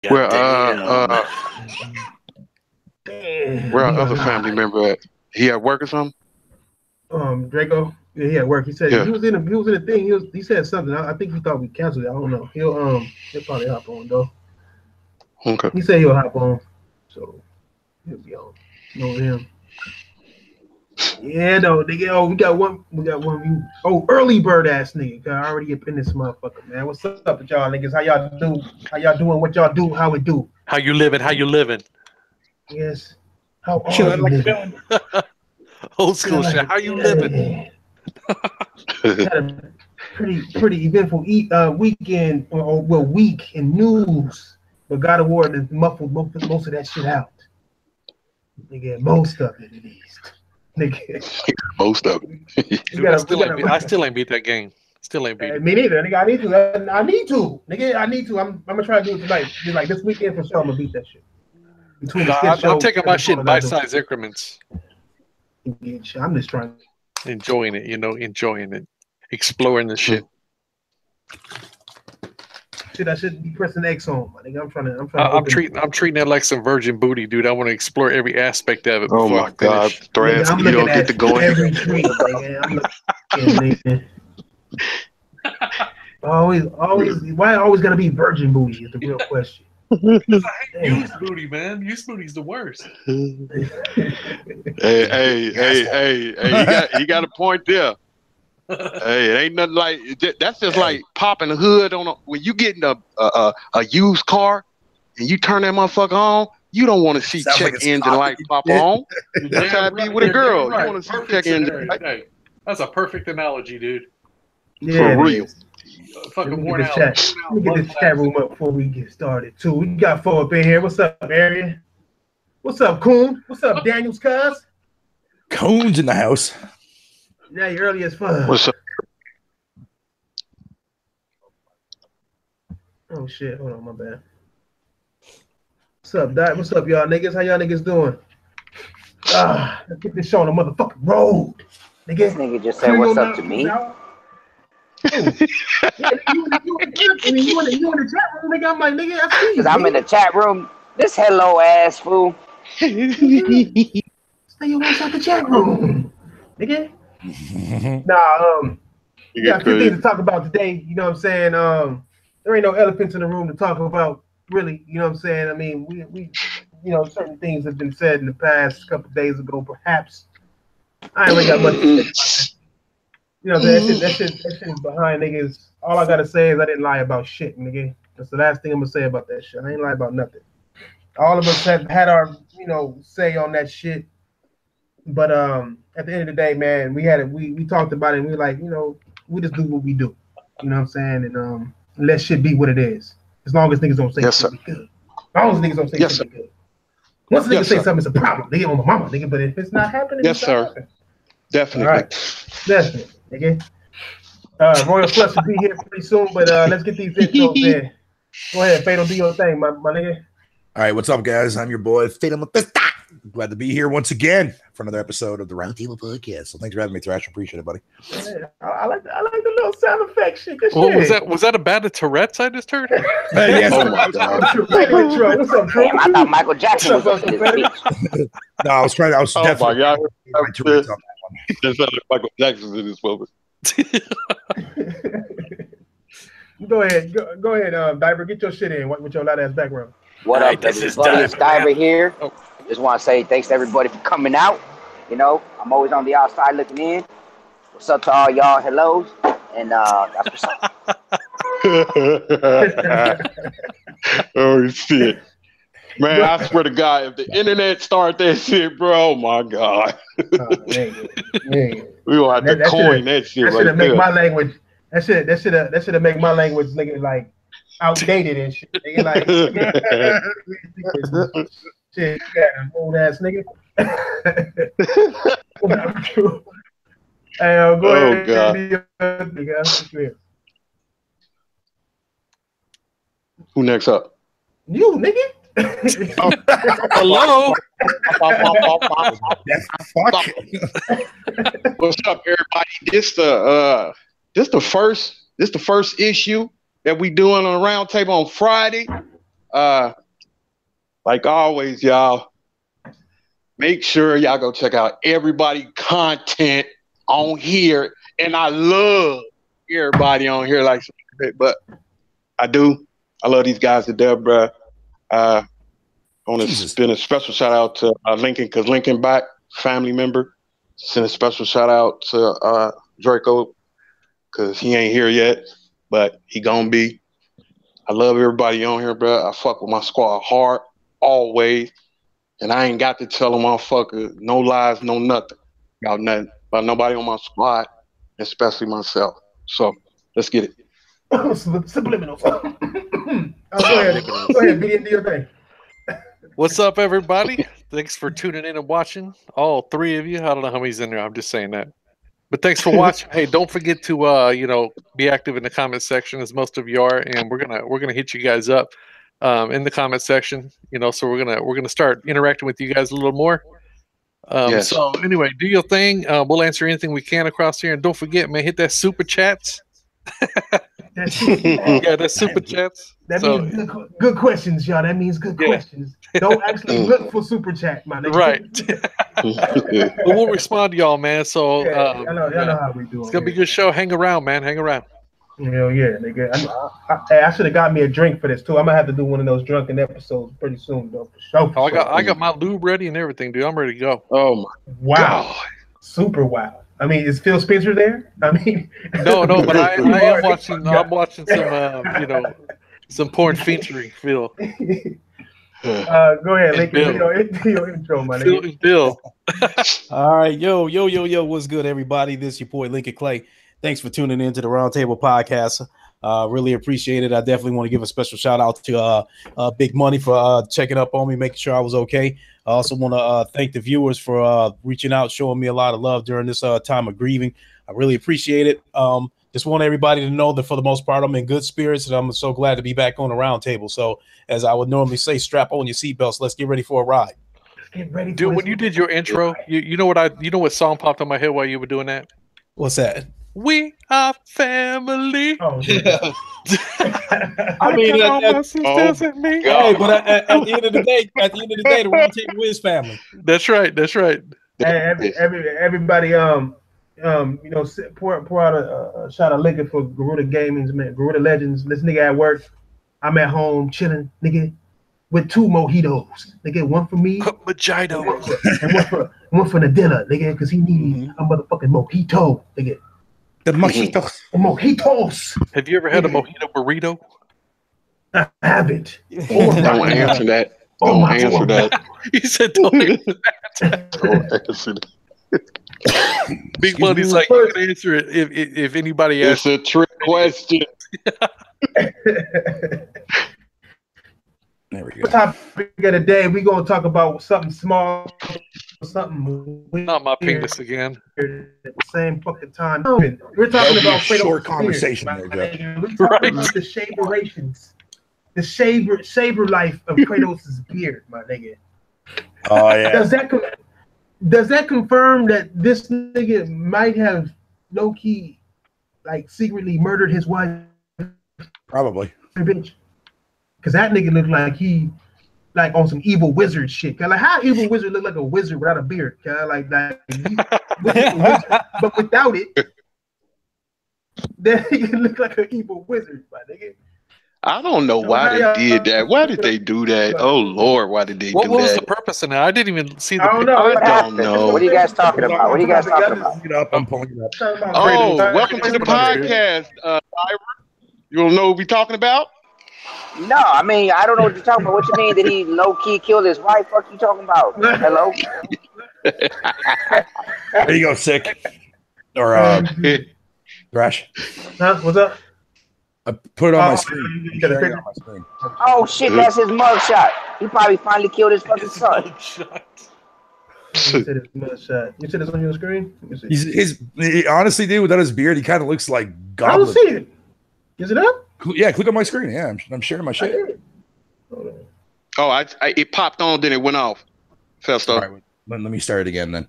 Where Damn. where our other family member at? He at work or something? Draco. Yeah, he at work. He said Yeah. he was in the thing. He said something. I think he thought we canceled it. I don't know. He'll probably hop on though. Okay. He said he'll hop on, so he'll be on. Know him. Yeah, no, nigga. Oh, we got one. Oh, early bird ass nigga. I already up in this motherfucker, man. What's up with y'all niggas? How y'all do? How y'all doing? What y'all do? How it do? How you living? How you living? Yes. How are you living? Old school shit. How you living? Had a pretty eventful weekend, or week in news. But God of War has muffled most of that shit out. Nigga, most of it at least. Nigga. Most of it. I still ain't beat that game. Still ain't beat it. Me neither, nigga. I need to. Nigga, I need to. I'm gonna try to do it tonight. Just like this weekend for sure, I'm gonna beat that shit. Between the skit show, I'm taking my shit in bite-sized increments. I'm just trying. Enjoying it, enjoying it. Exploring the shit. Shit, I should be pressing X on, my nigga. I'm treating that like some virgin booty, dude. I want to explore every aspect of it. Oh my God, Threads, you don't get to go in every tree, nigga. I'm looking, always. Why always gotta be virgin booty is the real question. I hate used booty, man. Used booty's the worst. Hey, you got a point there. Hey, it ain't nothing like that's just like popping the hood on when you getting a used car and you turn that motherfucker on. You don't want to see check engine light pop on. That's how it be with a girl. You want to see check engine light. Hey, that's a perfect analogy, dude. Yeah, for real. Fucking worn out. Let me get this chat room up before we get started too. We got 4 up in here. What's up, Arian? What's up, Coon? What's up, Daniels cuz? Coon's in the house. Now you're early as fuck. What's up? Oh shit, hold on, my bad. What's up, Doc? What's up, y'all niggas? How y'all niggas doing? Let's get this show on the motherfucking road. Nigga. This nigga just said what's up to me. You in the chat room, nigga. I'm like, nigga, I see you. Because I'm in the chat room. This hello ass fool. Stay your ass out the chat room, nigga. We got a few things to talk about today. You know what I'm saying? There ain't no elephants in the room to talk about, really. You know what I'm saying? I mean, we certain things have been said in the past couple of days ago, perhaps. I ain't really got much to say. You know, that shit is behind niggas. All I gotta say is I didn't lie about shit, nigga. That's the last thing I'm gonna say about that shit. I ain't lie about nothing. All of us have had our, say on that shit. But at the end of the day, man, we talked about it and we like, we just do what we do. You know what I'm saying? And let shit be what it is. As long as niggas don't say something good. As long as niggas don't say something good. Once niggas say something, it's a problem. They get on my mama, nigga. But if it's not happening, yes, sir. Happening. Definitely. All right. Definitely, nigga. Royal Flush will be here pretty soon, but let's get these intros in. Go ahead, Fatal, do your thing, my nigga. All right, what's up, guys? I'm your boy, Fatal Mephisto. Glad to be here once again for another episode of the Roundtable Podcast. So thanks for having me, Thrash. Appreciate it, buddy. Yeah, I like the little sound effect shit. Was that a bad Tourette's I just heard? Yes. Oh my God. What's up, Drew? Damn, I thought Michael Jackson was up in this bitch. No, I was definitely. My God. My Tourette's on that one. That's like Michael Jackson's in this moment. Go ahead, Diver. Get your shit in with your loud ass background. What up, this is Diver here. Just want to say thanks to everybody for coming out. I'm always on the outside looking in. What's up to all y'all hellos? And that's what's up. Oh shit. Man, I swear to God, if the internet start that shit, bro, oh my God. We gonna have to coin that shit right there. Make my language. That should have make my language nigga like outdated and shit. Nigga, like shit, you got an old ass nigga. Hey, go ahead. God. Who next up? You, nigga. Hello. What's up, everybody? This the first issue that we doing on the round table on Friday. Like always, y'all, make sure y'all go check out everybody content on here. And I love everybody on here, like, but I love these guys to death, bro. I want to send a special shout out to Lincoln, because Lincoln back, family member. Send a special shout out to Draco, because he ain't here yet, but he gonna be. I love everybody on here, bro. I fuck with my squad hard, always. And I ain't got to tell them motherfucker no lies, no nothing about nothing, about nobody on my squad, especially myself. So let's get it. Subliminals. Go ahead, BD, do your thing. What's up, everybody? Thanks for tuning in and watching. All three of you. I don't know how many's in there. I'm just saying that. But thanks for watching. Hey, don't forget to be active in the comment section, as most of you are, and we're gonna hit you guys up in the comment section. So we're gonna start interacting with you guys a little more. Yes. So anyway, do your thing. We'll answer anything we can across here, and don't forget, man, hit that super chats. Yeah, that's super chats. That means good questions, y'all. That means good questions. Don't actually look for super chat, my nigga. Right. But we'll respond to y'all, man. So y'all know how we do. It's gonna be a good show. Hang around, man. Hang around. Hell yeah, nigga. I should have got me a drink for this too. I'm gonna have to do one of those drunken episodes pretty soon, though. For sure. Oh, I got my lube ready and everything, dude. I'm ready to go. Oh my God. Super wow. I mean, is Phil Spencer there? I mean, no, but I am watching. I'm watching some, some porn featuring Phil. Go ahead, Lincoln. Do your intro, my Phil nigga. and Bill. All right, yo, what's good, everybody? This is your boy Lincoln Clay. Thanks for tuning in to the Roundtable Podcast. Really appreciate it. I definitely want to give a special shout out to Big Money for checking up on me, making sure I was okay. I also want to thank the viewers for reaching out, showing me a lot of love during this time of grieving. I really appreciate it. Just want everybody to know that for the most part, I'm in good spirits, and I'm so glad to be back on the Roundtable. So, as I would normally say, strap on your seatbelts. Let's get ready for a ride. Get ready, dude. When you did your intro, you know what song popped on my head while you were doing that? What's that? We are family. Oh, yeah. I mean, hey, but at the end of the day, the Roundtable is family. That's right. Hey, everybody, pour out a shot of liquor for Garuda Gaming's, man. Garuda Legends. This nigga at work. I'm at home chilling, nigga, with 2 mojitos. Nigga, one for me, mojitos, and one for Nadilla, nigga, because he needs a motherfucking mojito, nigga. The mojitos. The mojitos. Have you ever had a mojito burrito? I haven't. Don't answer that. Don't answer that. He said, "Don't answer that." Don't answer that. Big Money's like, you can answer it if anybody asks. It's a trick question. There we go. Topic of the day, we're gonna talk about something small, something weird. Not my penis again. At the same fucking time. We're talking about short conversation there, Joe. We're talking about the shaverations. The shaver life of Kratos' beard, my nigga. Oh yeah. Does that confirm that this nigga might have low key, like, secretly murdered his wife? Probably. Bitch. Because that nigga looked like he, like, on some evil wizard shit. Like, how evil wizard look like a wizard without a beard? Like but without it, that nigga look like an evil wizard, my nigga. I don't know why they did that. Why did they do that? Oh Lord, why did they do that? What was the purpose of that? I didn't even see the. I don't know. I don't know. What are you guys talking about? What are you guys talking about? I'm pulling it up. Oh, welcome to the podcast, Ira. You don't know what we're talking about? No, I mean, I don't know what you're talking about. What you mean? Did he low-key kill his wife? Fuck you talking about? Hello? There you go, sick. Or Thrash. Huh? What's up? I put it on my screen. You got a picture? Oh, shit, that's his mugshot. He probably finally killed his fucking son. You said it's mugshot. You said it's on your screen? Let me see. Honestly, dude, without his beard, he kind of looks like I don't Goblin. see it. Is it up? Yeah, click on my screen. Yeah, I'm sharing my shit. Oh, it popped on, then it went off. Festo. All right, let me start it again then.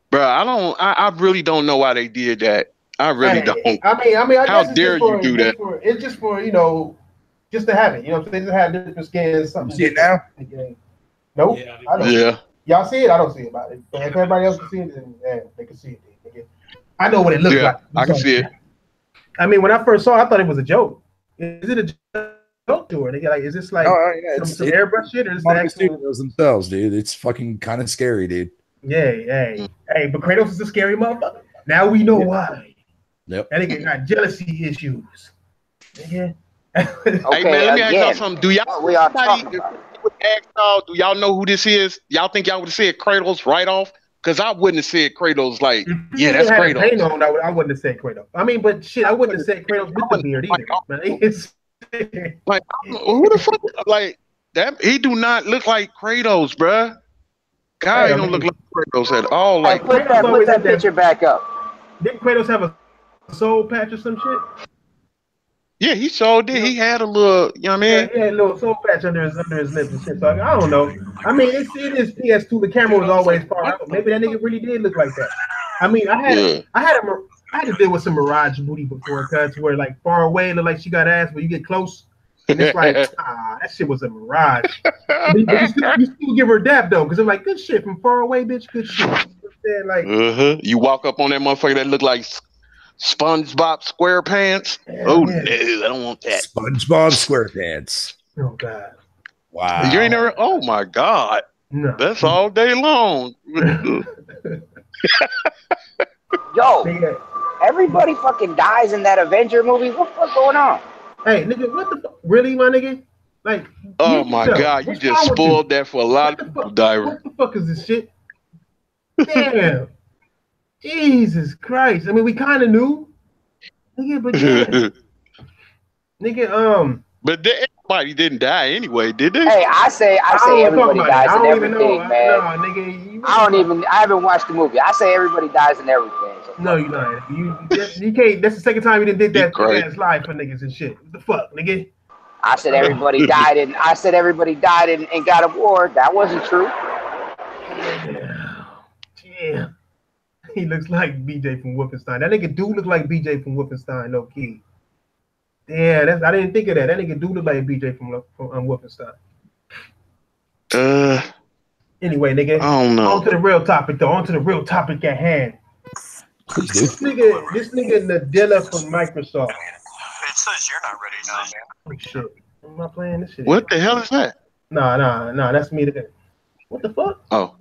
Bro, I really don't know why they did that. I really don't. I mean, I How guess dare you do that? It's just for, you know, just to have it. You know what I'm saying? Just have different skins. Something. See it now? Nope. Yeah, I don't. Yeah. Y'all see it? I don't see it. About it. But if everybody else can see it, then yeah, they can see it. Nigga. I know what it looks Yeah, like. I can see it. I mean, when I first saw it, I thought it was a joke. Is it a joke to her? Nigga? Like, is this like some airbrush shit or is it actual? Themselves, dude. It's fucking kind of scary, dude. Yeah, hey, but Kratos is a scary motherfucker. Now we know why. Yep. That nigga got jealousy issues. Yeah. Okay, Hey man, let me ask y'all again, something. Do y'all we are talking about it. do y'all know who this is? Y'all think y'all would have said Kratos right off? Because I wouldn't have said Kratos like, yeah, that's Kratos. Kratos. On, I wouldn't have said Kratos. I mean, but shit, I wouldn't have said Kratos with the beard either. Man. It's like, who the fuck? Like that? He do not look like Kratos, bruh. Guy don't look like Kratos at all. Like, put that picture back up. Didn't Kratos have a soul patch or some shit? yeah, he sure did. He had a little, you know what I mean? Yeah, he had a little soul patch under his lips and shit. So I don't know. I mean, it is PS2. The camera was always far out. Maybe that nigga really did look like that. I mean, I had to deal with some Mirage booty before, cuz where like far away look like she got ass, but you get close and it's like that shit was a mirage. But you still give her a dap though, because I'm like, good shit from far away, bitch. Good shit. You know like you walk up on that motherfucker that look like SpongeBob SquarePants. No, I don't want that. SpongeBob SquarePants. Oh God. Wow. You ain't never. Oh my God. No. That's all day long. Yo, everybody fucking dies in that Avenger movie. What's going on? Hey, nigga, what the fuck? Really, my nigga? Like, oh my God, you just spoiled that for a lot of people, Diver. What the fuck is this shit? Damn. Jesus Christ. I mean, we kind of knew. Nigga, but yeah. Nigga, But everybody didn't die anyway, did they? Hey, I say everybody dies in everything, man. No, nigga, I haven't watched the movie. I say everybody dies in everything. So no, you're not. You can't. That's the second time you did that ass live for niggas and shit. What the fuck, nigga? I said everybody died in God of War. That wasn't true. Yeah. He looks like BJ from Wolfenstein. That nigga do look like BJ from Wolfenstein, no key. Yeah, I didn't think of that. That nigga do look like BJ from Wolfenstein. Anyway, nigga, I don't know. On to the real topic, though. On to the real topic at hand. This nigga Nadella from Microsoft. It says you're not ready now, man. Oh, shit. Am I playing this shit? What the hell is that? No, that's me. What the fuck? Oh.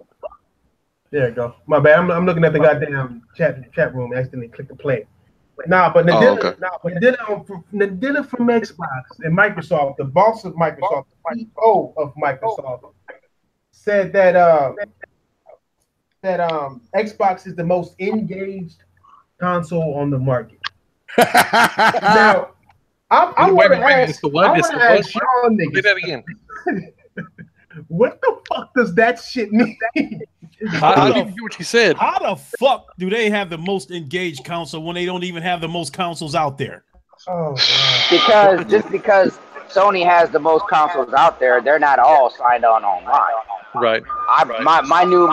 There you go. My bad. I'm looking at the goddamn chat room. I accidentally clicked the play. Nah, but Nadella, Nadella from Xbox and Microsoft, the boss of Microsoft, the CEO of Microsoft, said that Xbox is the most engaged console on the market. Now, I want to ask y'all niggas. Say that again. What the fuck does that shit mean? I didn't hear what you said. How the fuck do they have the most engaged console when they don't even have the most consoles out there? Oh, because Sony has the most consoles out there, they're not all signed on online. Right. My new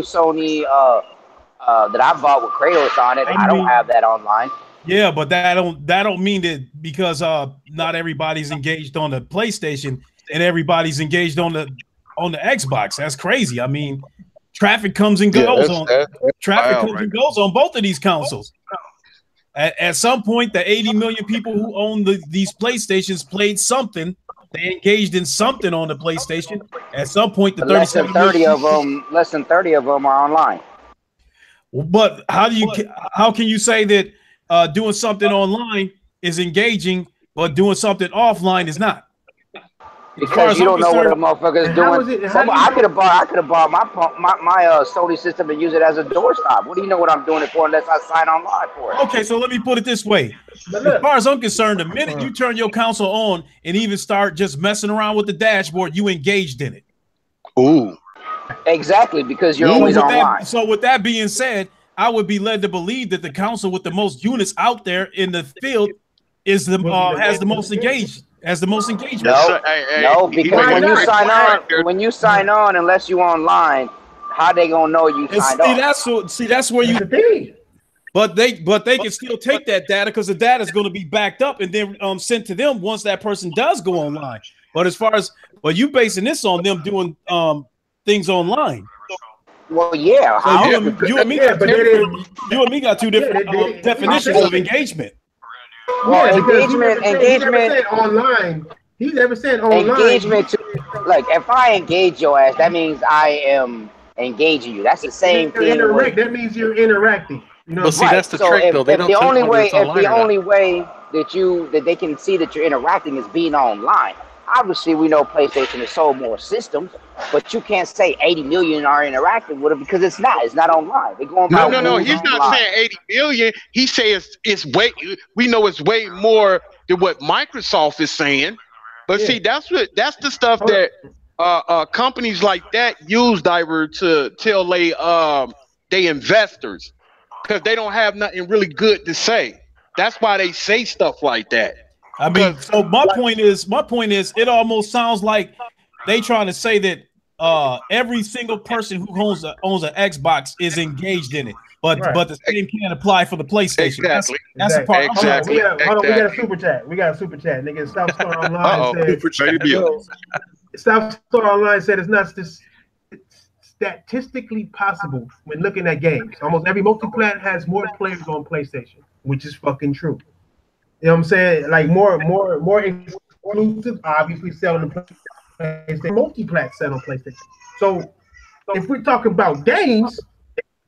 Sony that I bought with Kratos on it, I don't have that online. Yeah, but that don't mean that because not everybody's engaged on the PlayStation and everybody's engaged on the Xbox. That's crazy. I mean, traffic comes and goes and goes on both of these consoles. At some point, the 80 million people who own these PlayStations played something. They engaged in something on the PlayStation. At some point, less than 30 of them are online. But how can you say that doing something online is engaging, but doing something offline is not? Because you don't know what a motherfucker is doing. I could have bought my Sony system and use it as a doorstop. What do you know what I'm doing it for unless I sign online for it? Okay, so let me put it this way. As far as I'm concerned, the minute you turn your console on and even start just messing around with the dashboard, you engaged in it. Ooh. Exactly, because you're always online. So with that being said, I would be led to believe that the console with the most units out there in the field is has the most engaged. Has the most engagement. No, because when you sign on, unless you online, how they gonna know you signed on? That's where you. But they can still take that data because the data is going to be backed up and then sent to them once that person does go online. But as far as you basing this on them doing things online. Well, yeah. So you and me got two different definitions of engagement. Well, engagement online. He's never said online. Engagement. Like, if I engage your ass, that means I am engaging you. That's the same thing. That means you're interacting. You know, but see, that's the trick, though. If the only way that they can see that you're interacting is being online. Obviously, we know PlayStation has sold more systems, but you can't say 80 million are interacting with it because it's not. It's not online. They're going no. He's not saying 80 million. He says it's way. We know it's way more than what Microsoft is saying. But see, that's the stuff that companies like that use, Diver, to tell they investors, because they don't have nothing really good to say. That's why they say stuff like that. I mean, so my point is, it almost sounds like they trying to say that every single person who owns an Xbox is engaged in it, but the same can't apply for the PlayStation. Exactly. That's the part. Exactly. Hold on, we got a super chat. Nigga, South Star Online said. South Star Online said it's not statistically possible when looking at games. Almost every multi-plat has more players on PlayStation, which is fucking true. You know what I'm saying? Like more exclusive, obviously selling on PlayStation. Multi-plat sell on PlayStation. So if we're talking about games,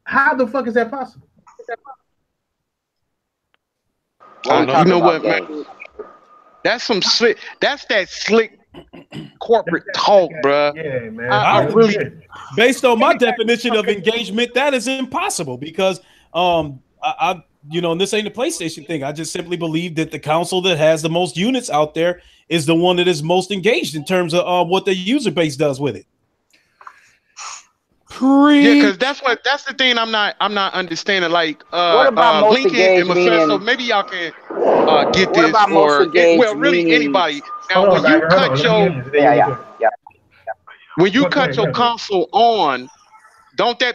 how the fuck is that possible? You know what, man? That's some slick. That's that slick corporate talk, bro. Yeah, man. I really, based on my definition of engagement, that is impossible because I and this ain't a PlayStation thing. I just simply believe that the console that has the most units out there is the one that is most engaged in terms of what the user base does with it. Yeah, because that's the thing I'm not understanding. Like what about Lincoln and Mephisto, maybe y'all can get this, or really anybody. Now when you cut your console on, don't they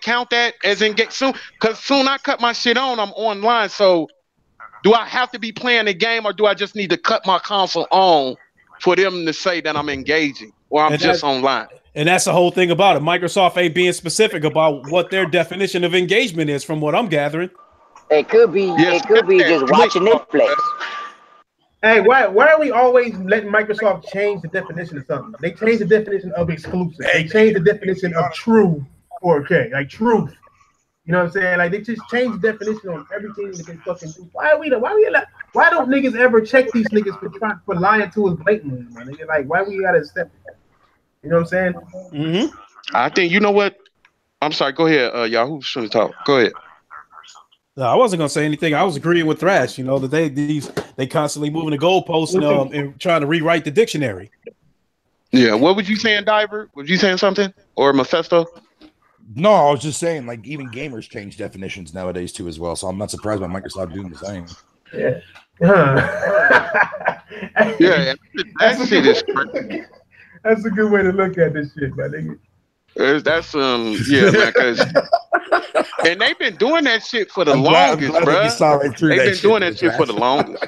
count that as engaged soon? Because soon I cut my shit on, I'm online. So do I have to be playing the game, or do I just need to cut my console on for them to say that I'm engaging, or I'm just online? And that's the whole thing about it. Microsoft ain't being specific about what their definition of engagement is, from what I'm gathering. It could be just watching Netflix. Hey, why are we always letting Microsoft change the definition of something? They change the definition of exclusive. They change the definition of true 4K, like truth. You know what I'm saying? Like they just change the definition on everything that they fucking do. Why don't niggas ever check these niggas for lying to us blatantly, man? Nigga, like why we gotta accept it? You know what I'm saying? Mm-hmm. I think you know what. I'm sorry. Go ahead, y'all. Who's trying to talk? Go ahead. No, I wasn't gonna say anything. I was agreeing with Thrash. You know that they constantly moving the goalposts and trying to rewrite the dictionary. Yeah. What was you saying, Diver? Was you saying something, or Mephisto? No, I was just saying, like, even gamers change definitions nowadays too, as well. So I'm not surprised by Microsoft doing the same. Yeah. Yeah. That shit is crazy. That's a good way to look at this shit, my nigga. That's yeah, man. Cause and they've been doing that shit for the longest, bro. They've been doing that shit for the longest.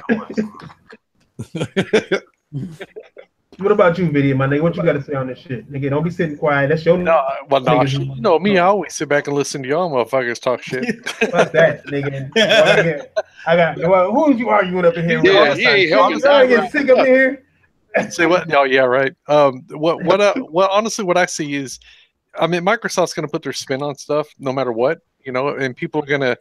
What about you, Video, my nigga? What you got to say on this shit, nigga? Don't be sitting quiet. That's your you know me. I always sit back and listen to y'all motherfuckers talk shit. Fuck that, nigga. I got. Well, who you arguing up in here? Yeah. I get sick up in here. Say what? Oh yeah, right. Honestly, what I see is, I mean, Microsoft's going to put their spin on stuff no matter what, and people are going to,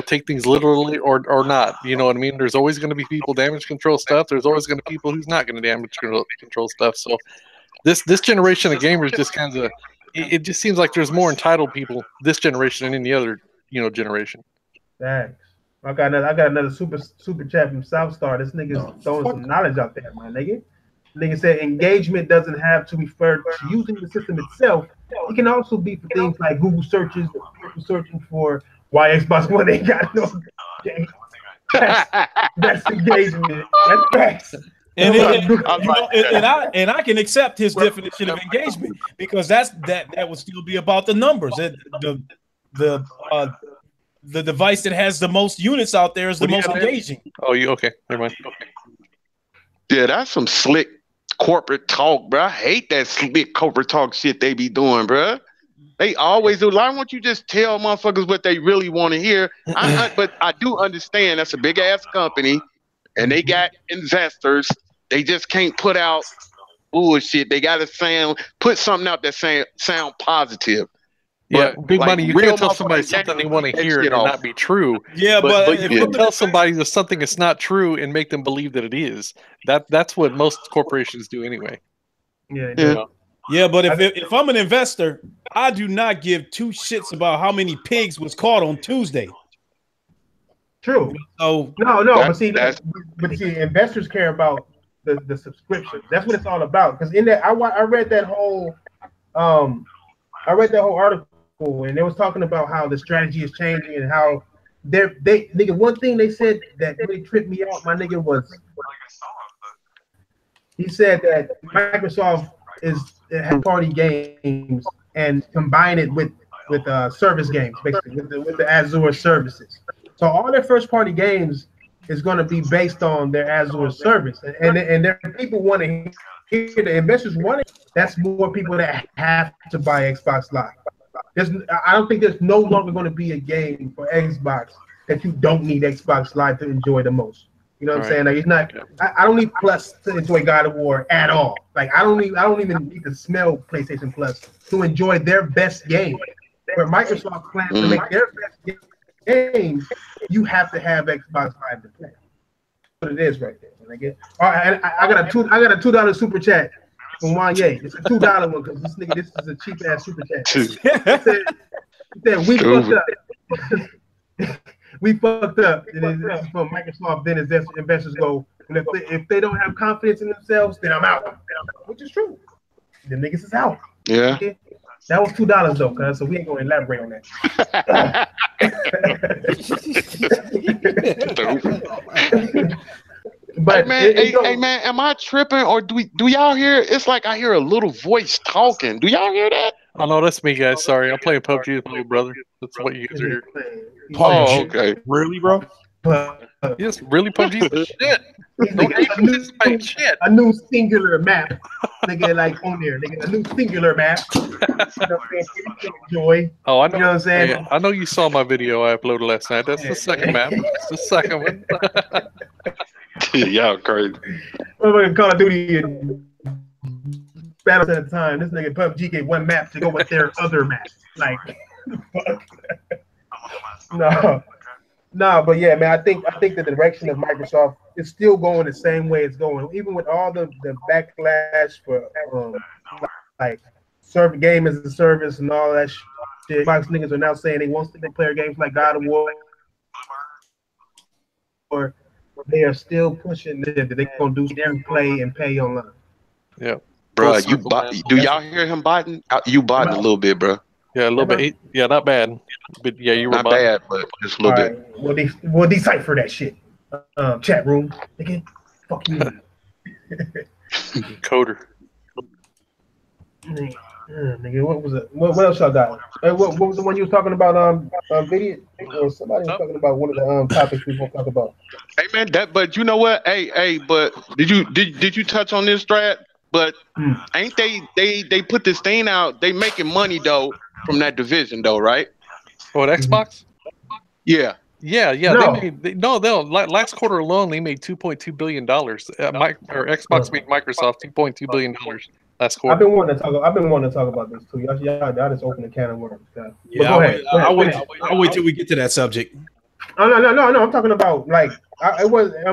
take things literally or not. You know what I mean? There's always going to be people damage control stuff. There's always going to be people who's not going to damage control stuff. So this generation of gamers just kind of, it just seems like there's more entitled people this generation than any other, generation. Thanks. I got another super chat from South Star. This nigga's throwing some knowledge out there, my nigga. Nigga said engagement doesn't have to refer to using the system itself. It can also be for things like Google searches, people searching for why Xbox One ain't got no game. That's engagement. That's facts. And I can accept his definition of engagement because that would still be about the numbers. the device that has the most units out there is the What do you most got there? engaging. Oh, you okay? Never mind. Okay. Yeah, that's some slick corporate talk, bro. I hate that slick corporate talk shit they be doing, bro. They always do. Why won't you just tell motherfuckers what they really want to hear? But I do understand that's a big ass company, and they got investors. They just can't put out bullshit. They got to put something out that sound positive. Yeah, But big like money. You real can't tell somebody motherfuckers something they can't want to keep that hear shit and off. not be true. Yeah, But you if can tell somebody that something is not true and make them believe that it is. That's what most corporations do anyway. Yeah, Yeah. Yeah, but if I'm an investor, I do not give two shits about how many pigs was caught on Tuesday. true. So No, That's but see, investors care about the subscription. That's what it's all about. Because in that, I read that whole article, and they was talking about how the strategy is changing and how nigga. One thing they said that really tripped me out, my nigga, was he said that Microsoft has party games and combine it with service games, basically with the Azure services. So all their first party games is going to be based on their Azure service, and their people want to hear, the investors want it. That's more people that have to buy Xbox Live. I don't think there's no longer going to be a game for Xbox that you don't need Xbox Live to enjoy the most. You know what I'm saying? Like, it's not. I don't need Plus to enjoy God of War at all. Like, I don't even need to smell PlayStation Plus to enjoy their best game. Where Microsoft plans to make their best games, you have to have Xbox Live to play. That's what it is right there. All right, I got a $2 super chat from Wanye. It's a $2 one because this is a cheap ass super chat. He said we fucked up. We fucked up. And this is from Microsoft. Then investors go, if they don't have confidence in themselves, then I'm out. Which is true. The niggas is out. Yeah. Okay? That was $2 though, cuz, so we ain't gonna elaborate on that. But hey man, am I tripping or do y'all hear? It's like I hear a little voice talking. Do y'all hear that? Oh no, that's me, guys. Sorry, I'm playing PUBG with my little brother. That's what you guys are hearing. Oh, okay. Really, bro? Yes, really, PUBG's the shit. Don't shit. A new singular map, nigga, like on there, nigga, a new singular map. You know what I'm saying? Enjoy. Oh, I know. You know what I'm saying? Hey, I know you saw my video I uploaded last night. That's the second map. That's the second one. Y'all crazy. Motherfucking Call of Duty and battles at a time. This nigga PUBG get one map to go with their other map. Like, no, but yeah, man. I think the direction of Microsoft is still going the same way it's going, even with all the backlash for like game as a service and all that shit. Xbox niggas are now saying they want single player games like God of War, or they are still pushing that they're gonna do play and pay online. Yeah, bro. Do y'all hear him botting? You botting a little bit, bro. Yeah, a little bit. Yeah, not bad. But yeah, you were not bad, but just a little bit. We'll decipher that shit. Chat room. Again, fuck you. Coder. Nigga, what was it? What else y'all got? What was the one you was talking about? Video? Or somebody was talking about one of the topics we gonna talk about. Hey man, but you know what? Hey, but did you touch on this, Strat? But ain't they put this thing out? They making money though from that division though, right? What, Xbox? Yeah. Yeah. No. They'll last quarter alone they made $2.2 billion. Xbox made Microsoft $2.2 billion last quarter. I've been wanting to talk about this too. Y'all just open a can of worms. Yeah, go ahead. I'll wait till we get to that subject. Oh, no. I'm talking about like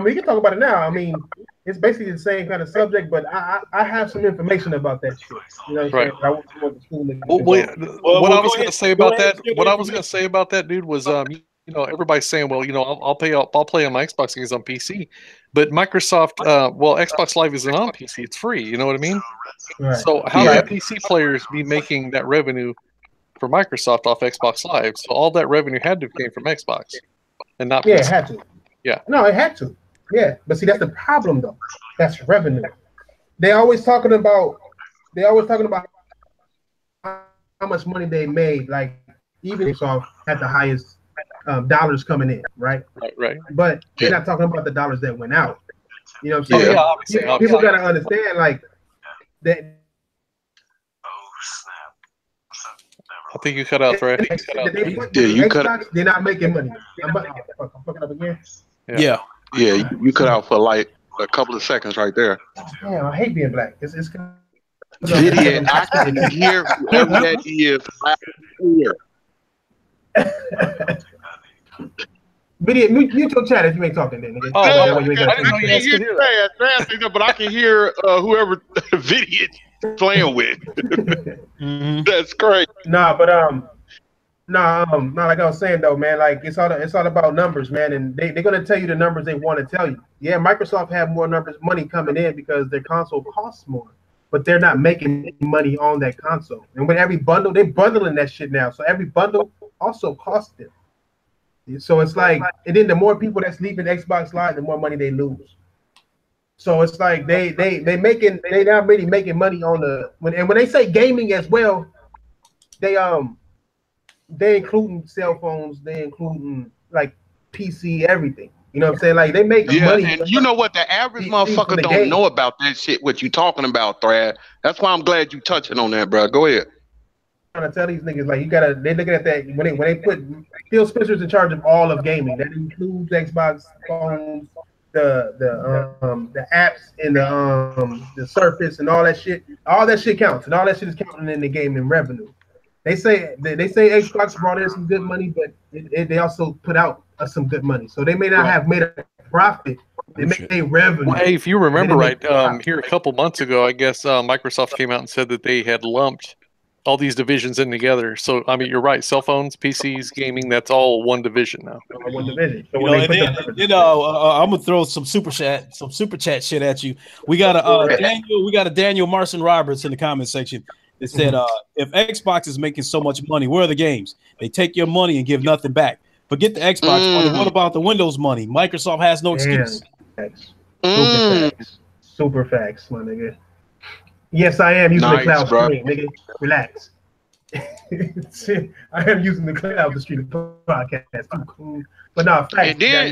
we can talk about it now. I mean, it's basically the same kind of subject, but I have some information about that shit. You know what I'm saying? What I was going to say about that, dude, was everybody's saying, well, I'll play on my Xbox games on PC, but Microsoft, Xbox Live isn't on PC; it's free. You know what I mean? Right. So how can PC players be making that revenue for Microsoft off Xbox Live? So all that revenue had to came from Xbox, and not PC. It had to. Yeah. No, it had to. Yeah, but see, that's the problem though. That's revenue. They always talking about how much money they made. Like even Microsoft had the highest dollars coming in, right? Right. But they're not talking about the dollars that went out. You know what I'm Oh saying? yeah, obviously. People got to understand like that. Oh snap! I think you cut out, Trey. You cut Xbox, they're not making money. I'm fucking up again. Yeah. Yeah, you cut out for like a couple of seconds right there. Damn, I hate being black. It's Idiot, I can hear whoever that is loud and clear. Video, mute your chat if you ain't talking then, nigga. Oh, That way you ain't I gotta can't say hear Trey, but I can hear whoever Vidiot playing with. That's great. Nah, but like I was saying though, man, like it's all about numbers, man, and they're gonna tell you the numbers they want to tell you. Yeah, Microsoft have more money coming in because their console costs more, but they're not making money on that console. And with every bundle, they're bundling that shit now, so every bundle also costs them. So it's like, and then the more people that sleep in Xbox Live, the more money they lose. So it's like they not really making money on the when they say gaming as well, they including cell phones, they including like PC, everything. You know what I'm saying? Like they make money. And you know what? The average motherfucker don't know about that shit. What you talking about, Thrad? That's why I'm glad you touching on that, bro. Go ahead. Trying to tell these niggas like they're looking at that when they put Phil Spencer's in charge of all of gaming. That includes Xbox phones, the apps and the Surface and all that shit. All that shit counts, and all that shit is counting in the gaming revenue. They say Xbox brought in some good money, but they also put out some good money. So they may not have made a profit. They make a revenue. Well, hey, if you remember right, here a couple months ago, I guess Microsoft came out and said that they had lumped all these divisions in together. So I mean, you're right. Cell phones, PCs, gaming, that's all one division now. One division. So I'm gonna throw some super chat shit at you. We got a Daniel Marson Roberts in the comment section that said, if Xbox is making so much money, where are the games? They take your money and give nothing back. Forget the Xbox money. What about the Windows money? Microsoft has no excuse. Super facts, my nigga. Yes, I am using the cloud stream, nigga. Relax. I am using the cloud to stream the podcast. Too cool. But no, facts. And then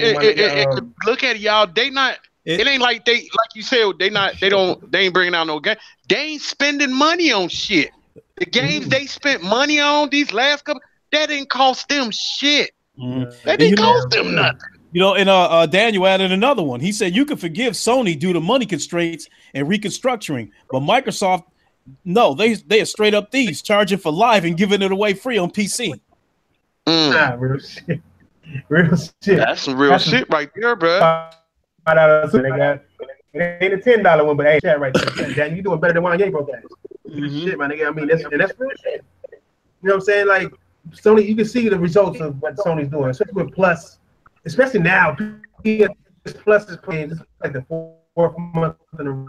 look at it, y'all. They not. It ain't like they, like you said, they ain't bringing out no game. They ain't spending money on shit. The games they spent money on these last couple, that didn't cost them shit. That didn't cost them nothing. You know, and Daniel added another one. He said you can forgive Sony due to money constraints and reconstructing, but Microsoft, no, they are straight up thieves, charging for live and giving it away free on PC. Real shit. Real shit. That's some real shit right there, bro. It ain't a $10 one, but hey, chat right there. Dan, you doing better than Wanye broke ass. Shit, my nigga. I mean, that's real shit. You know what I'm saying? Like Sony, you can see the results of what Sony's doing, especially with Plus, especially now. Plus is playing like the fourth month in a row.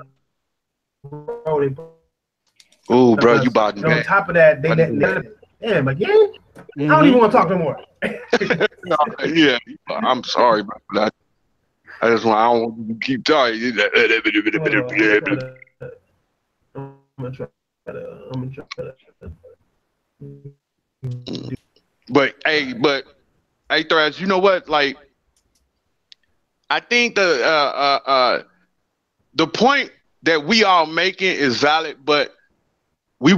Oh, bro, you bought on top of that, they damn again. I don't even want to talk no more. Yeah, I'm sorry, bro. I don't want to keep talking. I'm gonna try to. But hey, Thrash, you know what? Like, I think the point that we are making is valid, but we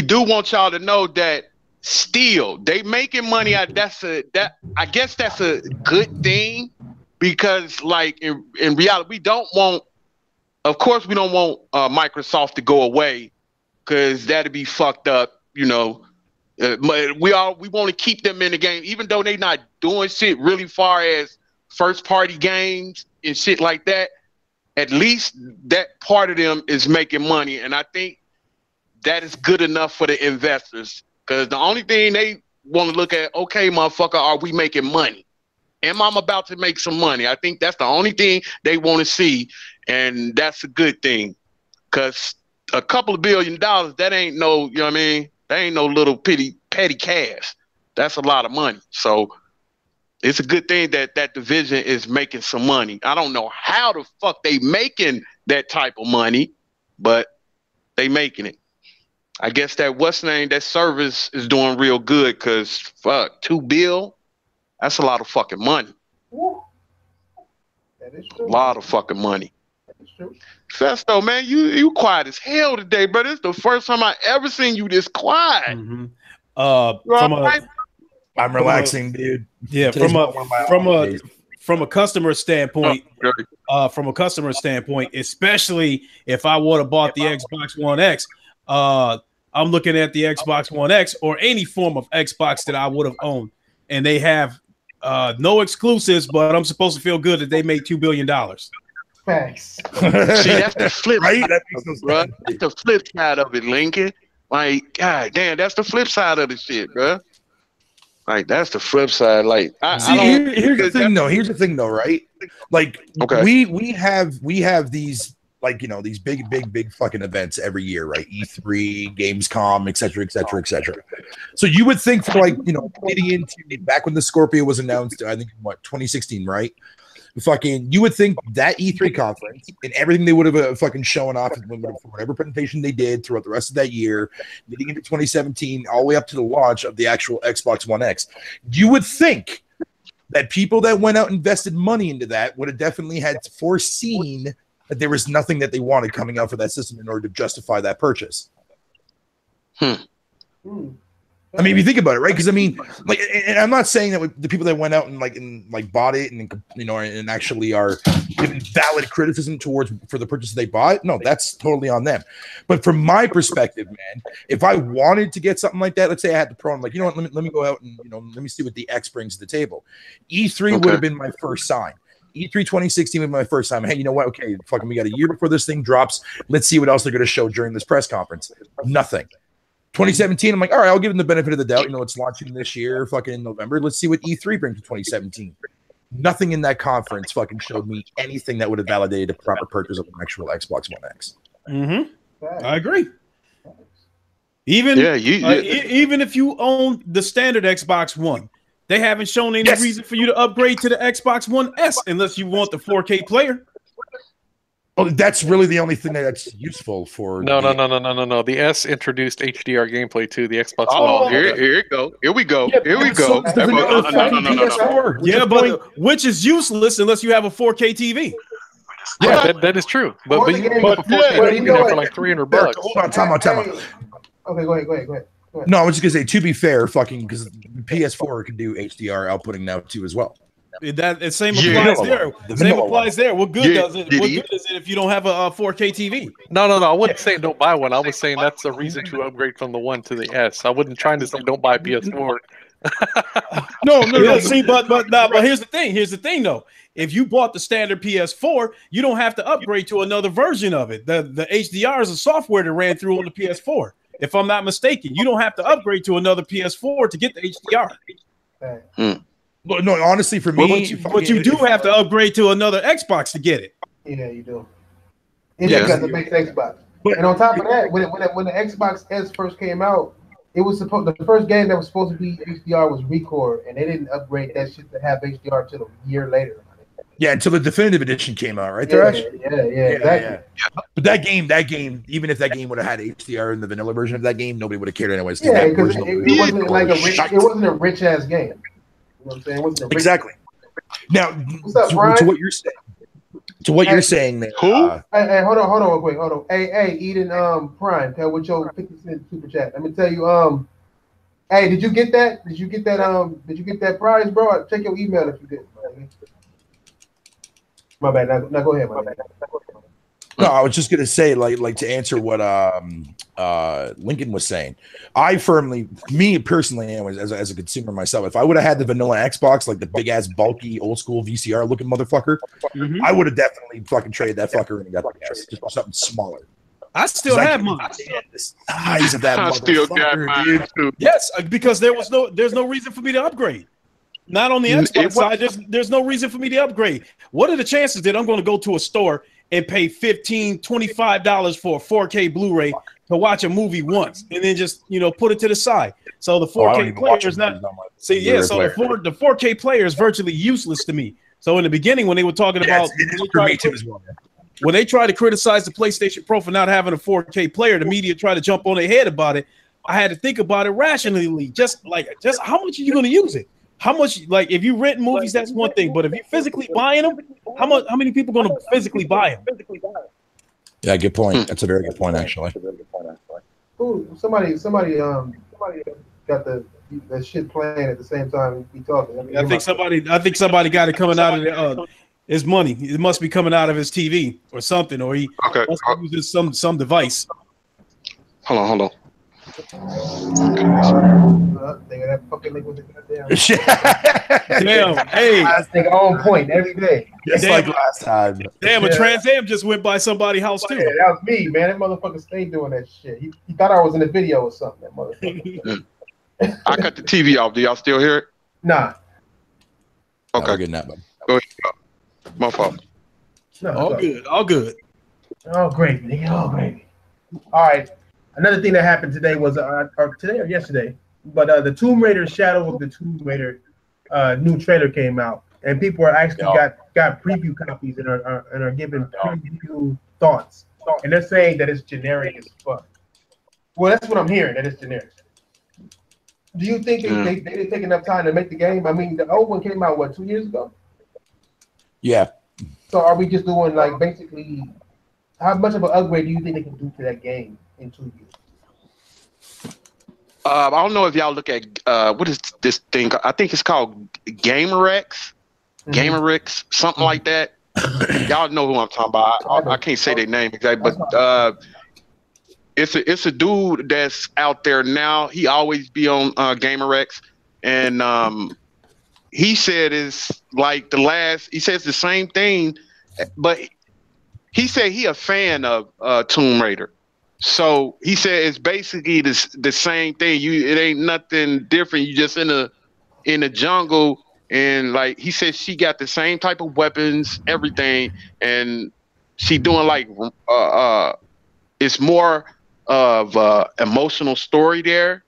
do want y'all to know that still they making money. I guess that's a good thing. Because, like, in reality, we don't want Microsoft to go away because that'd be fucked up, you know. We want to keep them in the game, even though they not doing shit really far as first-party games and shit like that. At least that part of them is making money, and I think that is good enough for the investors. Because the only thing they want to look at, okay, motherfucker, are we making money? Am I about to make some money? I think that's the only thing they want to see, and that's a good thing. Because a couple of $1 billion, that ain't no, you know what I mean? That ain't no little petty cash. That's a lot of money. So it's a good thing that that division is making some money. I don't know how the fuck they making that type of money, but they making it. I guess that that service is doing real good because fuck, $2 billion. That's a lot of fucking money. Woo. That is A true. lot of fucking money. That is true. Festo, man, you quiet as hell today, bro. This is the first time I ever seen you this quiet. Mm-hmm. I'm relaxing, dude. Yeah, Today's from one of my off days. a customer standpoint, especially if I would have bought the Xbox One X, I'm looking at the Xbox One X or any form of Xbox that I would have owned, and they have no exclusives, but I'm supposed to feel good that they made $2 billion. Facts. See, that's the flip Right? side, That makes no bro. sense. That's the flip side of it, Lincoln. Like, god damn, that's the flip side of the shit, bro. Like, that's the flip side. Like, I don't. Here's the thing, though. Here's the thing, though, right? Like, Okay. we have these, like, you know, these big fucking events every year, right? E3, Gamescom, et cetera, et cetera, et cetera. So you would think, for, like, you know, getting into back when the Scorpio was announced, I think what 2016, right? Fucking, you would think that E3 conference and everything they would have fucking shown off for whatever presentation they did throughout the rest of that year, leading into 2017, all the way up to the launch of the actual Xbox One X. You would think that people that went out and invested money into that would have definitely had foreseen that there was nothing that they wanted coming out for that system in order to justify that purchase. I mean, if you think about it, right? Because I mean, like, and I'm not saying that the people that went out and bought it and, you know, and actually are giving valid criticism for the purchase they bought. No, that's totally on them. But from my perspective, man, if I wanted to get something like that, let's say I had the Pro, I'm like, you know what? Let me go out and, you know, let me see what the X brings to the table. E3 would have been my first sign. E3 2016 was my first time. Hey, you know what? Okay, fucking, we got a year before this thing drops. Let's see what else they're going to show during this press conference. Nothing. 2017, I'm like, all right, I'll give them the benefit of the doubt. You know, it's launching this year, fucking in November. Let's see what E3 brings to 2017. Nothing in that conference fucking showed me anything that would have validated a proper purchase of an actual Xbox One X. Mm-hmm. I agree. Even even if you own the standard Xbox One, they haven't shown any reason for you to upgrade to the Xbox One S unless you want the 4K player. Oh, that's really the only thing that's useful for. No. The S introduced HDR gameplay to the Xbox One. Here it go. Here we go. Yeah, Here we go. No. Yeah, but which is useless unless you have a 4K TV. Yeah, that is true. But you can put a 4K TV there for like $300. Hold on, time out. Okay, go ahead. No, I was just gonna say, to be fair, fucking, because PS4 can do HDR outputting now too as well. That same applies there. Same applies there. What good does it? What good is it if you don't have a 4K TV? No. I wasn't saying don't buy one. I was saying that's a reason to upgrade from the one to the S. I wasn't trying to say don't buy PS4. No. See, but here's the thing. Here's the thing, though. If you bought the standard PS4, you don't have to upgrade to another version of it. The HDR is a software that ran through on the PS4. If I'm not mistaken, you don't have to upgrade to another PS4 to get the HDR. No, honestly, for me, but you do have to upgrade to another Xbox to get it. Yeah, you do. It's got the base Xbox. And on top of that, when the Xbox S first came out, it was the first game that was supposed to be HDR was Record, and they didn't upgrade that shit to have HDR till a year later. Yeah, until the definitive edition came out, right? Yeah, exactly. But that game, even if that game would have had HDR in the vanilla version of that game, nobody would have cared anyways. Yeah, because it wasn't like it wasn't a rich ass game. You know what I'm saying? It wasn't a rich exactly. Now, what's up, Brian? to what you're saying. To what you're saying there. Who? Hey, hold on real quick. Hold on. Hey, Eden Prime, tell what your 50-cent super chat. Let me tell you, hey, did you get that? Did you get that prize, bro? Check your email if you did. My bad. Now go ahead, my bad. No, I was just gonna say, like to answer what Lincoln was saying. I firmly, me personally, anyways, as a consumer myself, if I would have had the vanilla Xbox, like the big ass, bulky, old school VCR looking motherfucker, I would have definitely fucking traded that fucker and got the S, just for something smaller. I still have mine. The size of that motherfucker, dude. Too. Yes, because there's no reason for me to upgrade. Not on the Xbox side. There's no reason for me to upgrade. What are the chances that I'm going to go to a store and pay $15, $25 for a 4K Blu-ray to watch a movie once and then just, put it to the side? So the 4K player is not. See, yeah. So the 4K player is virtually useless to me. So in the beginning, when they were talking about, when they tried to criticize the PlayStation Pro for not having a 4K player, the media tried to jump on their head about it. I had to think about it rationally. Just how much are you going to use it? how much? Like, if you rent movies, that's one thing. But if you're physically buying them, how many people gonna physically buy them? Yeah, good point. That's a very good point, actually. Ooh, somebody got that shit playing at the same time we talking. I think somebody got it coming out of his money. It must be coming out of his TV or something, or he must be using some device. Hold on. That fucking nigga was a goddamn. Damn, hey, I think on point every day. Just like last time. Damn, a Trans Am just went by somebody's house too. Yeah, that was me, man. That motherfucker stayed doing that shit. He thought I was in a video or something. That motherfucker. I cut the TV off. Do y'all still hear it? Nah. Okay. No, good nap, bud. Go ahead. My fault. No, All good. Oh, great, nigga. Oh, great. All right. Another thing that happened today was today or yesterday, but the Tomb Raider Shadow of the Tomb Raider new trailer came out, and people are actually got preview copies and are giving preview thoughts, and they're saying that it's generic as fuck. Well, that's what I'm hearing, that it's generic. Do you think they didn't take enough time to make the game? I mean, the old one came out, what, 2 years ago? Yeah. So are we just doing, like, basically, how much of an upgrade do you think they can do to that game in 2 years? I don't know if y'all look at, what is this thing? I think it's called GamerX, something like that. Y'all know who I'm talking about. I can't say their name exactly, but it's a dude that's out there now. He always be on GamerX, and he said it's like he says the same thing, but he said he a fan of Tomb Raider. So he said it's basically the same thing. It ain't nothing different. You just in the jungle, and like he said, she got the same type of weapons, everything, and she doing like it's more of emotional story there,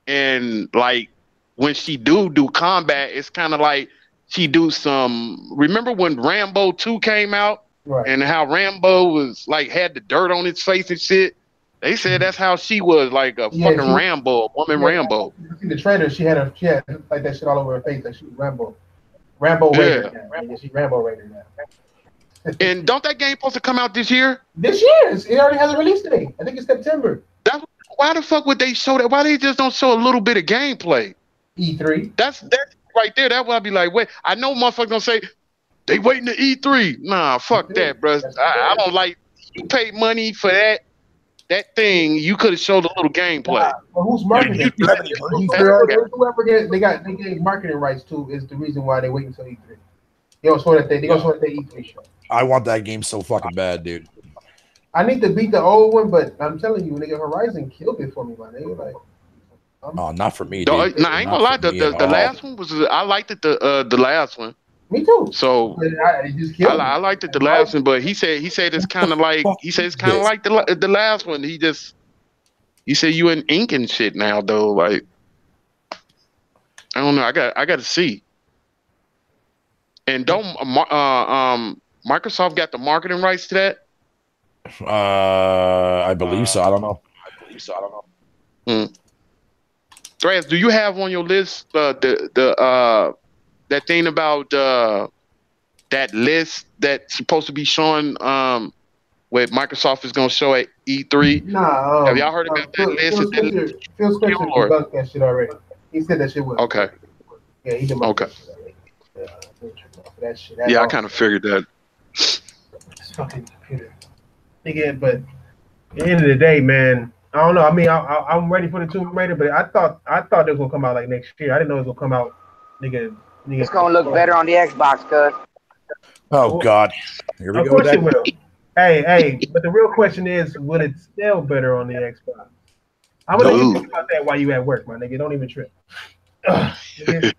and like when she do combat, it's kind of like she do some. Remember when Rambo 2 came out? Right. And how Rambo was like had the dirt on his face and shit. They said that's how she was, like a fucking Rambo, a woman Rambo. You see the trailer, she had like that shit all over her face, like she was Rambo Raider now. Yeah, she Rambo Raider now. And don't that game supposed to come out this year? This year, it already has a release date. I think it's September. Why the fuck would they show that? Why they just don't show a little bit of gameplay? E3. That's right there. That's why I'd be like, wait. I know motherfuckers gonna say. They waiting to E3. Nah, fuck that, bro. I don't like. You paid money for that thing. You could have showed a little gameplay. Well, who's marketing it? Whoever they gave marketing rights to is the reason why they wait until E3. They gonna show that E3 show. I want that game so fucking bad, dude. I need to beat the old one, but I'm telling you, nigga, Horizon killed it for me, my nigga. Like, not for me. Dude. I ain't gonna lie. The last one was. I liked it. The last one. Me too. So I liked it the last one, but he said it's kind of like like the last one. He said you in ink and shit now though. Like I don't know. I got to see. And don't Microsoft got the marketing rights to that? I believe so. I don't know. Threads, do you have on your list that thing about that list that's supposed to be showing what Microsoft is going to show at E3? Nah. Have y'all heard about that list? Phil Spencer debunked that shit already. He said that shit was okay. Yeah, he debunked that shit already. I kind of figured that. It's fucking computer. Nigga, but at the end of the day, man, I don't know. I mean, I'm ready for the Tomb Raider, but I thought it was gonna come out like next year. I didn't know it was gonna come out, nigga. It's gonna look better on the Xbox, cuz. Oh God, here we of go. Course it will. Hey, but the real question is, will it sell better on the Xbox? I'm gonna think about that while you at work, my nigga. Don't even trip. Nigga,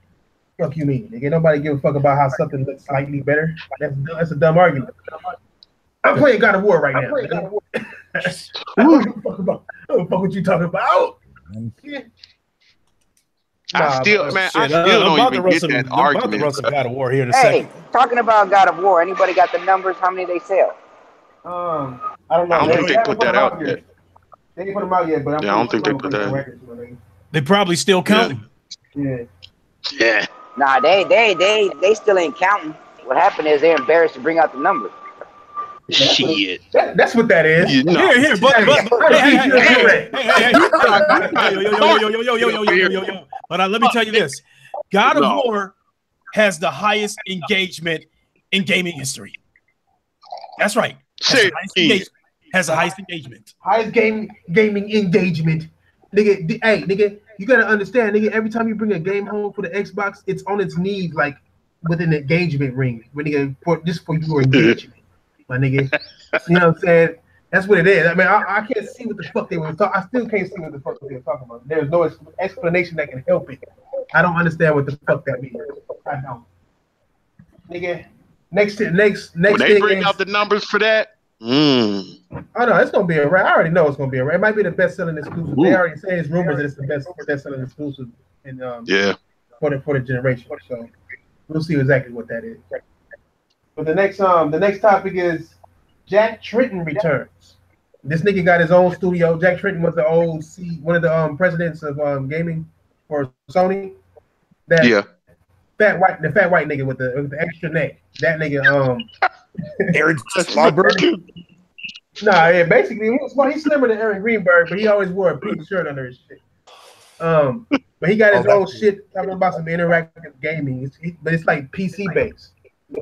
fuck you mean, nigga? Nobody give a fuck about how something looks slightly better. That's a dumb argument. I'm playing God of War right now. I don't fuck what you talking about. Yeah. I still don't even get that argument. I'm about to run some God of War here in a second. Talking about God of War, anybody got the numbers? How many they sell? I don't know. I don't think they put that out yet. They didn't put them out yet, but I don't think they put that. They probably still counting. Yeah. Yeah. Nah, they still ain't counting. What happened is they're embarrassed to bring out the numbers. Shit. That's what that is. You know. Here, but hey. But let me tell you this: God of No. War has the highest engagement in gaming history. That's right. Has the highest engagement. Highest gaming engagement. Nigga, hey, nigga, you gotta understand, nigga, every time you bring a game home for the Xbox, it's on its knees like with an engagement ring. When nigga just for your engagement. My nigga. You know what I'm saying? That's what it is. I mean, I can't see what the fuck they were talking. I still can't see what the fuck they were talking about. There's no explanation that can help it. I don't understand what the fuck that means. I don't. Nigga, next When they thing bring is, out the numbers for that, oh no, it's gonna be a right. I already know it's gonna be a right. It might be the best selling exclusive. They already say it's rumors that it's the best selling exclusive in yeah. for the generation. So we'll see exactly what that is. But the next topic is Jack Tritton returns. This nigga got his own studio. Jack Tritton was the old one of the presidents of gaming for Sony. The fat white nigga with the extra neck. That nigga Aaron Slauberg. Nah, yeah, basically he's slimmer than Aaron Greenberg, but he always wore a pink shirt under his shit. But he got his own shit talking about some interactive gaming. But it's like PC based.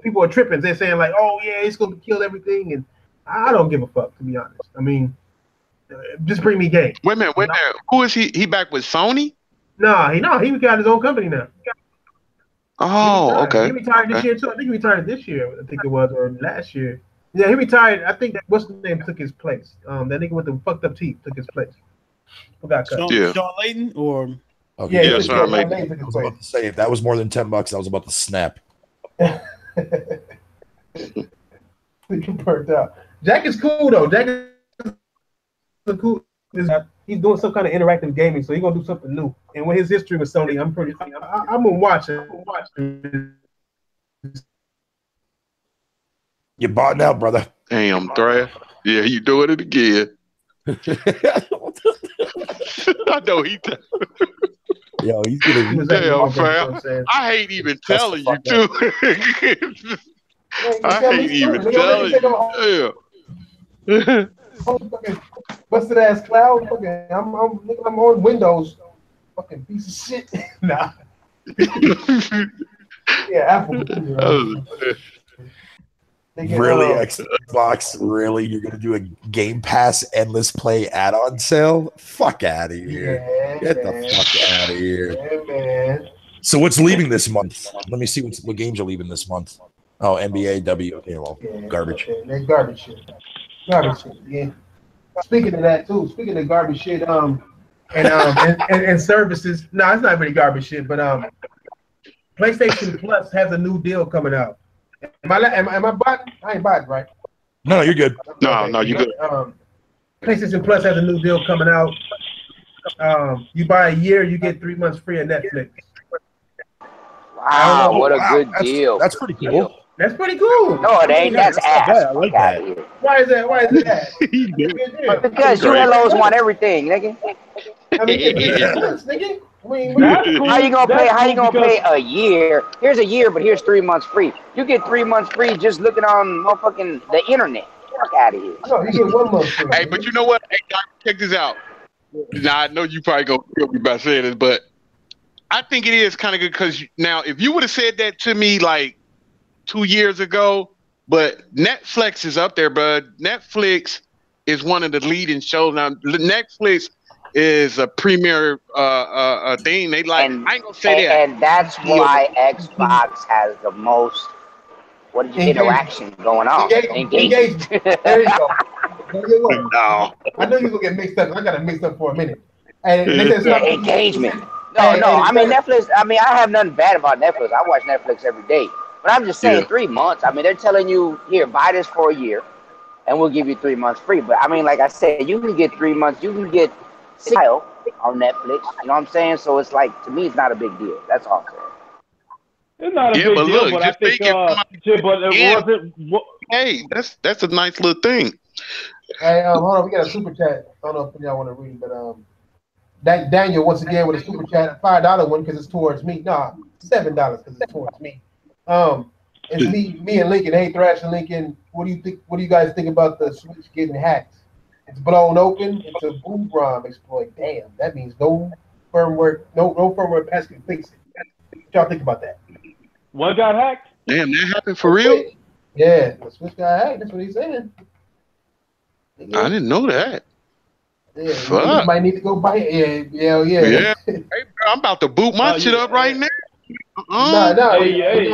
People are tripping. They're saying like, "Oh yeah, it's gonna kill everything," and I don't give a fuck, to be honest. I mean, just bring me game. Wait a minute. Who is he? He back with Sony? Nah, he got his own company now. Oh, okay. He retired this year too. I think he retired this year. I think it was, or last year. Yeah, he retired. I think what's the name took his place. That nigga with the fucked up teeth took his place. Forgot. Sean Layden or okay. Yeah, Sean Layden. I was about to say if that was more than $10, I was about to snap. You burnt out. Jack is cool though. Jack is cool. He's doing some kind of interactive gaming, so he's gonna do something new. And with his history with Sony, I'm gonna watch it. You're bought out, brother. Damn, Thrash. Yeah, you doing it again. I know he. Yo, he's gonna. Damn, fam. I hate even telling you too. I hate even telling you. Yeah. Busted ass cloud. Fucking, I'm on Windows. Fucking piece of shit. Nah. Yeah, Apple. Really, Xbox? Really? You're gonna do a Game Pass endless play add-on sale? Fuck out of here! Yeah, Get the fuck out of here! Yeah, man. So what's leaving this month? Let me see what games are leaving this month. Oh, NBA W. Okay, well, garbage. Okay. That garbage shit. Garbage shit. Yeah. Speaking of that too. Speaking of garbage shit. And services. No, it's not really garbage shit. But PlayStation Plus has a new deal coming out. Am I bot? I ain't bot, right? No, you're good. No, you're good. PlayStation Plus has a new deal coming out. You buy a year, you get 3 months free of Netflix. Wow, what a good deal. That's pretty cool. That's pretty cool. No, it ain't. That's ass. I like that. Why is that? Why is it ass? Because you hellos want everything, nigga. I mean, nigga. How you gonna pay? How you gonna pay a year? Here's a year, but here's 3 months free. You get 3 months free just looking on motherfucking the internet. Fuck out of here. No, you get 1 month free. Hey, but you know what? Hey, Doc, check this out. Now I know you probably gonna kill me by saying this, but I think it is kind of good because now if you would have said that to me like 2 years ago, but Netflix is up there, bud. Netflix is one of the leading shows now. Netflix is a premier thing. They like. And, I ain't gonna say that. And that's why Xbox has the most interaction going on. Engagement. There you go. No. I know you're gonna get mixed up. I got it mixed up for a minute. And engagement. No. I mean Netflix. I mean I have nothing bad about Netflix. I watch Netflix every day. But I'm just saying 3 months. I mean they're telling you here buy this for a year, and we'll give you 3 months free. But I mean like I said, you can get 3 months. You can get style on Netflix. You know what I'm saying? So it's like to me, it's not a big deal. That's all I'm saying. It's not a big deal, look, but I think but it wasn't. Hey, that's a nice little thing. Hey, hold on, we got a super chat. I don't know if y'all want to read, but That Daniel once again with a super chat, $5 one because it's towards me. Nah, $7 because it's towards me. It's me and Lincoln. Hey, Thrash and Lincoln, what do you think? What do you guys think about the Switch getting hacked? It's blown open. It's a boom ROM exploit. Damn, that means no firmware patch can fix it. What y'all think about that? What got hacked? Damn, that happened for real? Yeah, the Switch got hacked. That's what he's saying. I didn't know that. Yeah, Fuck. you might need to go buy it. Yeah. Yeah. Hey, bro, I'm about to boot my shit up right now. No, Hey.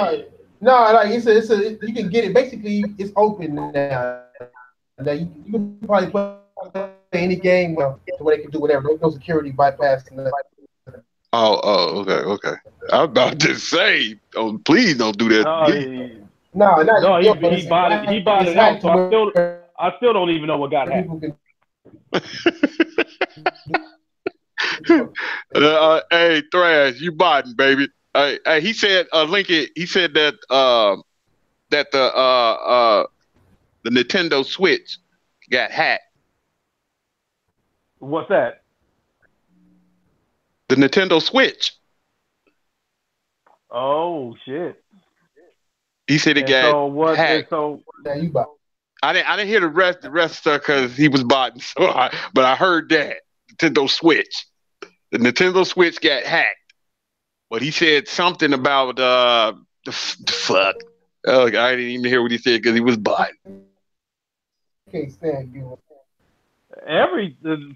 like it's a you can get it. Basically, it's open now. Now you can probably play any game to where they can do whatever. No security bypass. Okay. I was about to say, please don't do that. No, he bought it. He bought it out. So I still don't even know what got hacked. Hey, Thrash, you botting, baby. He said, Lincoln. He said that the Nintendo Switch got hacked. What's that? The Nintendo Switch. Oh shit! He said it got hacked. I didn't hear the rest because he was botting. But I heard that Nintendo Switch. The Nintendo Switch got hacked. But he said something about the fuck. Oh, I didn't even hear what he said because he was botting. Can't stand you.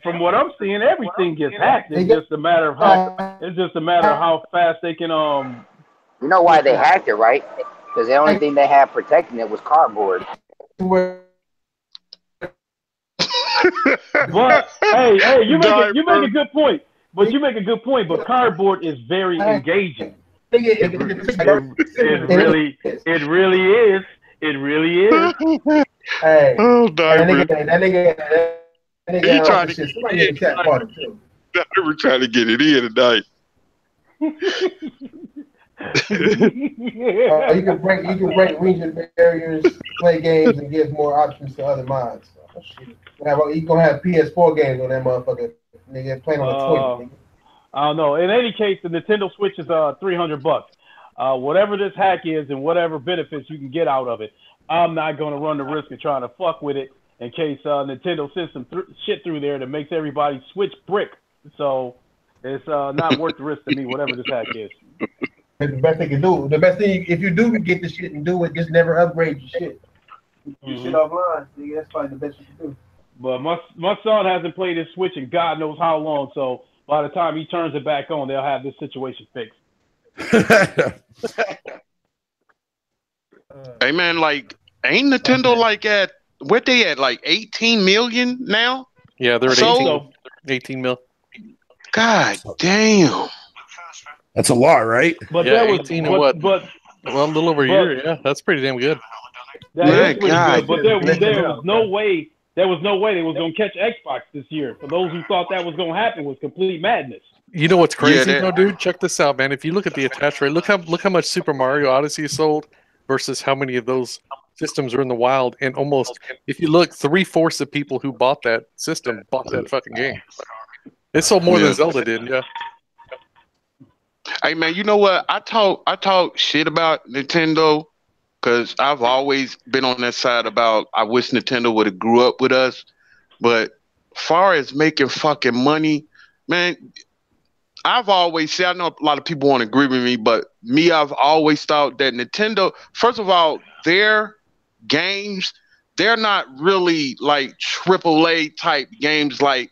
From what I'm seeing, everything gets hacked. It's just a matter of how fast they can You know why they hacked it, right? Because the only thing they had protecting it was cardboard. But hey, you make a good point. But you make a good point. But cardboard is very engaging. It really is. It really is. Hey, oh, that nigga he trying to get it in. We were trying to get it in tonight. You can break region barriers, play games, and give more options to other mods. You gonna have PS4 games on that motherfucker. Nigga playing on the 20. I don't know. In any case, the Nintendo Switch is $300. Whatever this hack is and whatever benefits you can get out of it, I'm not gonna run the risk of trying to fuck with it in case Nintendo sends some shit through there that makes everybody switch brick. So it's not worth the risk to me, whatever this hack is. It's the best thing you can do. The best thing, if you do get the shit and do it, just never upgrade your shit. Your shit offline. Nigga, that's probably the best you can do. But my son hasn't played his Switch in God knows how long, so by the time he turns it back on, they'll have this situation fixed. Hey man, like, ain't Nintendo like at what they at, like 18 million now? Yeah, they're at 18 mil. God damn. That's a lot, right? But yeah, that was 18 and what? Well, a little over a year. Yeah, that's pretty damn good. That is pretty good. But there was no way they was going to catch Xbox this year. For those who thought that was going to happen, was complete madness. You know what's crazy though, dude? Check this out, man. If you look at the attach rate, look how much Super Mario Odyssey sold versus how many of those systems are in the wild. And almost, if you look, 3/4 of people who bought that system bought that fucking game. It sold more than Zelda did. Yeah. Hey man, you know what? I talk shit about Nintendo because I've always been on that side about I wish Nintendo would have grew up with us. But far as making fucking money, man, I've always said, I know a lot of people won't agree with me, but me, I've always thought that Nintendo, first of all, their games, they're not really like AAA type games like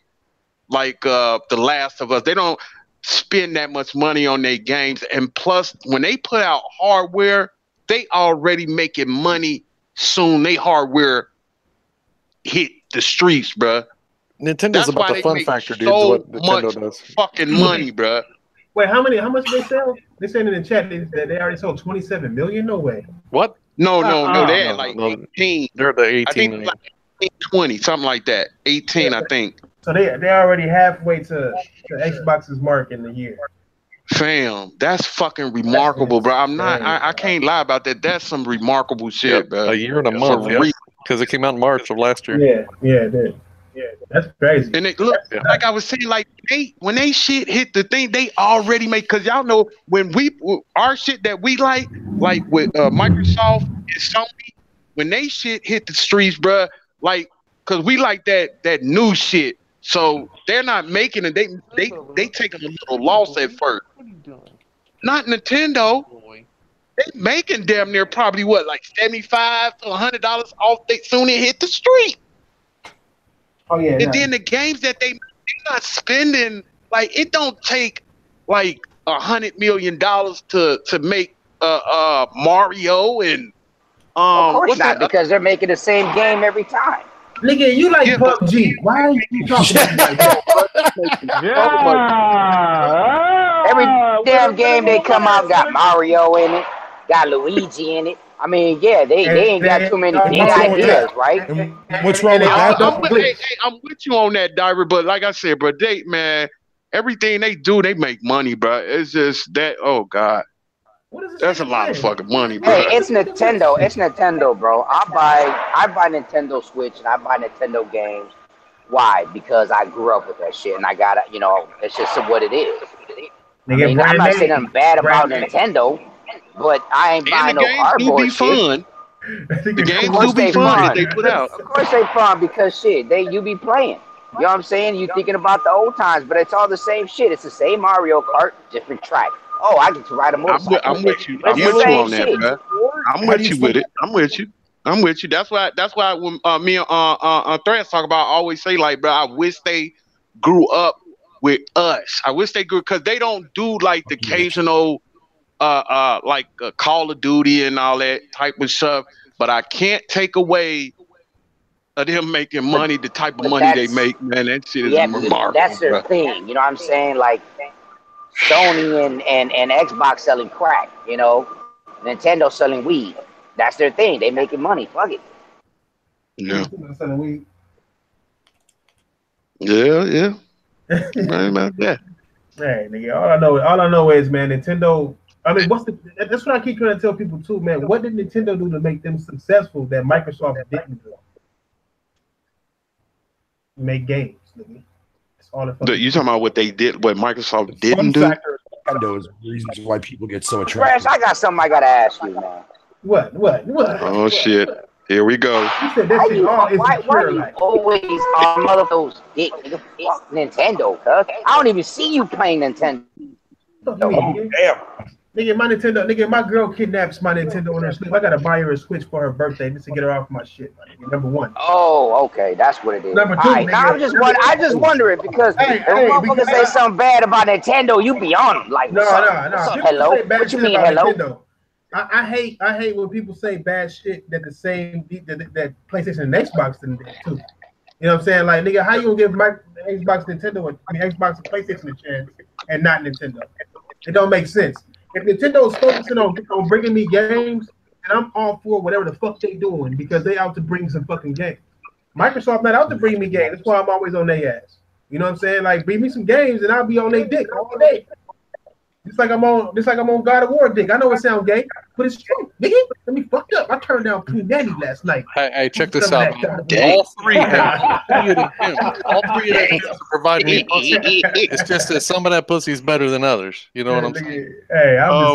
The Last of Us. They don't spend that much money on their games. And plus, when they put out hardware, they already making money soon. They hardware hit the streets, bruh. Nintendo's about the fun factor, dude. So what Nintendo much does. fucking money, bruh. Wait, how much did they sell? They said in the chat that they already sold 27 million. No way. What? No, they had like 18. They're the 18 I think million. like 20, something like that. 18, I think. So they already halfway to Xbox's mark in the year. Fam, that's fucking remarkable, bro. I can't lie about that. That's some remarkable shit, bro. A year and a month, yeah. Because it came out in March of last year. Yeah, it did. Yeah, that's crazy. And it look like I was saying, like when they shit hit the thing, they already make, because y'all know when our shit that we like with Microsoft and Sony, when they shit hit the streets, bruh, like, because we like that new shit, so they're not making it. They taking a little loss at first. What are you doing? Not Nintendo. Boy. They making damn near probably what, like $75 to $100 off. They soon it hit the street. Oh yeah. And then the games that they're not spending, like, it don't take like $100 million to make Mario and Of course what's not, that? because they're making the same game every time. Nigga, you like PUBG. Why are you talking about like that? Yeah. Every damn game they come out got Mario in it, got Luigi in it. I mean, yeah, they ain't got too many big ideas, right? And what's wrong with that? I'm with you on that, Diver. But like I said, bro, everything they do, they make money, bro. It's just that. Oh God. That's a lot of fucking money, bro. Hey, it's Nintendo. It's Nintendo, bro. I buy Nintendo Switch and I buy Nintendo games. Why? Because I grew up with that shit and I got it. You know, it's just what it is. I mean, I'm not saying nothing bad about Nintendo, but I ain't buying no cardboard shit. The games do be fun that they put out. Of course they fun because shit, you be playing. You know what I'm saying? You thinking about the old times, but it's all the same shit. It's the same Mario Kart, different track. Oh, I get to ride a motorcycle. I'm with you. I'm with you on that, bro. I'm with you with it. I'm with you. That's why when me and Threads talk about, I always say, like, bro, I wish they grew up with us. I wish they grew, because they don't do like the occasional like Call of Duty and all that type of stuff. But I can't take away of them making money, the type of money they make, man. That shit is remarkable. That's their thing. You know what I'm saying? Like Sony and Xbox selling crack, you know, Nintendo selling weed. That's their thing. They making money. Fuck it. Yeah. Yeah. Right about that. Man, nigga, all I know is, man, Nintendo. I mean, that's what I keep trying to tell people too, man. What did Nintendo do to make them successful that Microsoft didn't do? Make games, nigga. That's all it. You talking about what they did, what Microsoft didn't do? Nintendo is reasons why people get so attracted. Fresh, I got something I gotta ask you, man. What? Oh shit! Here we go. You said that shit all why you always on those dick nigga? Fuck Nintendo, cuz. I don't even see you playing Nintendo. Oh, damn. Nigga, my girl kidnaps my Nintendo in her sleep. I gotta buy her a Switch for her birthday just to get her off my shit. Number one. Oh, okay, that's what it is. Number two, right, now I just wonder it because if motherfuckers say something bad about Nintendo, you be on them. Like, no. Hello? What you mean, hello? Nintendo. I hate when people say bad shit that the same that PlayStation and Xbox didn't do too. You know what I'm saying? Like, nigga, how you gonna give Xbox and PlayStation a chance and not Nintendo? It don't make sense. If Nintendo is focusing on bringing me games, and I'm all for whatever the fuck they doing because they out to bring some fucking games. Microsoft not out to bring me games. That's why I'm always on their ass. You know what I'm saying? Like, bring me some games and I'll be on their dick all day. Just like I'm on God of War dick. I know it sounds gay, but it's true. Nigga, let me fucked up. I turned down Pooh Nanny last night. Hey, check this out. All three of them provide me pussy. It's just that some of that pussy is better than others. You know what I'm saying? Hey, I'm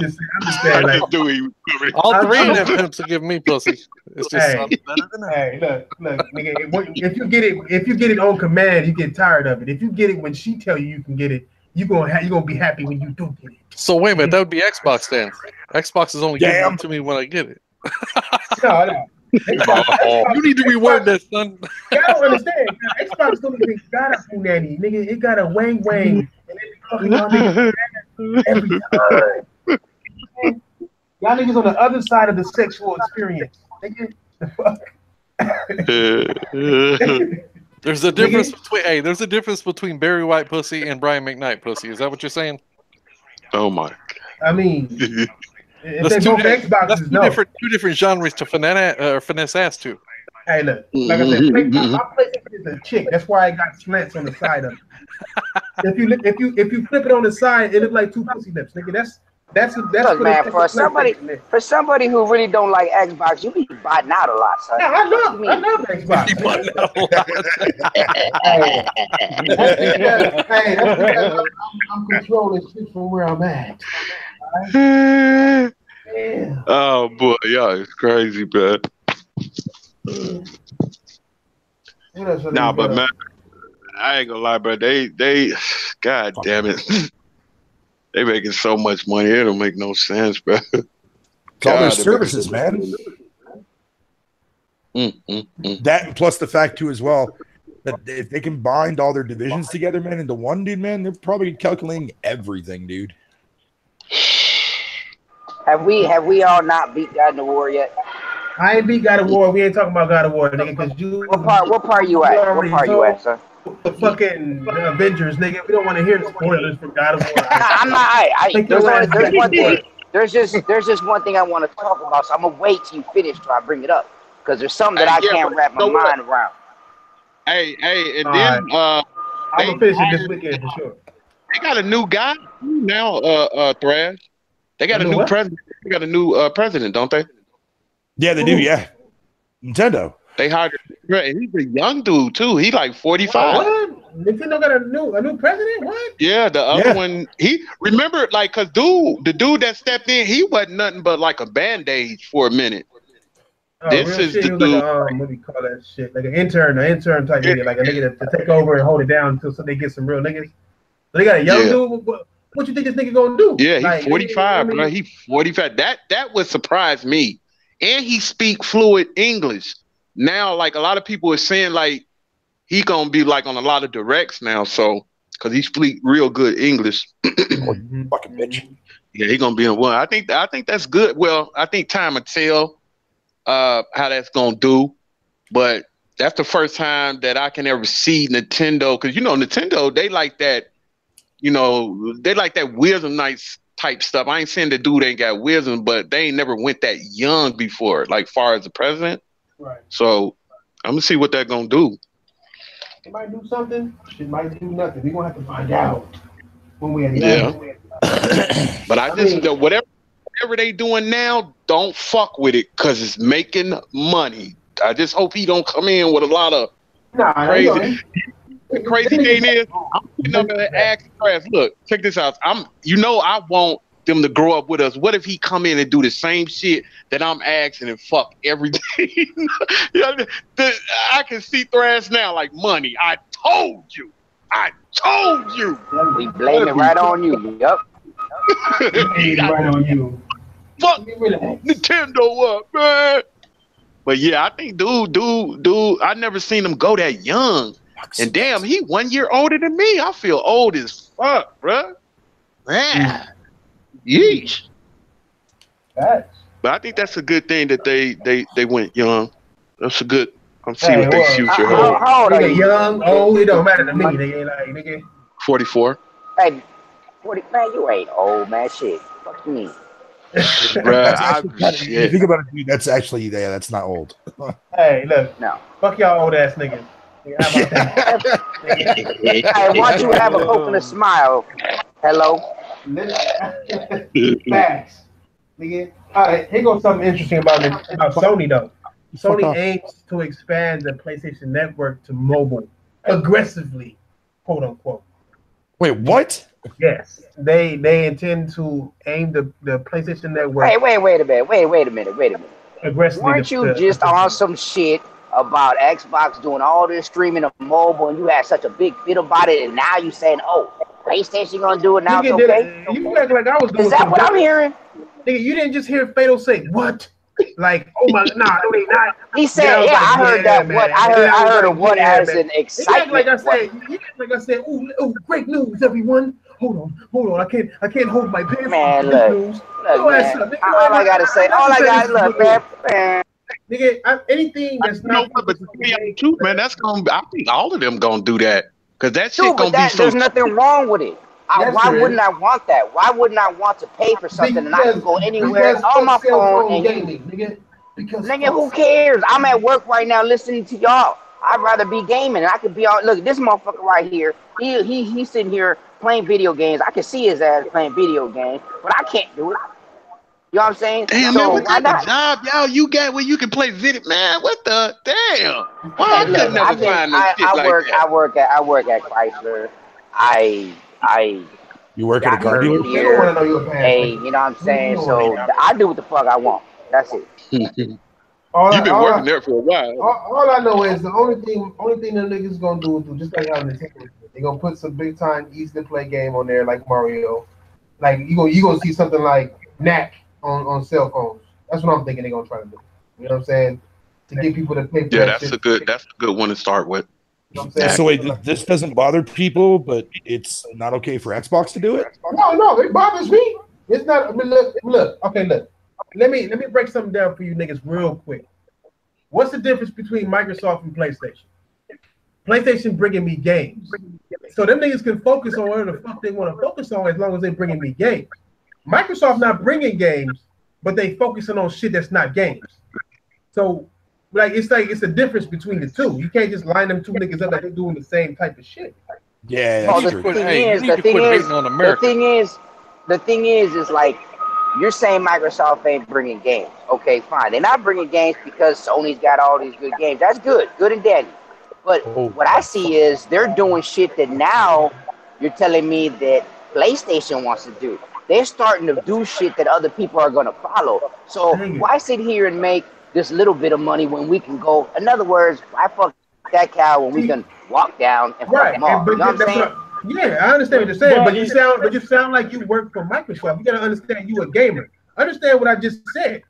just saying. Like, all three of them pimps will give me pussy. It's just some better than others. Hey, look, nigga. If you get it on command, you get tired of it. If you get it when she tell you can get it, you're gonna be happy when you do get it. So wait a minute, that would be Xbox then. Xbox is only giving it to me when I get it. No. You need to reword that, son. I don't understand. Xbox don't even got a nanny, nigga. It got a wang wang, and it fucking y'all niggas every time. Y'all niggas on the other side of the sexual experience. Nigga, the fuck. There's a difference between Barry White pussy and Brian McKnight pussy. Is that what you're saying? Oh my! I mean, that's two different genres to finesse ass to. Hey, look, like I said, my PlayStation is a chick. That's why I got slants on the side of it. If you flip it on the side, it looks like two pussy lips, nigga. That's Look, for man, the for somebody PlayStation. who really don't like Xbox, you be biting out a lot, son. Yeah, I love Xbox. Hey, that's because I'm controlling shit from where I'm at. Right? Damn. Oh boy, yeah, it's crazy, bro. What else Nah, but man, I ain't gonna lie, bro. They, god damn it, they making so much money. It don't make no sense, bro. It's all their services, man. That and plus the fact too as well that if they combined all their divisions together, man, into one dude, man, they're probably calculating everything, dude. Have we all not beat God in the War yet? I ain't beat God of War. We ain't talking about God of War, nigga. Because you. What part you at? What part you at, sir? The fucking Avengers, nigga. We don't want to hear the spoilers for God of War. I'm not. There's one thing. There's just one thing I want to talk about. So I'm gonna wait till you finish till I bring it up because there's something that I can't wrap my mind around. Hey, and then I'm gonna finish it this weekend for sure. They got a new guy now, Thrash. They got a new president. They got a new president, don't they? Yeah, they do. Yeah, Nintendo. They hired and he's a young dude too. He like 45. What? Nintendo got a new president? What? Yeah, the other one. He remember like cause the dude that stepped in, he wasn't nothing but like a band-aid for a minute. Oh, this is the dude. Like what do you call that shit? Like an intern type nigga, like a nigga to take over and hold it down until so they get some real niggas. So they got a young dude. What you think this nigga gonna do? Yeah, he's like, 45, bro. He's 45. That would surprise me. And he speak fluid English. Now, like a lot of people are saying, like he gonna be like on a lot of directs now, so because he speak real good English. Fucking bitch. Yeah, he gonna be in one. I think that's good. Well, I think time will tell how that's gonna do, but that's the first time that I can ever see Nintendo because Nintendo they like that. They like that wisdom nights type stuff. I ain't saying the dude ain't got wisdom, but they ain't never went that young before, like far as the president. Right. So I'm gonna see what they're gonna do. It might do something. It might do nothing. We're gonna have to find out when we have But I just whatever they doing now, don't fuck with it because it's making money. I just hope he don't come in with a lot of crazy. The crazy thing is, I'm putting up and ask class. Look, check this out. I want them to grow up with us. What if he come in and do the same shit that I'm asking and fuck every day? I can see Thrash now like money. I told you. We blame it right on you. Yep. Right on you. Fuck Nintendo up, man. But yeah, I think dude, I never seen him go that young. And damn, he 1 year older than me. I feel old as fuck, bro. Man. Yeesh. But I think that's a good thing that they went young. That's a good. I'm seeing what their future holds. How old are you? Young, old, it don't matter to me. Nigga. 44. Hey, 40, man, you ain't old, man. Shit. Fuck me. If you think about it, dude, that's actually that's not old. Hey, look. No. Fuck y'all old ass niggas. How about that? Hey, why don't you have a hope and a smile? Hello. Facts. Nigga. All right, here goes something interesting about Sony though. Sony aims to expand the PlayStation Network to mobile aggressively, quote unquote. Wait, what? Yes, they intend to aim the PlayStation Network. Hey, wait a minute. Aggressively. Weren't you just on some shit about Xbox doing all this streaming of mobile, and you had such a big fit about it, and now you saying, "Oh, PlayStation gonna do it now"? It's okay. You act like I was doing. Is that what I'm hearing? Nigga, you didn't just hear Fatal say what? Like, oh my, nah, no, they not. He said, "Yeah, I heard that." Man. What I heard of what as an excitement. Like I said, oh, great news, everyone. Hold on. I can't hold my pants. Man, look, man. All I gotta look, man. Nigga, anything that's not. But to tell you the truth, man, that's gonna. I think all of them gonna do that because that shit gonna be so. There's nothing wrong with it. Why wouldn't I want that? Why wouldn't I want to pay for something and I can go anywhere on my phone and nigga, who cares? I'm at work right now listening to y'all. I'd rather be gaming. I could be on. Look, this motherfucker right here. He's sitting here playing video games. I can see his ass playing video games, but I can't do it. You know what I'm saying? Damn, man, So what why type of not? job y'all you got where you can play video? Man, what the damn? Why I Hey, look, could never find no shit like that? I work at Chrysler. I You work at a got car hurt dealer? They don't want to here. know your past. Hey, you know what I'm saying? don't So wanna know. I do what the fuck I want. That's it. You've been working there for a while. All I know is the only thing them niggas gonna do is just like how Nintendo. They gonna put some big time easy to play game on there like Mario. Like you gonna see something like Knack on cell phones. That's what I'm thinking they're gonna try to do. You know what I'm saying? To get people to pay for Yeah, that that's shit. a good one to start with. You know what I'm saying? So wait, this doesn't bother people, but it's not okay for Xbox to do it? No, it bothers me. It's not. I mean, look. Okay, look. Let me break something down for you niggas real quick. What's the difference between Microsoft and PlayStation? PlayStation bringing me games, so them niggas can focus on whatever the fuck they want to focus on as long as they bringing me games. Microsoft not bringing games, but they focusing on shit that's not games. So, it's a difference between the two. You can't just line them two niggas up like they're doing the same type of shit. Yeah, Oh, that's the true. thing is like you're saying Microsoft ain't bringing games. Okay, fine. They're not bringing games because Sony's got all these good games. That's good and dandy. But what I see is they're doing shit that now you're telling me that PlayStation wants to do. They're starting to do shit that other people are going to follow. So why sit here and make this little bit of money when we can go? In other words, why fuck that cow when we can walk down and fuck them off? You know what I'm saying? Yeah, I understand what you're saying, but you sound like you work for Microsoft. You gotta understand you a gamer. Understand what I just said.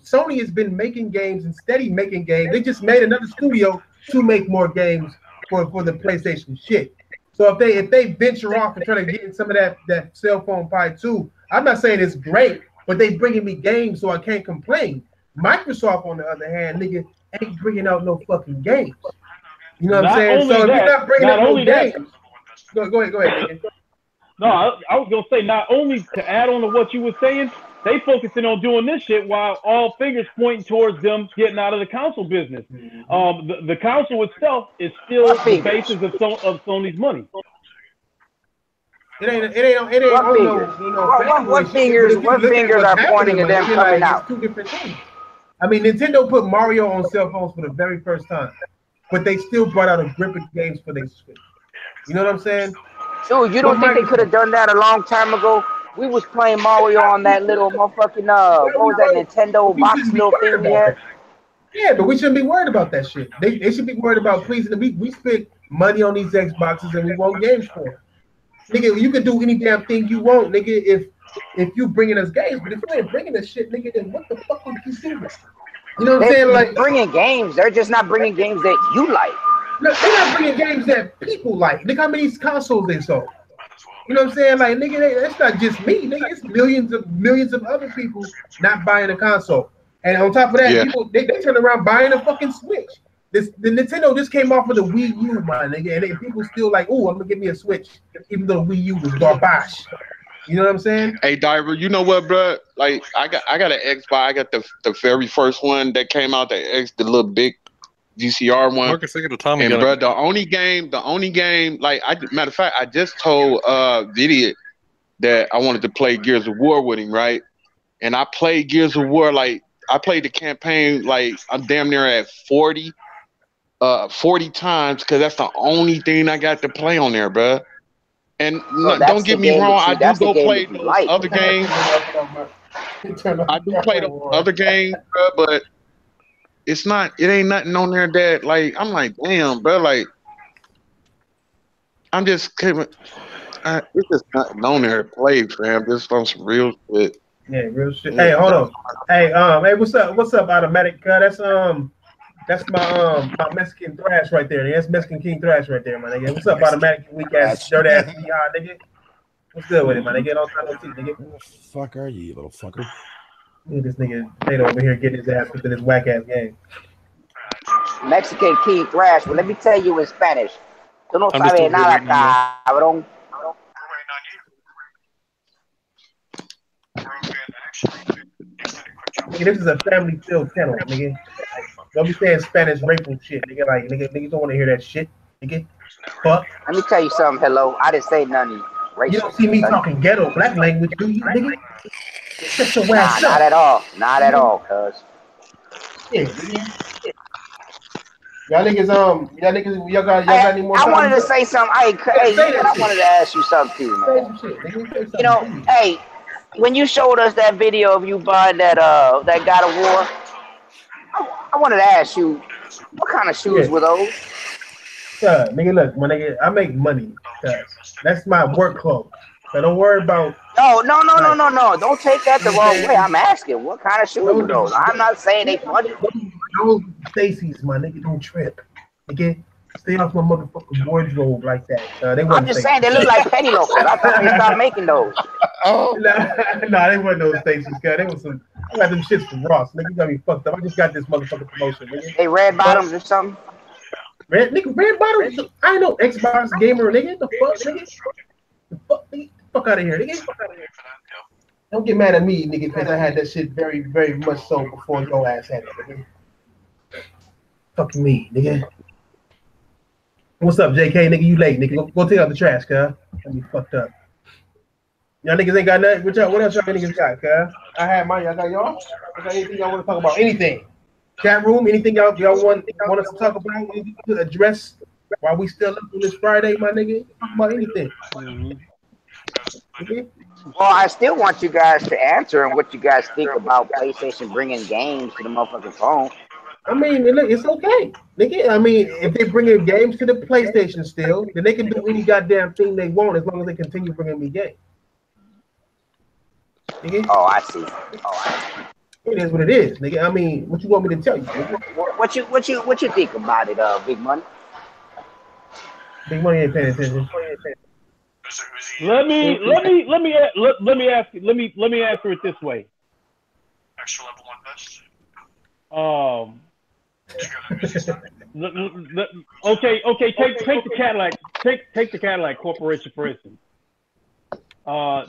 Sony has been making games and steady making games. They just made another studio to make more games for the PlayStation shit. So if they venture off and try to get in some of that cell phone pie too, I'm not saying it's great, but they bringing me games, so I can't complain. Microsoft, on the other hand, nigga, ain't bringing out no fucking games. You know what I'm saying? So if you're not bringing out no games, go ahead, nigga. No, I was gonna say, not only to add on to what you were saying, they focusing on doing this shit while all fingers pointing towards them getting out of the console business. The console itself is still the basis of Sony's money. It ain't what fingers are pointing at them coming out? It's two different things. I mean, Nintendo put Mario on cell phones for the very first time, but they still brought out a grip of games for their Switch. You know what I'm saying? Dude, you don't think they could have done that a long time ago? We was playing Mario on that little motherfucking what was that Nintendo box little thing we had? Yeah, but we shouldn't be worried about that shit. They should be worried about pleasing. We spent money on these Xboxes and we want games for them. Nigga, you can do any damn thing you want, nigga, if you bringing us games. But if you ain't bringing us shit, nigga, then what the fuck would you do? You know what I'm saying? Like, bringing games. They're just not bringing games that you like. No, they're not bringing games that people like. Look how many consoles they sold. You know what I'm saying? Like, nigga, that's not just me. Nigga, it's millions of other people not buying a console. And on top of that, people they turn around buying a fucking Switch. The Nintendo just came off with a Wii U, my nigga, and people still like, oh, I'm gonna give me a Switch, even though Wii U was garbage. You know what I'm saying? Hey, Diver, you know what, bro? Like, I got an Xbox. I got the very first one that came out, the little big VCR one. Marcus, I got a Tommy gun. Bro, the only game, like, matter of fact, I just told Vidiot that I wanted to play Gears of War with him, right? And I played Gears of War, like, I played the campaign, like, I'm damn near at 40 times, because that's the only thing I got to play on there, bro. And don't get me wrong, I do go play those other games. I do play those other games, bro, but it ain't nothing on there that, like, I'm like, damn, bro, like, I'm just it's just nothing on there to play, fam. Just on some real shit. Yeah, real shit. Hey, hold on. Hey, what's up, Automatic? That's my Mexican thrash right there. That's Mexican King thrash right there, my nigga. What's up, Automatic? Weak ass, dirt ass, nigga. What's good with it, man? Nigga, don't try no teeth, nigga. Who the fuck are you little fucker? Look at this nigga Tato over here getting his ass into this whack ass game. Mexican King thrash. Well, let me tell you in Spanish. Tú no sabes nada, cabrón. Nigga, this is a family filled channel, nigga. Don't be saying Spanish racial shit, nigga. Like niggas don't want to hear that shit, nigga. Fuck. Let me tell you something. Hello, I didn't say nothing racist. You don't see me talking ghetto black language, do you, nigga? Shut your ass Not up. at all. Not at all, cuz. Yeah, nigga. Y'all niggas, y'all got any more? I wanted to say something. I wanted to ask you something too, man. Say some shit, nigga. You know, hey, when you showed us that video of you buying that God of War, I wanted to ask you, what kind of shoes were those? Nigga, look, my nigga, I make money. That's my work clothes. So don't worry about. No. Don't take that the wrong way. I'm asking, what kind of shoes were those? I'm not saying they funny. Those Stacy's, my nigga, don't trip. Nigga, stay off my motherfucking wardrobe like that. I'm just saying they look like penny loafers. I thought they stopped making those. Nah, they weren't those Stacy's, cuz. They was some. I got them shits from Ross. Nigga, you got me fucked up. I just got this motherfucking promotion, nigga. They red bottoms or something? Red bottoms? I ain't no Xbox gamer, nigga. The fuck, nigga? The fuck out of here, nigga. Don't get mad at me, nigga, because I had that shit very, very much so before your ass had it, nigga. Fuck me, nigga. What's up, JK, nigga? You late, nigga. Go take out the trash, cuz. Got me fucked up. Y'all niggas ain't got nothing. What else y'all niggas got, cuz? I had mine. Y'all got y'all? Anything y'all want to talk about? Anything? Chat room? Anything y'all want us to talk about? Anything to address while we still up on this Friday, my nigga? Talk about anything. Okay? Well, I still want you guys to answer and what you guys think about PlayStation bringing games to the motherfucking phone. I mean, look, it's okay, nigga. I mean, if they bringing games to the PlayStation still, then they can do any goddamn thing they want as long as they continue bringing me games. Nigga? Oh, I see. It is what it is, nigga. I mean, what you want me to tell you? Nigga? What you think about it, Big Money? Big Money ain't paying attention. Let me answer it this way. Extra level 1 best. Okay. Take the Cadillac. Take the Cadillac Corporation for instance.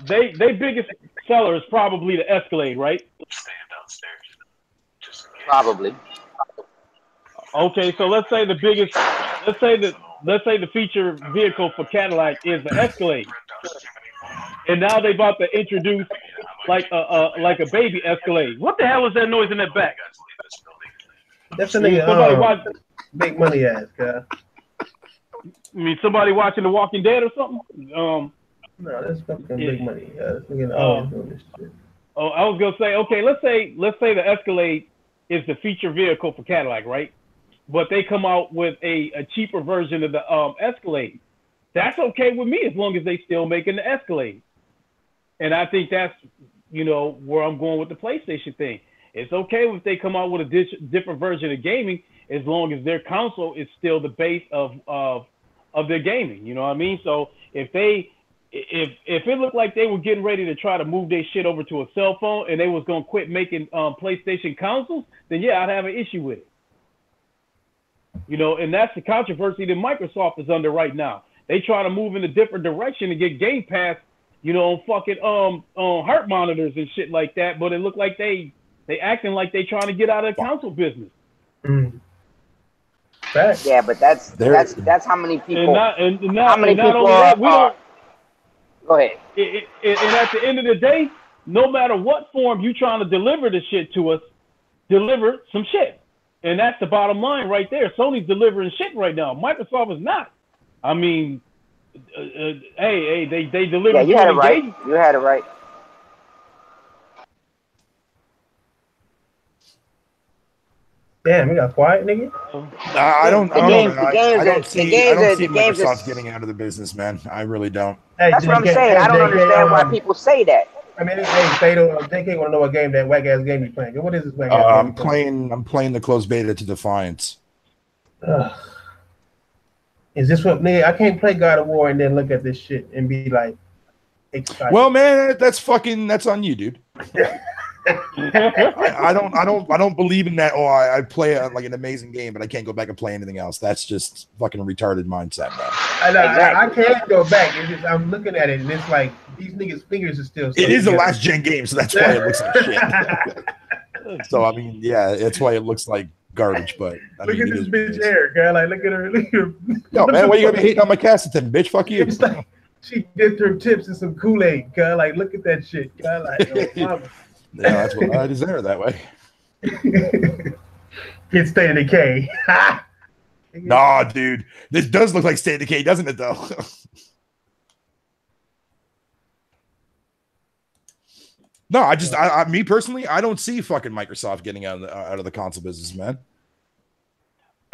They biggest seller is probably the Escalade, right? Stand downstairs. Probably. Okay, so let's say the feature vehicle for Cadillac is the Escalade, and now they about to introduce like a baby Escalade. What the hell is that noise in that back? That's a nigga. Big Money ass, guy. I mean, somebody watching The Walking Dead or something? No, that's fucking Big Money. Doing this shit. Oh, I was gonna say, okay, let's say the Escalade is the feature vehicle for Cadillac, right? But they come out with a cheaper version of the Escalade. That's okay with me as long as they still making the Escalade. And I think that's, where I'm going with the PlayStation thing. It's okay if they come out with a different version of gaming as long as their console is still the base of their gaming. You know what I mean? So if it looked like they were getting ready to try to move their shit over to a cell phone and they was going to quit making PlayStation consoles, then yeah, I'd have an issue with it. And that's the controversy that Microsoft is under right now. They try to move in a different direction and get Game Pass, on fucking on heart monitors and shit like that. But it looked like they acting like they trying to get out of the console business. Mm. Yeah, but that's how many people. How many people are? Go ahead. And at the end of the day, no matter what form you trying to deliver the shit to us, deliver some shit. And that's the bottom line right there. Sony's delivering shit right now. Microsoft is not. I mean, they deliver. Yeah, you had it right. You had it right. Damn, we got quiet, nigga. I don't see Microsoft getting out of the business, man. I really don't. Hey, that's what I'm saying. I don't understand why people say that. I mean, hey, Fatal, JK want to know what game that whack ass game you playing. What is this whack ass game? I'm playing the closed beta to Defiance. Is this what, nigga? I can't play God of War and then look at this shit and be like excited. Well, man, that's on you, dude. I don't believe in that. I play like an amazing game, but I can't go back and play anything else. That's just fucking retarded mindset, man. I can't go back. It's just, I'm looking at it and it's like these niggas' fingers are still. It is a last gen game, so that's why it looks like shit. So I mean, yeah, that's why it looks like garbage, but I Look mean, at it this is what it bitch is. hair, girl. Like, look at her. Look at her. Yo, man, why you gotta be hating on my cast then, bitch? Fuck you. It's like she dipped her tips in some Kool-Aid, girl. Like, look at that shit, girl. Like, yo, mama. Yeah, that's what I deserve that way. It's State of Decay. Nah, dude, this does look like State of Decay, doesn't it? Though. No, me personally, I don't see fucking Microsoft getting out of the console business, man.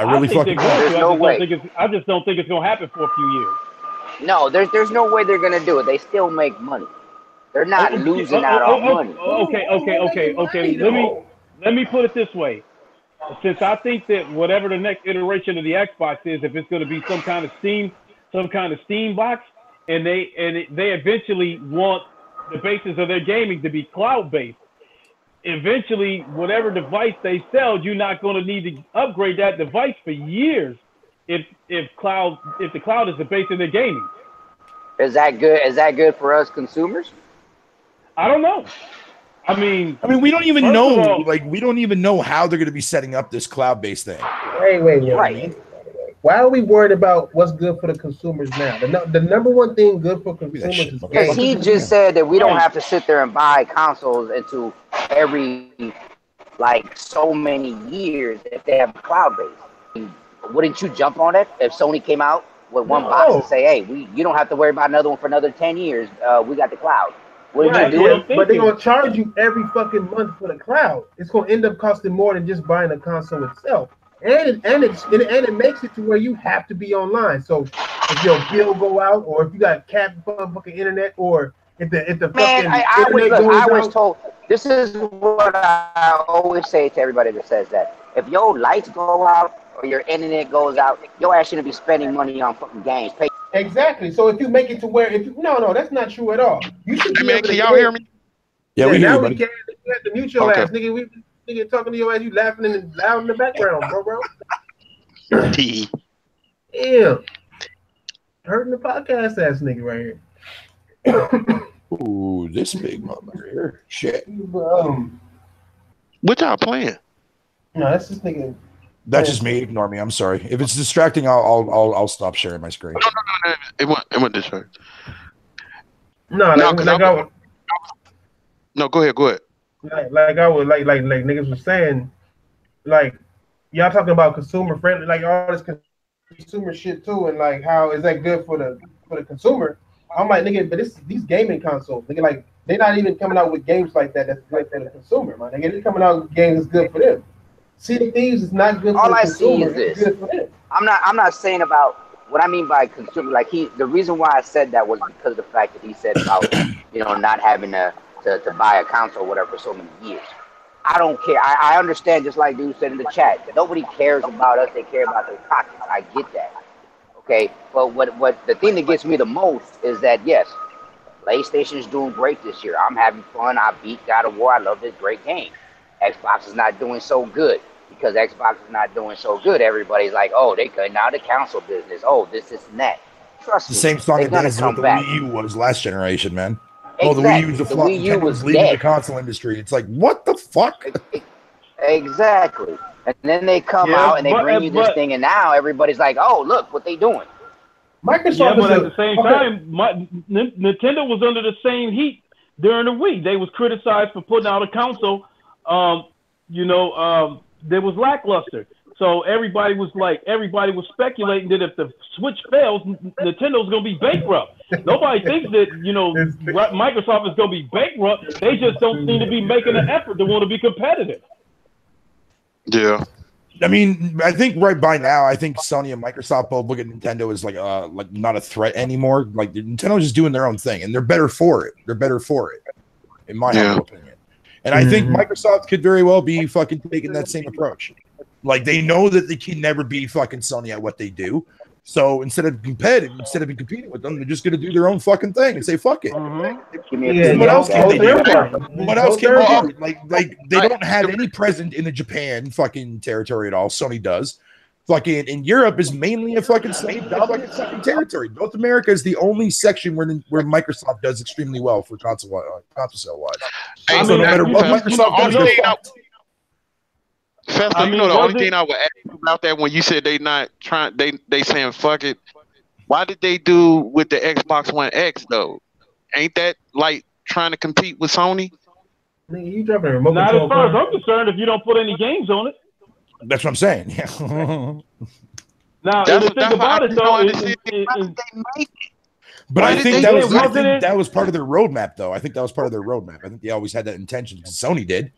I really think fucking they're don't. going to. I just don't think it's going to happen for a few years. No, there's no way they're gonna do it. They still make money. They're not losing out on money. Okay. Let me put it this way. Since I think that whatever the next iteration of the Xbox is, if it's going to be some kind of Steam box, and they eventually want the basis of their gaming to be cloud-based. Eventually, whatever device they sell, you're not going to need to upgrade that device for years if the cloud is the base of their gaming. Is that good? Is that good for us consumers? I don't know. I mean, we don't even know. We don't even know how they're going to be setting up this cloud-based thing. Wait. Right. Why are we worried about what's good for the consumers now? The number one thing good for consumers is because he just said that we don't have to sit there and buy consoles into every so many years if they have cloud based. Wouldn't you jump on it if Sony came out with one box and say, "Hey, you don't have to worry about another one for another 10 years. We got the cloud." Wouldn't you do it? But they're gonna charge you every fucking month for the cloud. It's gonna end up costing more than just buying a console itself. And it makes it to where you have to be online. So if your bill go out, or if you got cap fucking internet, or if the fucking internet goes out. I was told, this is what I always say to everybody that says that. If your lights go out or your internet goes out, your ass shouldn't be spending money on fucking games. Exactly. So if you make it to where no, that's not true at all. You should be able to. Can y'all hear me? Yeah, we hear you, we buddy. can. You have to mute your ass, nigga. Nigga talking to your ass, you laughing and loud in the background, bro. Damn. Hurting the podcast ass nigga right here. Ooh, this big motherfucker here. Shit. What y'all playing? No, that's this nigga. That's just me. Ignore me. I'm sorry. If it's distracting, I'll stop sharing my screen. No. It went this way. No, go ahead. Like niggas was saying, like y'all talking about consumer friendly, like all this consumer shit too, and like how is that good for the consumer? I'm like, nigga, but these gaming consoles, nigga, like they're not even coming out with games like that that's good for the consumer, man. Nigga, they're coming out with games that's good for them. Sea of Thieves is not good for the consumer. All I see is this. I'm not saying about what I mean by consumer. Like the reason why I said that was because of the fact that he said about not having to buy a console or whatever for so many years. I don't care. I understand, just like dude said in the chat, nobody cares about us. They care about their pockets. I get that. Okay, but what the thing that gets me the most is that yes, PlayStation is doing great this year. I'm having fun. I beat God of War. I love this great game. Xbox is not doing so good. Because Xbox is not doing so good, everybody's like, oh, they cutting out the console business. Oh, this and that. Trust me. The same song and dance what the Wii U was last generation, man. Exactly. Oh, the Wii U was the flop. Wii U was leaving dead. The console industry. It's like, what the fuck? Exactly. And then they come out and they bring you this thing, and now everybody's like, oh, look what they doing. Microsoft but at the same time, Nintendo was under the same heat during the Wii. They was criticized for putting out a console. There was lackluster. So everybody was speculating that if the Switch fails, Nintendo's going to be bankrupt. Nobody thinks that, Microsoft is going to be bankrupt. They just don't seem to be making an effort to want to be competitive. Yeah. I mean, I think right by now, I think Sony and Microsoft both look at Nintendo as like not a threat anymore. Like Nintendo's just doing their own thing, and they're better for it. In my humble opinion. And I think Microsoft could very well be fucking taking that same approach. Like they know that they can never be fucking Sony at what they do. So instead of competing with them, they're just gonna do their own fucking thing and say fuck it. What else can they do? What else can they do? Like they don't have any presence in the Japan fucking territory at all. Sony does. Fucking in Europe is mainly a fucking Sony fucking territory. North America is the only section where Microsoft does extremely well for console sale wise. So no matter what Microsoft does, Festa, I you mean, know the was only it- thing I would ask you about that when you said they not trying, they saying fuck it. Why did they do with the Xbox One X though? Ain't that like trying to compete with Sony? Nigga, you driving a remote Not control as far as car? I'm concerned. If you don't put any games on it. That's what I'm saying. Yeah. Now, That's the thing why I about it just don't though understand. Why did they make it? But Why I did think they that do was it? I Wasn't think it- that was part of their roadmap, though. I think that was part of their roadmap. I think they always had that intention because Sony did.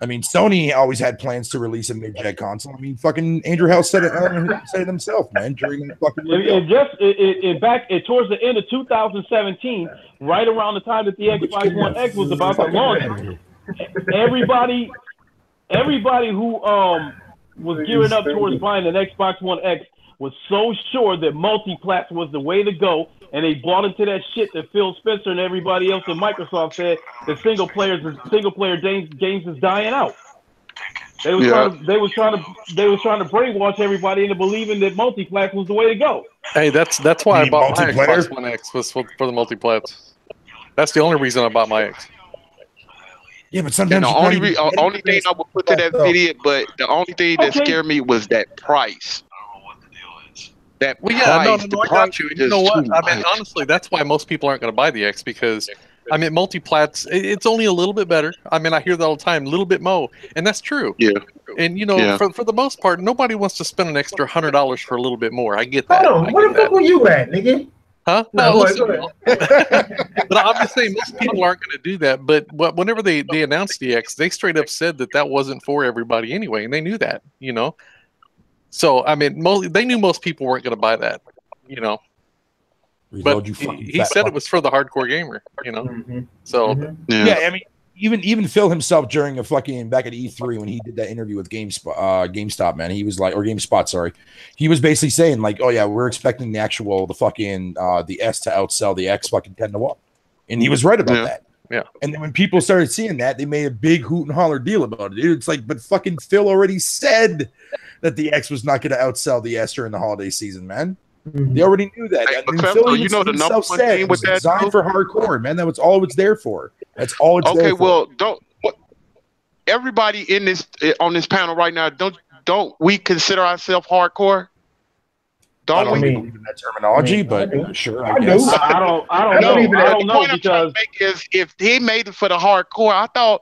I mean, Sony always had plans to release a mid-gen console. I mean, fucking Andrew House said it himself, man, during the fucking reveal. Back towards the end of 2017, right around the time that the Xbox One X was about to launch, everybody who was gearing up towards buying an Xbox One X was so sure that multi-plat was the way to go, and they bought into that shit that Phil Spencer and everybody else in Microsoft said that single player games is dying out. They was trying to brainwash everybody into believing that multi-plat was the way to go. Hey, that's why I mean bought my multiplayer? Xbox One X was for the multiplats. That's the only reason I bought my X. Yeah, but And sometimes the you're not only even only thing I would put to that video, but the only thing that Okay. scared me was that price. That Well, yeah, price, no, the I price got you. And is you know what? too I mean, much. honestly, that's why most people aren't going to buy the X because, I mean, multiplats, it's only a little bit better. I mean, I hear that all the time, a little bit more, and that's true. Yeah. And, you know, Yeah. for the most part, nobody wants to spend an extra $100 for a little bit more. I get that. Hold on, where the fuck were you at, nigga? Huh? No, No, go ahead, listen, go ahead. but I'm just saying most people aren't going to do that. But whenever they announced the X, they straight up said that wasn't for everybody anyway, and they knew that, you know. So I mean, they knew most people weren't going to buy that, you know. But Reload, you fucking he fat said fuck. it was for the hardcore gamer, you know. Mhm. So Yeah, I mean, even Phil himself during a fucking back at E3 when he did that interview with GameStop, man, he was like, or GameSpot, sorry, he was basically saying like, oh yeah, we're expecting the fucking the S to outsell the X fucking 10 to 1, and he was right about that. Yeah. And then when people started seeing that, they made a big hoot and holler deal about it. Dude, it's like, but fucking Phil already said that the X was not going to outsell the S during the holiday season, man. They already knew that. Hey, And but Phil Fefo, even you know the number himself one said thing it was with that, designed though? for hardcore, man. That was all it's there for. That's all it's Okay, there for. well, everybody in this on this panel right now, don't we consider ourselves hardcore? I Don't don't we? even believe in that terminology, but do. sure, I I do. guess. I don't don't even- know. I don't The know point I'm trying because to make is if he made it for the hardcore, I thought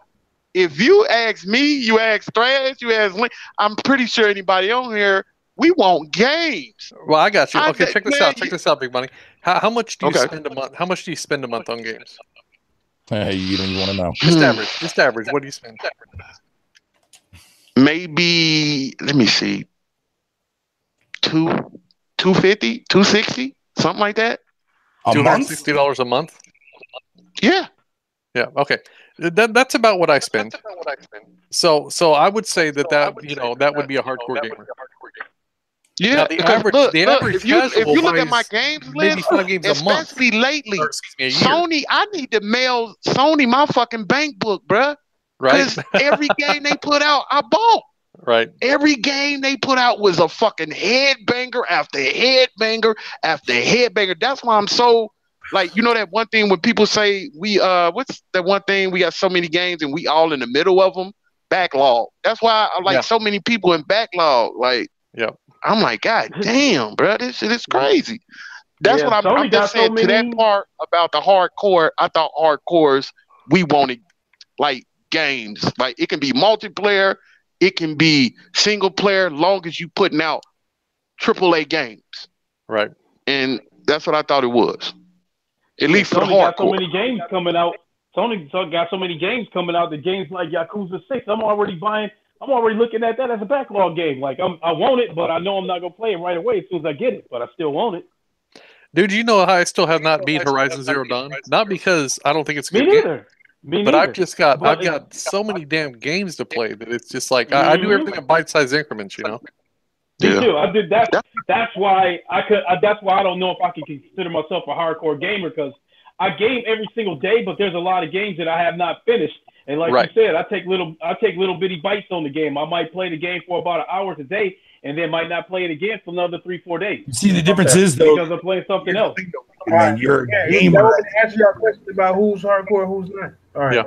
if you ask me, you ask Thrash, you ask Link, I'm pretty sure anybody on here, we want games. well, I got you. Okay, check this man, out. Check this out, Big Money. How much do you Okay. spend a month? How much do you spend a month on games? You don't even want to know. Just average. Just average. What do you spend? Maybe let me see. 250, 260, something like that. A month? $260 a month? Yeah. Yeah. Okay. That's about what I spend. So I would say that you know that would be a hardcore gamer. Yeah, Now, the because average if you look at my buys games maybe list, 5 games a month. especially lately, Or, excuse me, a year. Sony, I need to mail Sony my fucking bank book, bruh. Right. Because every game they put out, I bought. Right. Every game they put out was a fucking headbanger after headbanger after headbanger. That's why I'm so like, you know that one thing when people say what's that one thing we got so many games and we all in the middle of them? Backlog. That's why I like so many people in backlog. Like, I'm like, God damn, bro, this shit is crazy. That's what I'm just saying to that part about the hardcore. I thought hardcores, we wanted like games. Like it can be multiplayer, it can be single player, long as you putting out AAA games. Right. And that's what I thought it was. At least for the Sony got hardcore. so many games coming out. Sony got so many games coming out. The games like Yakuza 6, I'm already looking at that as a backlog game. Like I want it, but I know I'm not gonna play it right away as soon as I get it. But I still want it. Dude, you know I still have not beat Horizon Zero Dawn. Not because I don't think it's a good game. Me but neither. I've got so many damn games to play that it's just like I do everything in bite-sized increments, you know. Me too. I did that. That's why that's why I don't know if I can consider myself a hardcore gamer because I game every single day, but there's a lot of games that I have not finished. And like you said, I take little bitty bites on the game. I might play the game for about an hour a day, and then might not play it again for another 3-4 days. You see, the difference is though because I'm playing something else. Man, you're a That gamer. was to answer your question about who's hardcore, who's not. All right. Yeah.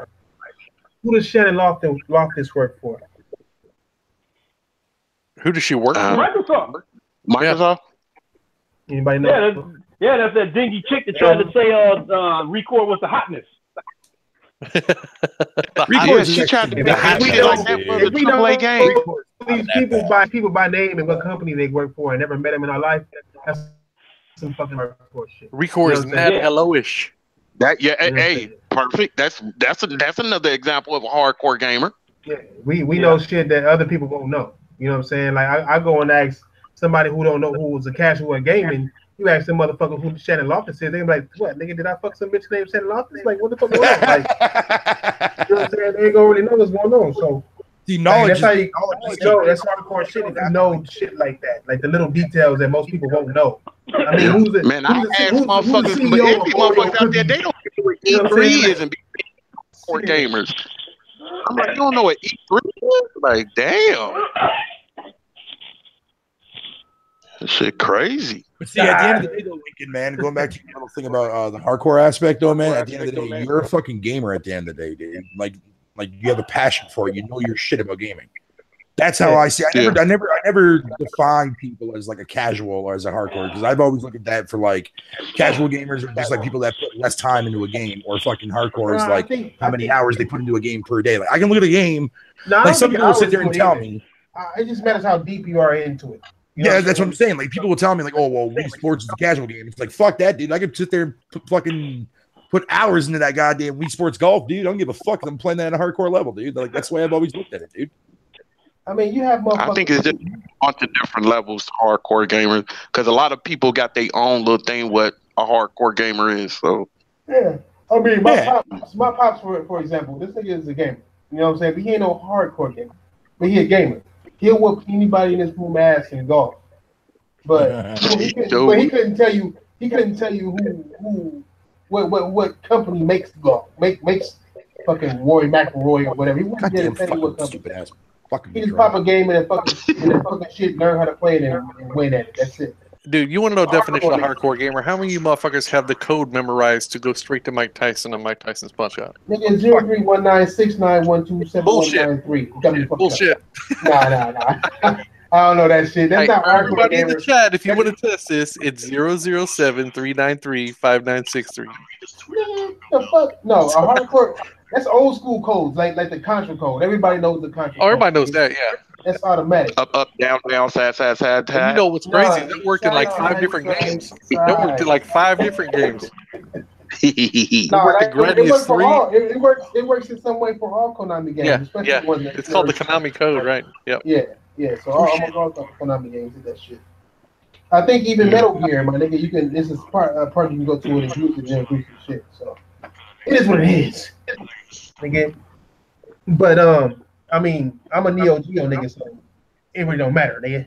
Who does Shannon Loftus work for? Who does she work for? Microsoft. Microsoft. Anybody know? That's that dingy chick that tried to say record was the hotness. Yeah, she tried to be treated like that was a AAA game. These people by name and what company they work for and never met them in our life. That's some fucking hardcore shit. Record is mad hello-ish. Hey, perfect. That's another example of a hardcore gamer. Yeah, we know shit that other people won't know. You know what I'm saying? Like I go and ask somebody who don't know who was a casual at gaming. You ask them motherfucker who Shannon Loftus is, they be like, "What, nigga? Did I fuck some bitch named Shannon Loftus? Like, what the fuck going on?" Like, you know what I'm saying? They ain't gonna really know what's going on. So the knowledge, that's how you know that's hardcore shit. If you know shit like that, like the little details that most people won't know. I mean, who's the motherfuckers, but every motherfucker out there, they don't know what E3 is and be hardcore gamers. I'm like, you don't know what E3 is? Like, damn. That shit crazy. But see, at the end of the day, though, Lincoln, man, going back to your little thing about the hardcore aspect, though, man, at the end of the day, you're a fucking gamer at the end of the day, dude. Like you have a passion for it. You know your shit about gaming. That's how I see it. I never define people as like a casual or as a hardcore, because I've always looked at that for like casual gamers are just like people that put less time into a game, or fucking hardcore is like how many hours they put into a game per day. Like I can look at a game, like some people will sit there and tell me. It just matters how deep you are into it. Yeah, that's what I'm saying. Like people will tell me, like, "Oh, well, Wii Sports is a casual game." It's like, fuck that, dude. I could sit there and put hours into that goddamn Wii Sports Golf, dude. I don't give a fuck if I'm playing that at a hardcore level, dude. Like that's the way I've always looked at it, dude. I mean, you have I think it's just a bunch of different levels to hardcore gamers, because a lot of people got their own little thing what a hardcore gamer is. So yeah, I mean, my pops, for example, this nigga is a gamer. You know what I'm saying? But he ain't no hardcore gamer. But he a gamer. He'll whoop anybody in this room ass in golf. But he couldn't tell you. He couldn't tell you what company makes the golf. Makes fucking Roy McIlroy or whatever. He wouldn't tell you what company. He just pop a game and fucking shit, learn how to play it and win at it. That's it. Dude, you want to know the definition of hardcore gamer? How many of you motherfuckers have the code memorized to go straight to Mike Tyson on Mike Tyson's punch out? Nigga, 031969127193. Bullshit. Nah. I don't know that shit. That's not hardcore. Everybody in the chat, if you want to test this, it's 007-393-5963. The fuck? No, a hardcore. That's old school codes, like the Contra code. Everybody knows the Contra. Oh, everybody knows that, yeah. That's automatic. Up, down, side. And you know what's crazy? That worked in like 5 different games. That worked in like 5 different games. It works in some way for all Konami games. Yeah. It's called the Konami code, right? Yep. Yeah. So almost all Konami games do that shit. I think even Metal Gear, my nigga, you can. This is part you can go to it and use it and do some shit. So it is what it is. Nigga. But I mean, I'm a Neo Geo nigga, so it really don't matter, nigga.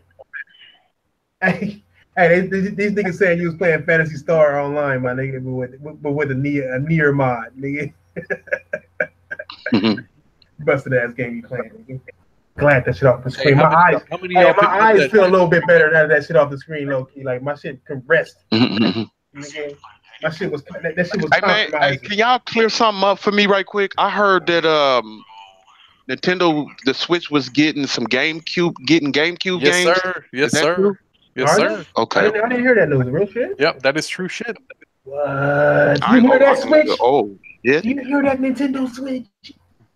Hey, these niggas saying you was playing Phantasy Star online, my nigga, but with a near mod, nigga. Busted ass game you playing, nigga. Glad that shit off the screen. My eyes feel a little bit better now that shit off the screen, low key. Like my shit can rest. Nigga. My shit was that shit was. Hey, can y'all clear something up for me right quick? I heard that Nintendo, the Switch was getting some GameCube games. Yes, sir. Okay. I didn't hear that news. Real shit. Yep, that is true shit. What? You hear that Switch? Oh, yeah. You hear that Nintendo Switch,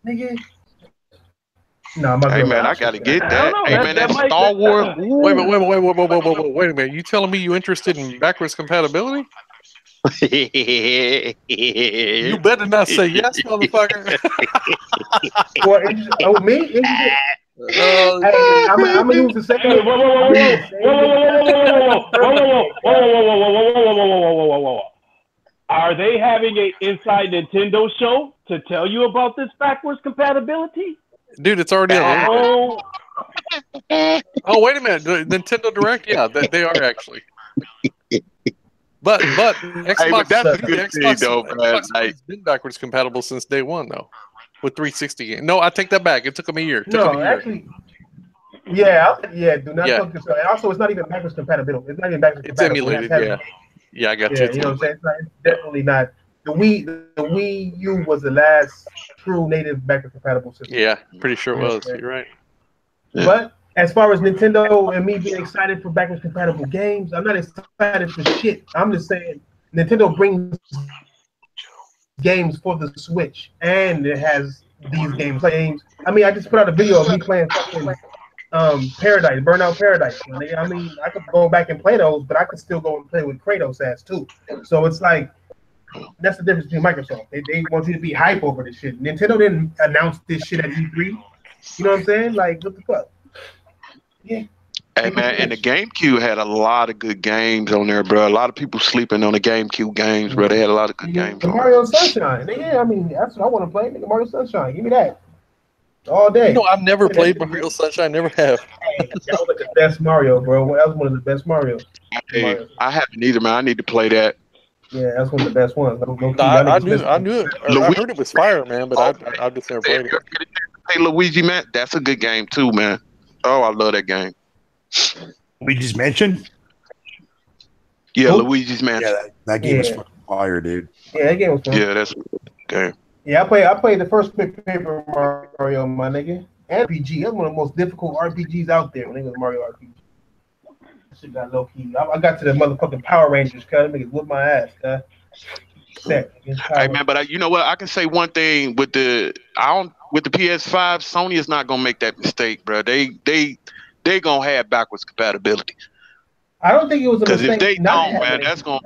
nigga? No, hey man, I gotta get that. Hey man, that Star Wars. Wait a minute. You telling me you interested in backwards compatibility? You better not say yes, motherfucker. Me? I'm gonna use the second. Whoa. Are they having an inside Nintendo show to tell you about this backwards compatibility? Dude, it's already on. Oh, wait a minute. The Nintendo Direct? Yeah, they are actually. But Xbox, that's a good thing, though, man. Xbox has been backwards compatible since day one, though, with 360 games. No, I take that back. It took them a year. Actually, do not fuck this up. Also, it's not even backwards compatible. It's not even backwards compatible. It's emulated, yeah. I got you. You know what I'm saying? It's definitely not. The Wii U was the last true native backwards compatible system. Yeah, pretty sure it was. You're right. But as far as Nintendo and me being excited for backwards compatible games, I'm not excited for shit. I'm just saying Nintendo brings games for the Switch, and it has these games. I mean, I just put out a video of me playing fucking Paradise, Burnout Paradise. I mean, I could go back and play those, but I could still go and play with Kratos ass too. So it's like that's the difference between Microsoft. They want you to be hype over this shit. Nintendo didn't announce this shit at E3. You know what I'm saying? Like, what the fuck? Yeah. Hey man, and the GameCube had a lot of good games on there, bro. A lot of people sleeping on the GameCube games, bro. They had a lot of good games. The Mario Sunshine. Yeah, I mean, that's what I want to play. Nigga, Mario Sunshine. Give me that. All day. You know, I've never played Mario Sunshine. Never have. Hey, that was like the best Mario, bro. That was one of the best Marios. Hey, I haven't either, man. I need to play that. Yeah, that's one of the best ones. I knew it. I heard it was fire, man, but I just never played it. Hey, Luigi, man, that's a good game too, man. Oh, I love that game. Luigi's Mansion? Yeah, Luigi's Mansion. Yeah, that game was fucking fire, dude. Yeah, that game was fun. Yeah, that's a good game. Yeah, I played the first Paper Mario, my nigga. RPG. That's one of the most difficult RPGs out there. When it was Mario RPG. That shit got low key. I got to the motherfucking Power Rangers, cuz them niggas whooped my ass, cuz. Hey man, but you know what? I can say one thing with the PS5, Sony is not gonna make that mistake, bro. They gonna have backwards compatibility. I don't think it was a mistake. Because if they don't, man, that's gonna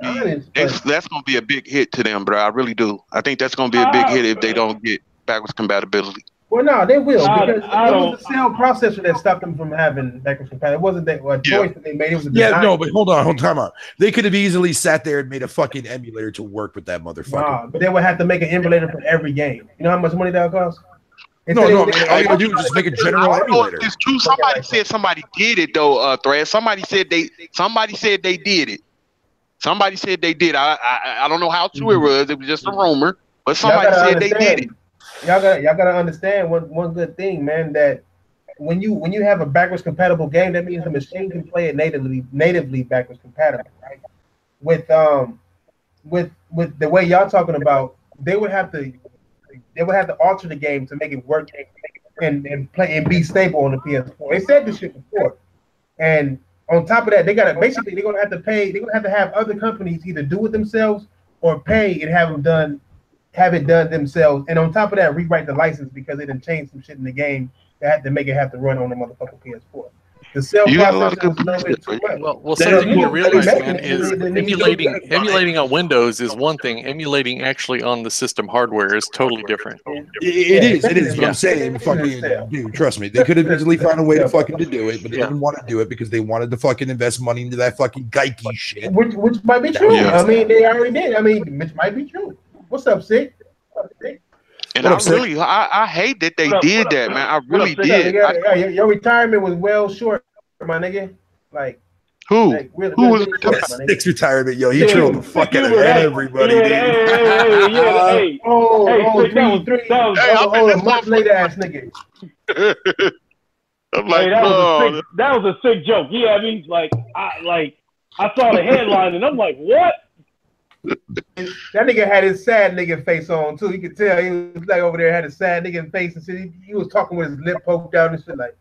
be a big hit to them, bro. I really do. I think that's gonna be a big hit if they don't get backwards compatibility. Well, no, they will, because it was the cell processor that stopped them from having backwards compatibility. It wasn't that a choice that they made. It was a design. No, but hold on, time out. They could have easily sat there and made a fucking emulator to work with that motherfucker. Nah, but they would have to make an emulator for every game. You know how much money that would cost? No, all you gotta do is just make a general emulator. It's true. Somebody said somebody did it though. Thread. Somebody said they did it. Somebody said they did. I don't know how true it was. It was just a rumor, but somebody said they did it. Y'all gotta understand one good thing, man. That when you have a backwards compatible game, that means the machine can play it natively backwards compatible, right? With the way y'all talking about, they would have to alter the game to make it work and play and be stable on the PS4. They said this shit before, and on top of that, they're gonna have to pay. They're gonna have to have other companies either do it themselves or pay and have it done themselves. And on top of that, rewrite the license because they done changed some shit in the game that had to make it have to run on the motherfucking PS4. The cell processor was a little bit too much. Well, something you realize, man, is emulating on Windows is one thing. Emulating actually on the system hardware is totally different. It is. But I'm saying, fucking, dude, trust me, they could have easily found a way to fucking to do it, but they didn't want to do it because they wanted to fucking invest money into that fucking Geiky shit. Which might be true. Yeah. I mean, they already did. I mean, which might be true. What's up, Sid? And I hate that they did that, man. I really did. Your retirement was well short, my nigga. Like who? Who was retired? Nick's retirement, yo. He trolled the fuck out of everybody, dude. Hey, a much later ass nigga. I'm like, that was a sick joke. Yeah, I mean, I saw the headline and I'm like, what? That nigga had his sad nigga face on too. You could tell he was like over there, had a sad nigga face and shit. He was talking with his lip poked out and shit. Like,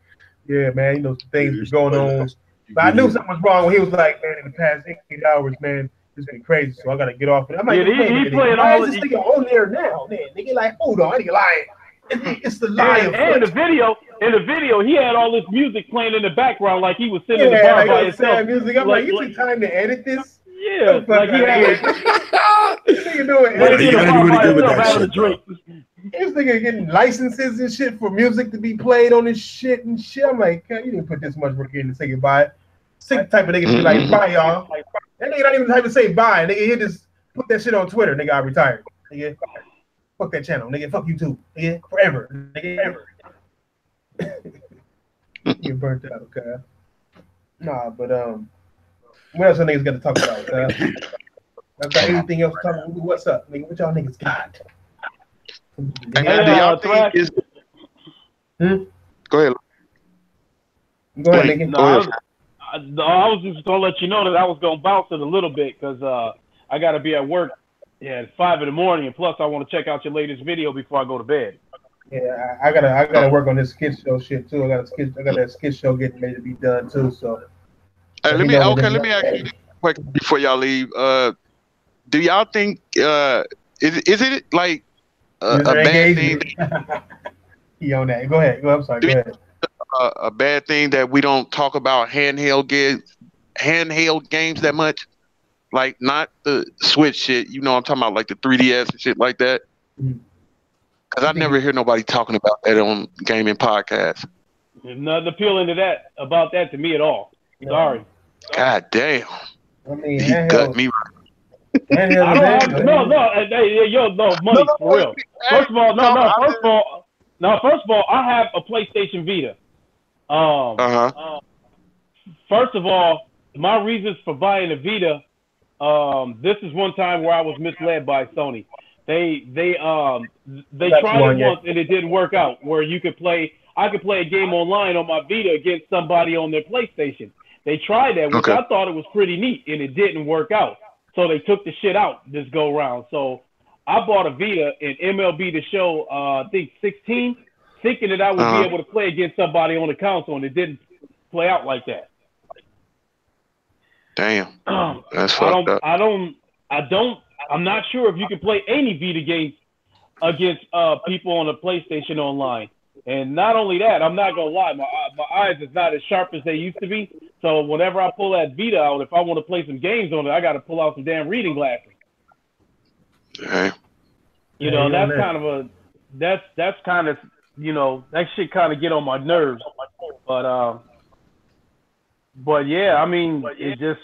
yeah, man, you know some things going on. But I knew something was wrong when he was like, man, in the past 8 hours, man, it's been crazy. So I gotta get off it. I'm like, he's playing why all is this nigga on there now, man? Nigga, like, hold on, I nigga lying. It's the liar. And in the video, he had all this music playing in the background, like he was sitting in the bar by himself. Music. I'm like, you took time to edit this? Yeah, like he had. This nigga doing This nigga getting licenses and shit for music to be played on this shit and shit. I'm like, you didn't put this much work in to say goodbye. Sick type of nigga be like, bye y'all. Like, that nigga not even type to say bye. Nigga, he just put that shit on Twitter. Nigga, I retired. Nigga, fuck that channel. Nigga, fuck you too. Nigga, forever. Nigga, ever. Get burnt out, okay? Nah, but what else are niggas got to talk about? I've got anything else to talk about? What's up, nigga? What y'all niggas got? Do y'all think is... Go ahead. Go ahead, nigga. I was just gonna let you know that I was gonna bounce it a little bit because I gotta be at work at 5 in the morning, and plus I want to check out your latest video before I go to bed. Yeah, I gotta work on this skit show shit too. I got that skit show getting ready to be done too. So Let me ask you this quick before y'all leave. Do y'all think is it like a bad thing? He on that. Go ahead. I'm sorry. Go ahead. A bad thing that we don't talk about handheld games that much? Like not the Switch shit. You know, I'm talking about like the 3DS and shit like that. Because I never hear nobody talking about that on gaming podcasts. There's nothing appealing to that about that to me at all. Sorry. God damn. I mean, he gut me. I don't have no. No money for real. First of all, I have a PlayStation Vita. First of all, my reasons for buying a Vita. This is one time where I was misled by Sony. They tried it once and it didn't work out. Where I could play a game online on my Vita against somebody on their PlayStation. They tried that, which I thought it was pretty neat, and it didn't work out. So they took the shit out this go round. So I bought a Vita in MLB The Show, I think 16, thinking that I would be able to play against somebody on the console, and it didn't play out like that. Damn. That's fucked up. I'm not sure if you can play any Vita games against people on the PlayStation online. And not only that, I'm not gonna lie, my eyes is not as sharp as they used to be. So whenever I pull that Vita out, if I want to play some games on it, I got to pull out some damn reading glasses. Okay. You know, that's kind of you know, that shit kind of get on my nerves. But yeah, I mean, it just.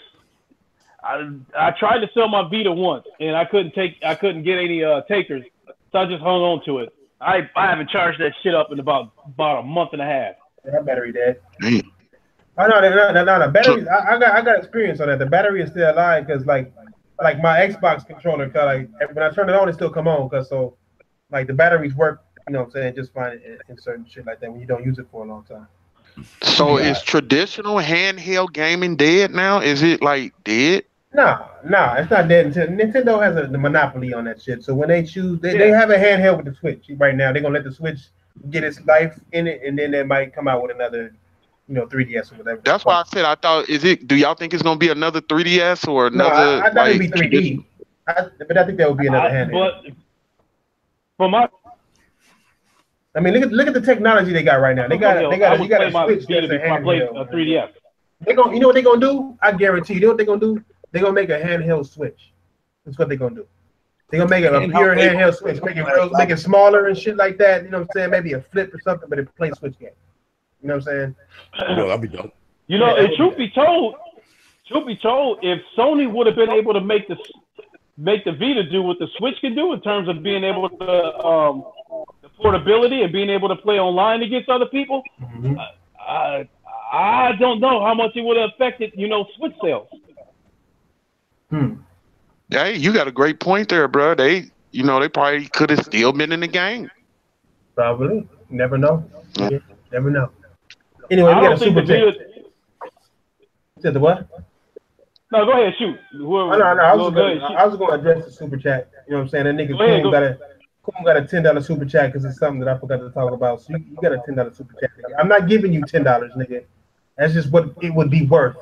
I tried to sell my Vita once, and I couldn't get any takers, so I just hung on to it. I haven't charged that shit up in about a month and a half. That battery dead. Oh no, the battery. I got experience on that. The battery is still alive because like my Xbox controller, cause like when I turn it on, it still come on. Cause so like the batteries work, you know what I'm saying, just fine in certain shit like that when you don't use it for a long time. So is traditional handheld gaming dead now? Is it like dead? No, it's not dead. Nintendo has the monopoly on that shit. So when they choose, they have a handheld with the Switch right now. They're gonna let the Switch get its life in it, and then they might come out with another, 3DS or whatever. That's why I said I thought. Do y'all think it's gonna be another 3DS or another? No, I thought it'd be 3D. But I think that would be another handheld. But I mean, look at the technology they got right now. They got a Switch that's a handheld. A 3DS. You know what they're gonna do? I guarantee you. You know what they're gonna do? They're gonna make a handheld Switch. That's what they're gonna do. They're gonna make it a pure handheld Switch, make it smaller and shit like that. You know what I'm saying? Maybe a flip or something, but it plays Switch game. You know what I'm saying? No, that'd be dope. You know, and truth be told, if Sony would have been able to make the Vita do what the Switch can do in terms of being able to the portability and being able to play online against other people, I don't know how much it would have affected, Switch sales. Hey, you got a great point there, bro. They probably could have still been in the game. Probably. Never know. Yeah. Never know. Anyway, we got a super chat. Said the what? No, go ahead, shoot. I was going to address the super chat. You know what I'm saying? That nigga Coon got a $10 super chat because it's something that I forgot to talk about. So you got a $10 super chat, nigga. I'm not giving you $10, nigga. That's just what it would be worth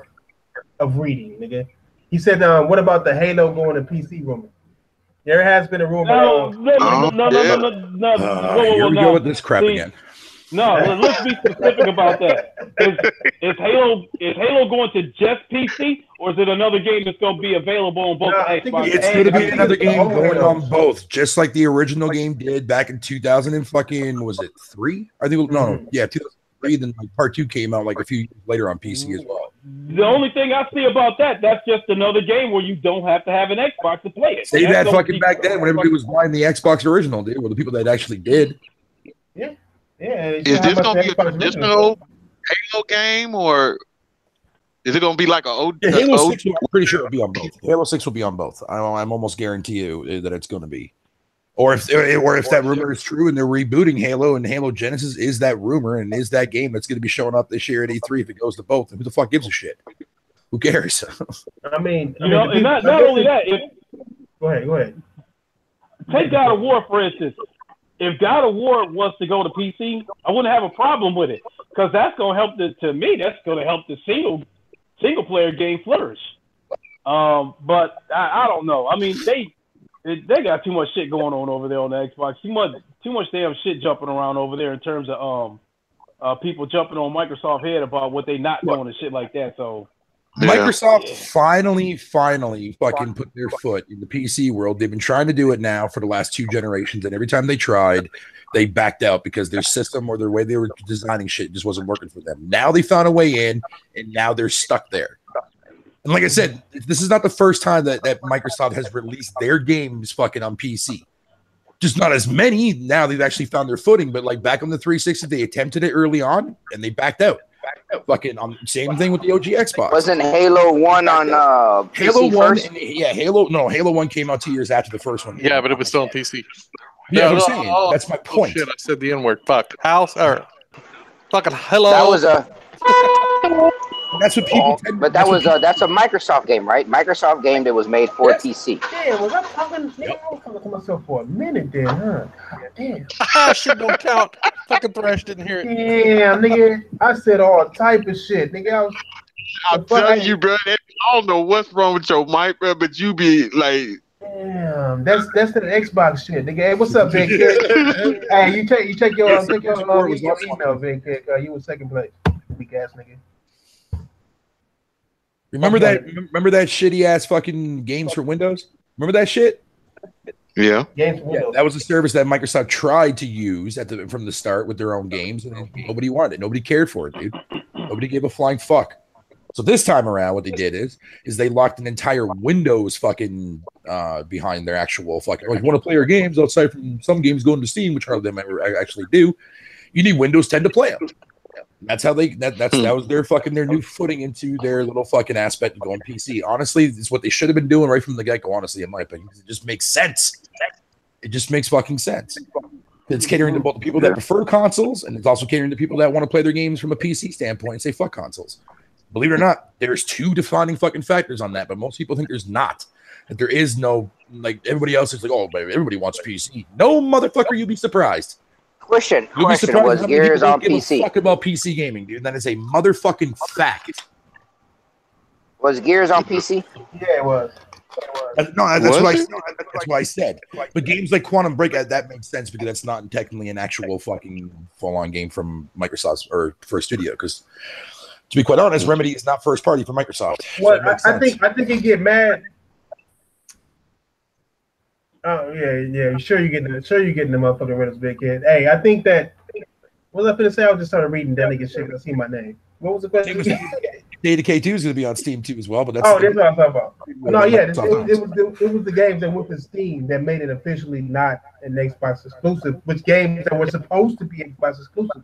of reading, nigga. He said, what about the Halo going to PC rumor? There has been a rumor. No. Here we go with this crap again. No, let's be specific about that. Is Halo going to just PC, or is it another game that's going to be available on both Xbox? It's going to be another game going on both, just like the original game did back in 2000 and fucking, was it 3? I think 2003. Then part 2 came out like a few years later on PC as well. The only thing I see about that's just another game where you don't have to have an Xbox to play it. Say that fucking back then when everybody was buying the Xbox original, dude. Well, the people that actually did. Yeah. Is this gonna be a traditional Halo game, or is it gonna be like Halo 6? I'm pretty sure it'll be on both. Halo 6 will be on both. I'm almost guarantee you that it's going to be. Or if that rumor is true and they're rebooting Halo and Halo Genesis is that rumor and is that game that's going to be showing up this year at E3 if it goes to both, who the fuck gives a shit? Who cares? I mean, and not only that. Go ahead. Take God of War, for instance. if God of War wants to go to PC, I wouldn't have a problem with it because that's gonna help to me. That's gonna help the single player game flourish. But I don't know. I mean, they got too much shit going on over there on the Xbox. Too much damn shit jumping around over there in terms of people jumping on Microsoft head about what they not doing and shit like that. So Microsoft finally fucking put their foot in the PC world. They've been trying to do it now for the last 2 generations, and every time they tried, they backed out because their system or their way they were designing shit just wasn't working for them. Now they found a way in, and now they're stuck there. And like I said, this is not the first time that Microsoft has released their games fucking on PC. Just not as many. Now they've actually found their footing, but like back on the 360, they attempted it early on, and they backed out. Fucking same thing with the OG Xbox. Wasn't Halo 1 on Halo PC 1? first? Halo 1 came out 2 years after the first one. Yeah, but it was still on PC. Yeah, I'm saying that's my point. Shit, I said the N-word. Fuck. House or fucking hello. That was a. That's what people. But that's a Microsoft game, right? Microsoft game that was made for PC. Damn, was I talking? Nigga, I was talking to myself for a minute then, huh? Damn. Shit don't count. Fucking Thresh didn't hear it. Damn, nigga. I said all type of shit. Nigga, I'm telling you, bro. I don't know what's wrong with your mic, bro, but you be like. Damn, that's the Xbox shit, nigga. Hey, what's up, Big Kid? Hey, you check your email, Big Kid. You was second place, weak ass nigga. Remember that shitty ass fucking games for Windows? Remember that shit? Yeah. Games for Windows. That was a service that Microsoft tried to use from the start with their own games, and nobody wanted it. Nobody cared for it, dude. Nobody gave a flying fuck. So this time around, what they did is they locked an entire Windows fucking behind their actual fucking. If you want to play your games outside from some games going to Steam, which hardly them ever actually do, you need Windows 10 to play them. That's how that was their new footing into their little fucking aspect of going PC. Honestly, it's what they should have been doing right from the get-go, honestly, in my opinion. It just makes sense. It just makes fucking sense. It's catering to both the people that prefer consoles, and it's also catering to people that want to play their games from a PC standpoint and say fuck consoles. Believe it or not, there's 2 defining fucking factors on that, but most people think there's not. That there is no, like, everybody else is like, oh, baby, everybody wants PC. No, motherfucker, you'd be surprised. Question, was Gears on PC? Fuck about PC gaming, dude. That is a motherfucking fact. Was Gears on PC? Yeah, it was. That's what I said. But games like Quantum Break, that makes sense because that's not technically an actual fucking full-on game from Microsoft or for a studio. Because to be quite honest, Remedy is not first party for Microsoft. Well, I think you get mad. Oh yeah. Sure you getting the motherfucking Riddles, Big Kid. Hey, I think that. What was I finna say? I just started reading that nigga shit. I see my name. What was the question? Data K2 is going to be on Steam too as well, but that's that's what I'm talking about. No, yeah, it was the games that went to Steam that made it officially not an Xbox exclusive, which games that were supposed to be Xbox exclusive.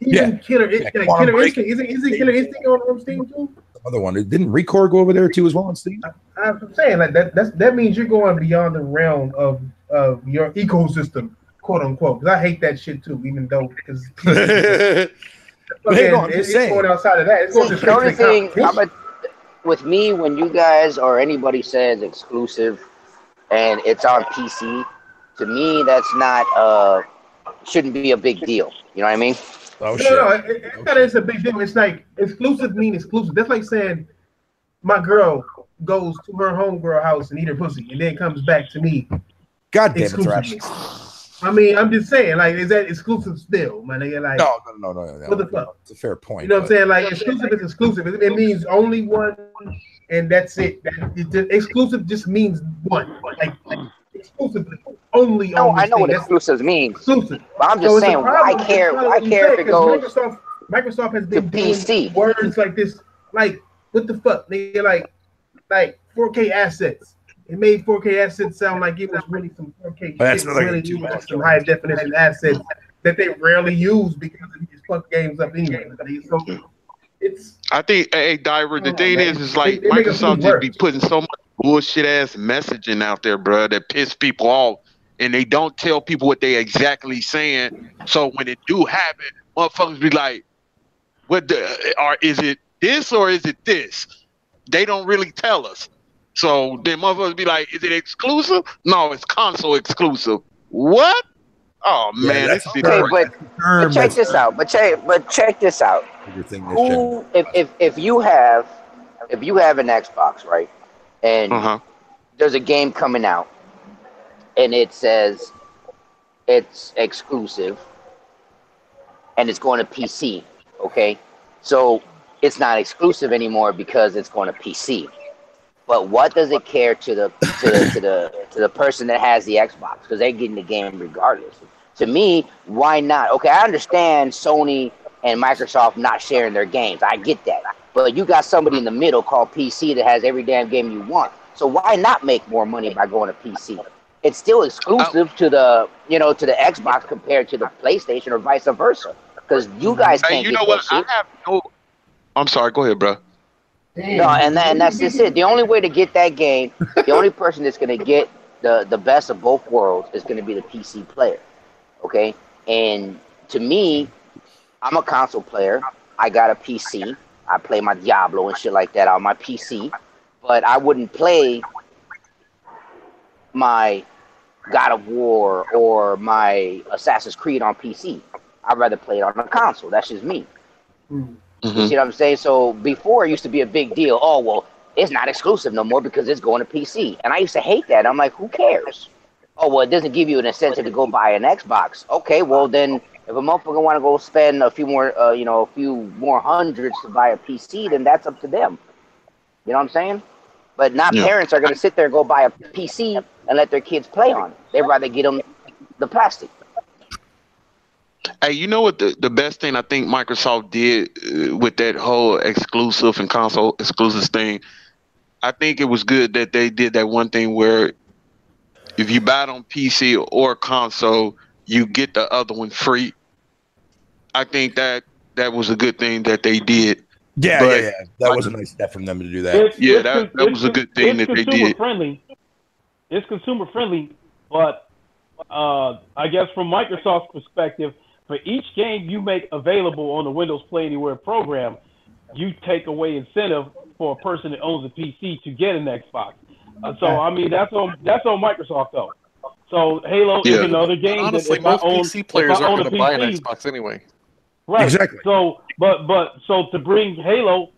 Even Killer Instinct, isn't Killer Instinct on Steam too? Other one. Didn't Record go over there too as well on Steam? I'm saying like that means you're going beyond the realm of your ecosystem, quote unquote. Because I hate that shit too, even though because it's going outside of that. It's going the only thing with me when you guys or anybody says exclusive and it's on PC, to me that's not shouldn't be a big deal. You know what I mean? Oh, no, it's a big deal. It's like exclusive mean exclusive. That's like saying my girl goes to her homegirl house and eat her pussy and then comes back to me. God damn it, Thrash. I mean, I'm just saying, like, is that exclusive still, man? Like, no. What the fuck? It's a fair point. You know what I'm saying? Like, exclusive is exclusive. It means only one, and that's it. Exclusive just means one. Like exclusively, only. No, I know what exclusives mean. Exclusive. But I'm just saying, why care? Why care if it goes? Microsoft has been doing PC words like this. Like, what the fuck? Nigga, like 4K assets. It made 4K assets sound like it was really some 4K that's shit, really some high definition assets that they rarely use because of these fuck games up anyway. So I think, hey, Diver, the thing is like Microsoft just be putting so much bullshit ass messaging out there, bro, that piss people off, and they don't tell people what they exactly saying. So when it do happen, motherfuckers be like, is it this or is it this? They don't really tell us. So then motherfuckers be like, is it exclusive? No, it's console exclusive. What? Oh Yeah, man, that's this a shit. Okay, term. but Term check that's this out. But check this out. your thing this Who, generation. if you have an Xbox, right, and Uh-huh. there's a game coming out, and it says it's exclusive, and it's going to PC. Okay, so it's not exclusive anymore because it's going to PC. But what does it care to the person that has the Xbox? Because they're getting the game regardless. To me, why not? Okay, I understand Sony and Microsoft not sharing their games. I get that. But you got somebody in the middle called PC that has every damn game you want. So why not make more money by going to PC? It's still exclusive to the Xbox compared to the PlayStation or vice versa. Because you guys Hey, can't you get know that what? I shit. have no. I'm sorry. Go ahead, bro. No, and that's just it. The only way to get that game, the only person that's going to get the best of both worlds is going to be the PC player. Okay? And to me, I'm a console player. I got a PC. I play my Diablo and shit like that on my PC. But I wouldn't play my God of War or my Assassin's Creed on PC. I'd rather play it on a console. That's just me. You see what I'm saying? So before it used to be a big deal. Oh, well, it's not exclusive no more because it's going to PC. And I used to hate that. I'm like, who cares? Oh, well, it doesn't give you an incentive to go buy an Xbox. Okay, well, then if a motherfucker want to go spend a few more hundreds to buy a PC, then that's up to them. You know what I'm saying? But not Yeah. parents are going to sit there and go buy a PC and let their kids play on it. They'd rather get them the plastic. Hey, you know what the best thing I think Microsoft did with that whole exclusive and console exclusive thing? I think it was good that they did that one thing where if you buy it on PC or console, you get the other one free. I think that was a good thing that they did. Yeah. But That like, was a nice step from them to do that. yeah, that was a good thing that they consumer did. friendly. It's consumer friendly, but I guess from Microsoft's perspective, for each game you make available on the Windows Play Anywhere program, you take away incentive for a person that owns a PC to get an Xbox. So I mean that's on Microsoft though. So Halo is another game Honestly, that if most I own, PC players if I aren't own going a to buy an PC, Xbox anyway. right? Exactly. So, so to bring Halo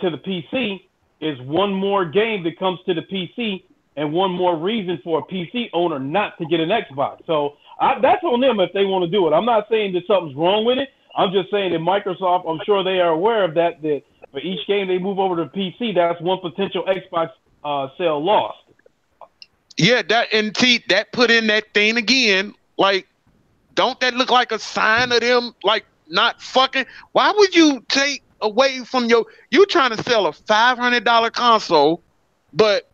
to the PC is one more game that comes to the PC and one more reason for a PC owner not to get an Xbox. So that's on them if they want to do it. I'm not saying that something's wrong with it. I'm just saying that Microsoft, I'm sure they are aware of that for each game they move over to PC, that's one potential Xbox sale lost. Yeah, that put in that thing again. Like, don't that look like a sign of them like not fucking? Why would you take away from you trying to sell a $500 console, but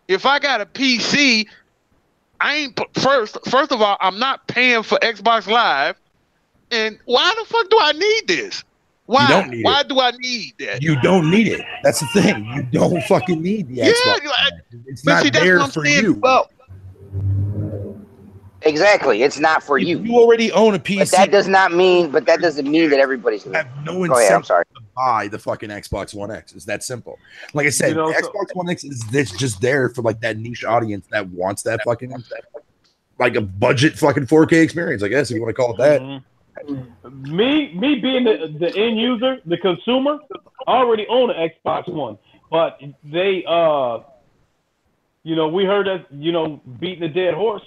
if I got a PC, I ain't first of all, I'm not paying for Xbox Live. And why the fuck do I need this? Why? You don't need why it. do I need that? You don't need it. That's the thing. You don't fucking need the Xbox. It's but not see, that's there what I'm for saying. you. Well, Exactly, it's not for you. You already own a PC. But that doesn't mean that everybody's. You have no Go ahead. I'm incentive sorry. to buy the fucking Xbox One X. It's that simple. Like I said, Xbox One X is just there for like that niche audience that wants that fucking like a budget fucking 4K experience. I guess if you want to call it that. Mm-hmm. Me being the end user, the consumer, I already own an Xbox One, but they we heard that beating a dead horse.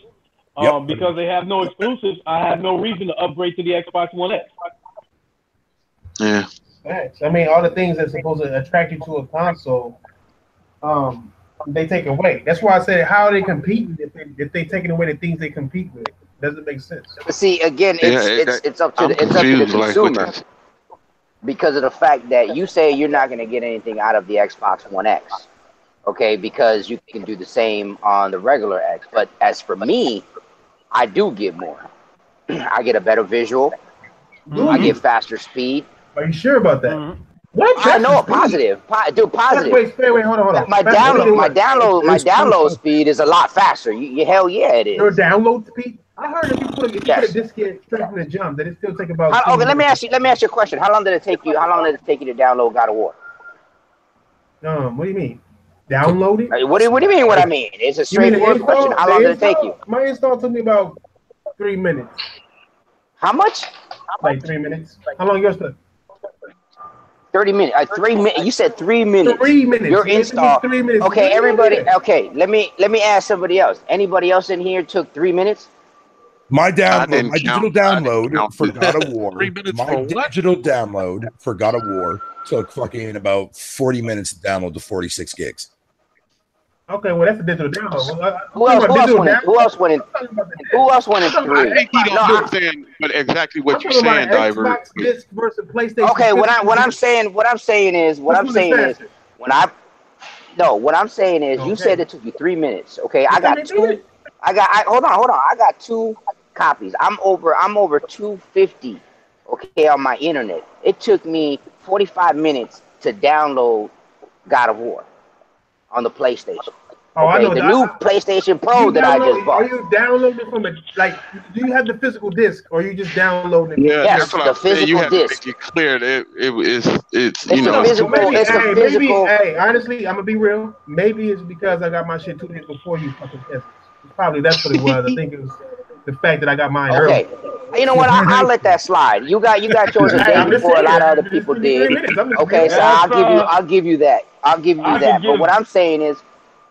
Because they have no exclusives, I have no reason to upgrade to the Xbox One X. Yeah. Thanks. I mean, all the things that's supposed to attract you to a console, they take away. That's why I said, how are they competing if they taking away the things they compete with? Doesn't make sense. But see, again, it's up to the consumer because of the fact that you say you're not going to get anything out of the Xbox One X, okay? Because you can do the same on the regular X. But as for me, I do get more. I get a better visual. I get faster speed. Are you sure about that? Mm-hmm. What? I know, positive. Positive. Wait, hold on. My download speed is a lot faster. Hell yeah, it is. Your download speed? I heard if you put a diskette straight from the jump, that it still take about. Okay, let me ask you a question. How long did it take you to download God of War? What do you mean? Download it? What do you mean? What I mean? It's a straightforward question. How long did it take you? My install took me about 3 minutes. How much? Like 3 minutes. How long yours took? 30 minutes. 3 minutes. You said 3 minutes. 3 minutes. Your Yeah, install. 3 minutes. Okay, Yeah, everybody. yeah. Okay, let me ask somebody else. Anybody else in here took 3 minutes? My download, didn't my digital count. I didn't download count for it. God of War. 3 minutes My for what? digital download for God of War took fucking about 40 minutes to download to 46 gigs. Okay, well that's a digital download. Who else went in 3? I think he don't No, understand but exactly what you're saying, Diver. Xbox disc versus PlayStation. Okay, what I'm saying is what I'm saying is you said it took you 3 minutes. Okay, I got two. Hold on. I got 2 copies. I'm over 250. Okay, on my internet. It took me 45 minutes to download God of War on the PlayStation. Okay, the new PlayStation Pro that I just bought. Are you downloading from do you have the physical disc or are you just downloading it? Yeah, Yes, that's what the I'm saying. physical You have disc. to make it clear that it's Maybe, honestly, I'm gonna be real. Maybe it's because I got my shit 2 days before you fucking tested. Probably that's what it was. I think it was the fact that I got mine early. You know what? I'll let that slide. You got yours a day before a lot of other people did. Okay, so I'll give you that. But what I'm saying is,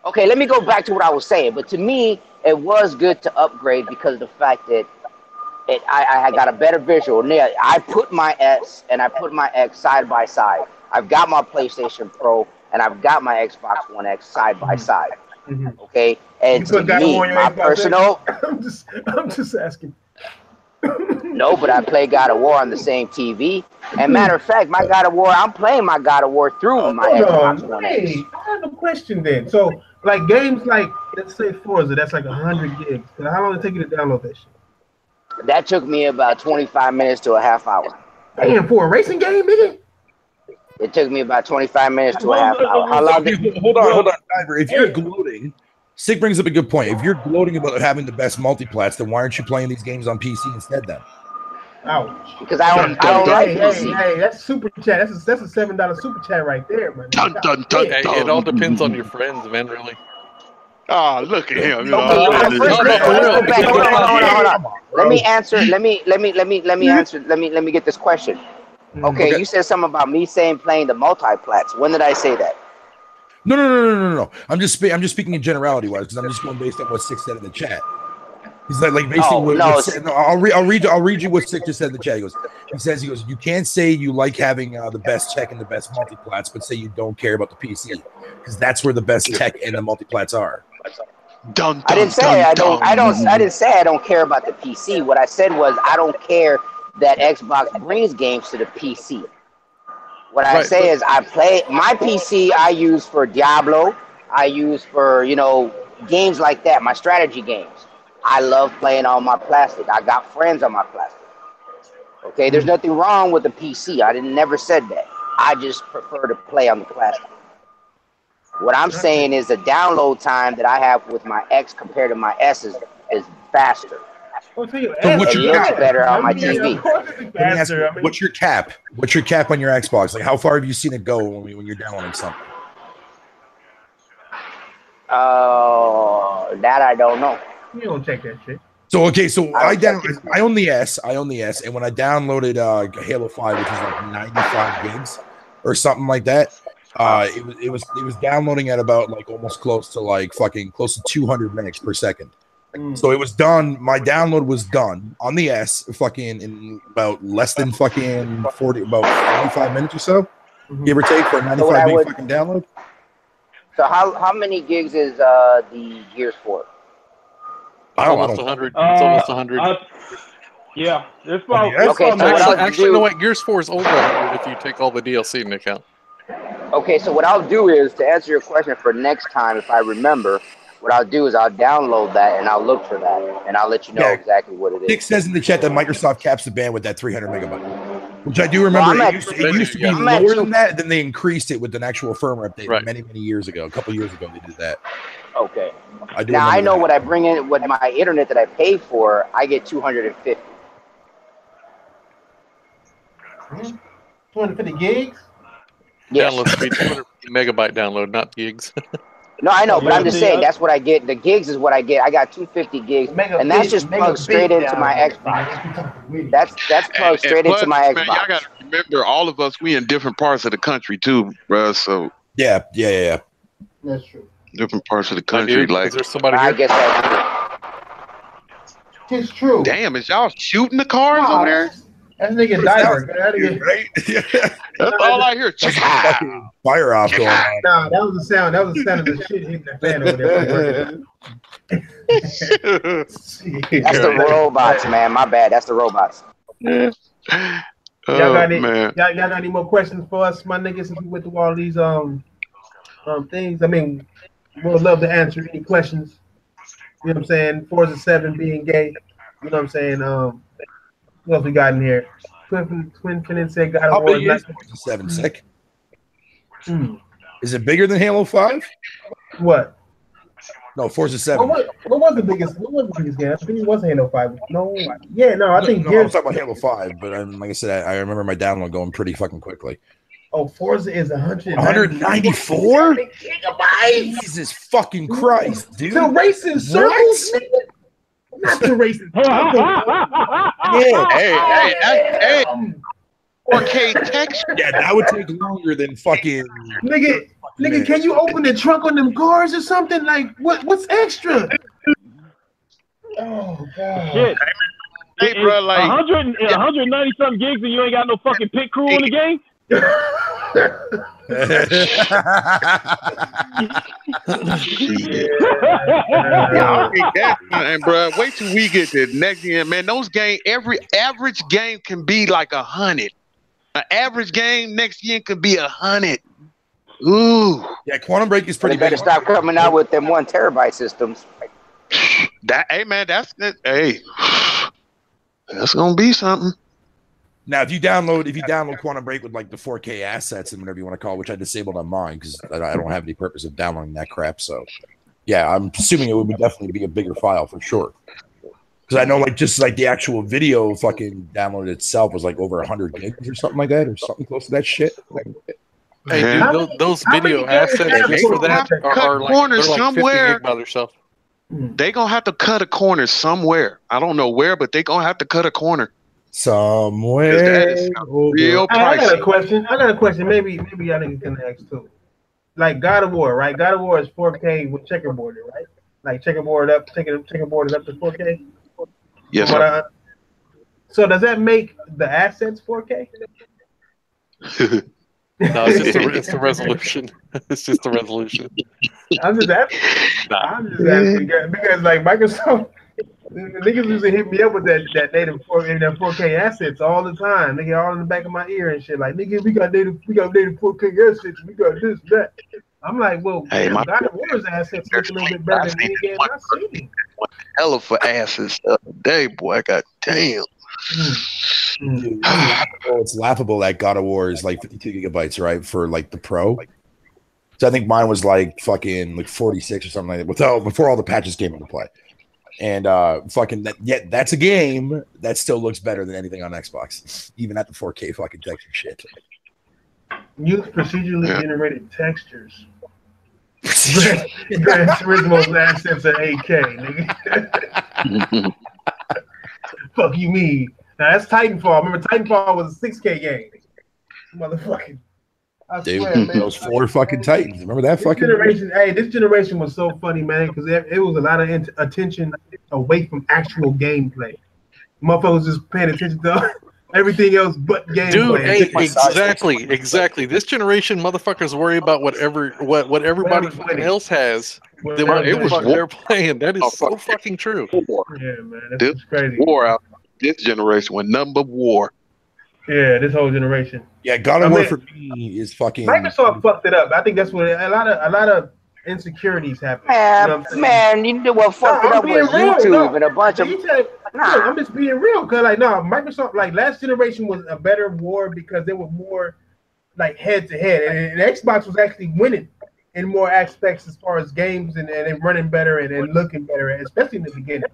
okay, let me go back to what I was saying. But to me, it was good to upgrade because of the fact that I got a better visual. Now, I put my S and I put my X side by side. I've got my PlayStation Pro and I've got my Xbox One X side by side. Okay, and to me, my personal. I'm just asking. No, but I play God of War on the same TV. And matter of fact, my God of War, I'm playing my God of War through my Xbox One X. I have a question then. So, like games like, let's say Forza, that's like 100 gigs. How long did it take you to download that shit? That took me about 25 minutes to a half hour. Damn, for a racing game, nigga? It took me about 25 minutes to a half hour. How long did Hold on, Diver. If you're gloating, Sig brings up a good point. If you're gloating about having the best multiplats, then why aren't you playing these games on PC instead then? Ouch. Because I don't like PC. Hey, that's super chat. That's a $7 super chat right there, man. It all depends on your friends, man, really. Oh, look at him. Hold on. Let me answer. Let me get this question. Okay, you said something about me saying playing the multiplats. When did I say that? No. I'm just speaking in generality wise because I'm just going based on what Six said in the chat. He's like basically. I'll read you what Six just said in the chat. He says you can't say you like having the best tech and the best multiplats, but say you don't care about the PC because that's where the best tech and the multiplats are. I didn't say I don't care about the PC. What I said was I don't care that Xbox brings games to the PC. What I say is I play my PC. I use for Diablo. I use for games like that. My strategy games. I love playing on my plastic. I got friends on my plastic. Okay, there's nothing wrong with the PC. I never said that. I just prefer to play on the plastic. What I'm saying is the download time that I have with my X compared to my S is faster. It looks better on my TV. Let me ask you, what's your cap? What's your cap on your Xbox? Like, how far have you seen it go when you're downloading something? That I don't know. You don't check that shit. So I own the S, and when I downloaded Halo 5, which was like 95 gigs or something like that, it was downloading at about like almost close to 200 minutes per second. So it was done. My download was done on the S fucking in about less than fucking 45 minutes or so, give or take, for a 95 meg fucking download. So how many gigs is the Gears 4? Almost 100. It's almost 100. Yeah, it's about. Okay, actually, no wait. Gears 4 is over 100 if you take all the DLC into account. Okay, so what I'll do is to answer your question for next time, if I remember. What I'll do is I'll download that and I'll look for that and I'll let you know exactly what it is. Nick says in the chat that Microsoft caps the bandwidth at 300 megabytes, which I do remember. It used to be lower than that, then they increased it with an actual firmware update many years ago. A couple years ago, they did that. Okay. Now I know what I bring in with my internet that I pay for. I get 250. 250 gigs? Yes. Download speed, 250 megabyte download, not gigs. No, I know, but I'm Yeah, just see, saying that's what I get. The gigs is what I get. I got 250 gigs, and that's just plugged straight into my Xbox. That's plugged And straight into plus, my man, y'all Xbox. got to remember, all of us, we in different parts of the country too, bro. So Yeah. That's true. different parts of the Like, country. is Like, there somebody I here? guess that's It's true. damn, is y'all shooting the cars Nah, over there? that's nigga diver. That nigga- Right? That's all I hear. That's a fucking fire off going on. Nah, that was the sound. That was the sound of the shit hitting the fan over there. That's the robots, man. My bad. That's the robots. Y'all Oh got any? man, Y'all got any more questions for us, my niggas? If we went through all these things, I mean, we'll love to answer any questions. You know what I'm saying? 4s 7 being gay. You know what I'm saying? What else we got in here? Twin Finnan said God How of War big is is not. 7 sick? Hmm. Is it bigger than Halo 5? What? No, Forza 7. What was the biggest? What was the biggest game? I think it was Halo 5. No, yeah, no, I think no, I was talking about Halo 5, but like I said, I remember my download going pretty fucking quickly. Oh, Forza is 194 gigabytes. Jesus fucking Christ, dude! To racing circles, nigga. Not to racing circles. Yeah, hey, 4K texture. yeah, that would take longer than fucking. Nigga, can you open the trunk on them cars or something? Like, what's extra? Oh god. Shit. Hey, bro, like 190 something gigs and you ain't got no fucking pit crew in the game? shit. Y'all think that, man, bro. Wait till we get to the next game, man. Those game, every average game can be like 100. An average game next year could be 100. Ooh, Yeah, Quantum Break is They pretty better big. stop coming out with them 1 terabyte systems. that, hey man, that's gonna be something. Now, if you download Quantum Break with like the 4K assets and whatever you want to call it, which I disabled on mine because I don't have any purpose of downloading that crap. So, yeah, I'm assuming it would definitely be a bigger file for sure. Because I know, like, just like the actual video fucking download itself was like over 100 gigs or something like that, or something close to that shit. Hey, Man. dude, those how video many games assets have just you for that cut are like, corners they're like 50 somewhere? gig by themselves. They gonna have to cut a corner somewhere. I don't know where, but they gonna have to cut a corner. Somewhere. That is real I got a pricey. question. Maybe y'all niggas can ask too. Like God of War, right? God of War is 4K with checkerboard, right? Like checkerboard up, checkerboard is up to 4K. Yes, sir. So does that make the assets 4K? No, it's the resolution. It's just the resolution. I'm just asking. I'm just asking because like Microsoft, niggas used to hit me up with that native 4K assets all the time. Nigga, all in the back of my ear and shit. Like, nigga, we got native 4K assets. We got this, that. I'm like, well, Hey, damn, God of War's assets look a little bit better than any game I've seen. Hella for asses the other day, boy. God damn. Dude, it's laughable that God of War is like 52 gigabytes, right? For like the Pro. So I think mine was like fucking like 46 or something like that before all the patches came into play. And fucking that, yet that's a game that still looks better than anything on Xbox, even at the 4K fucking texture shit. Use procedurally generated textures. Gran Turismo's assets are 8K, nigga. Fuck you mean? Now that's Titanfall. Remember Titanfall was a 6K game. Motherfucking. I Dude, swear, man. those 4 fucking Titans. Remember that fucking generation? Hey, this generation was so funny, man, because it was a lot of attention away from actual gameplay. Motherfuckers just paying attention to everything else but gameplay. Dude, hey, exactly. This generation, motherfuckers worry about what everybody fucking else has than what It was they're playing. That is so fucking true. Yeah, man, that's crazy. War out. This generation with number war. Yeah, this whole generation. Yeah, God of War for me is fucking. Microsoft fucked it up. I think that's what a lot of insecurities happen. Man, you know what fucked it up was YouTube and a bunch of. I'm just being real, cause like Microsoft like last generation was a better war because there were more like head to head, and Xbox was actually winning in more aspects as far as games and running better and looking better, especially in the beginning.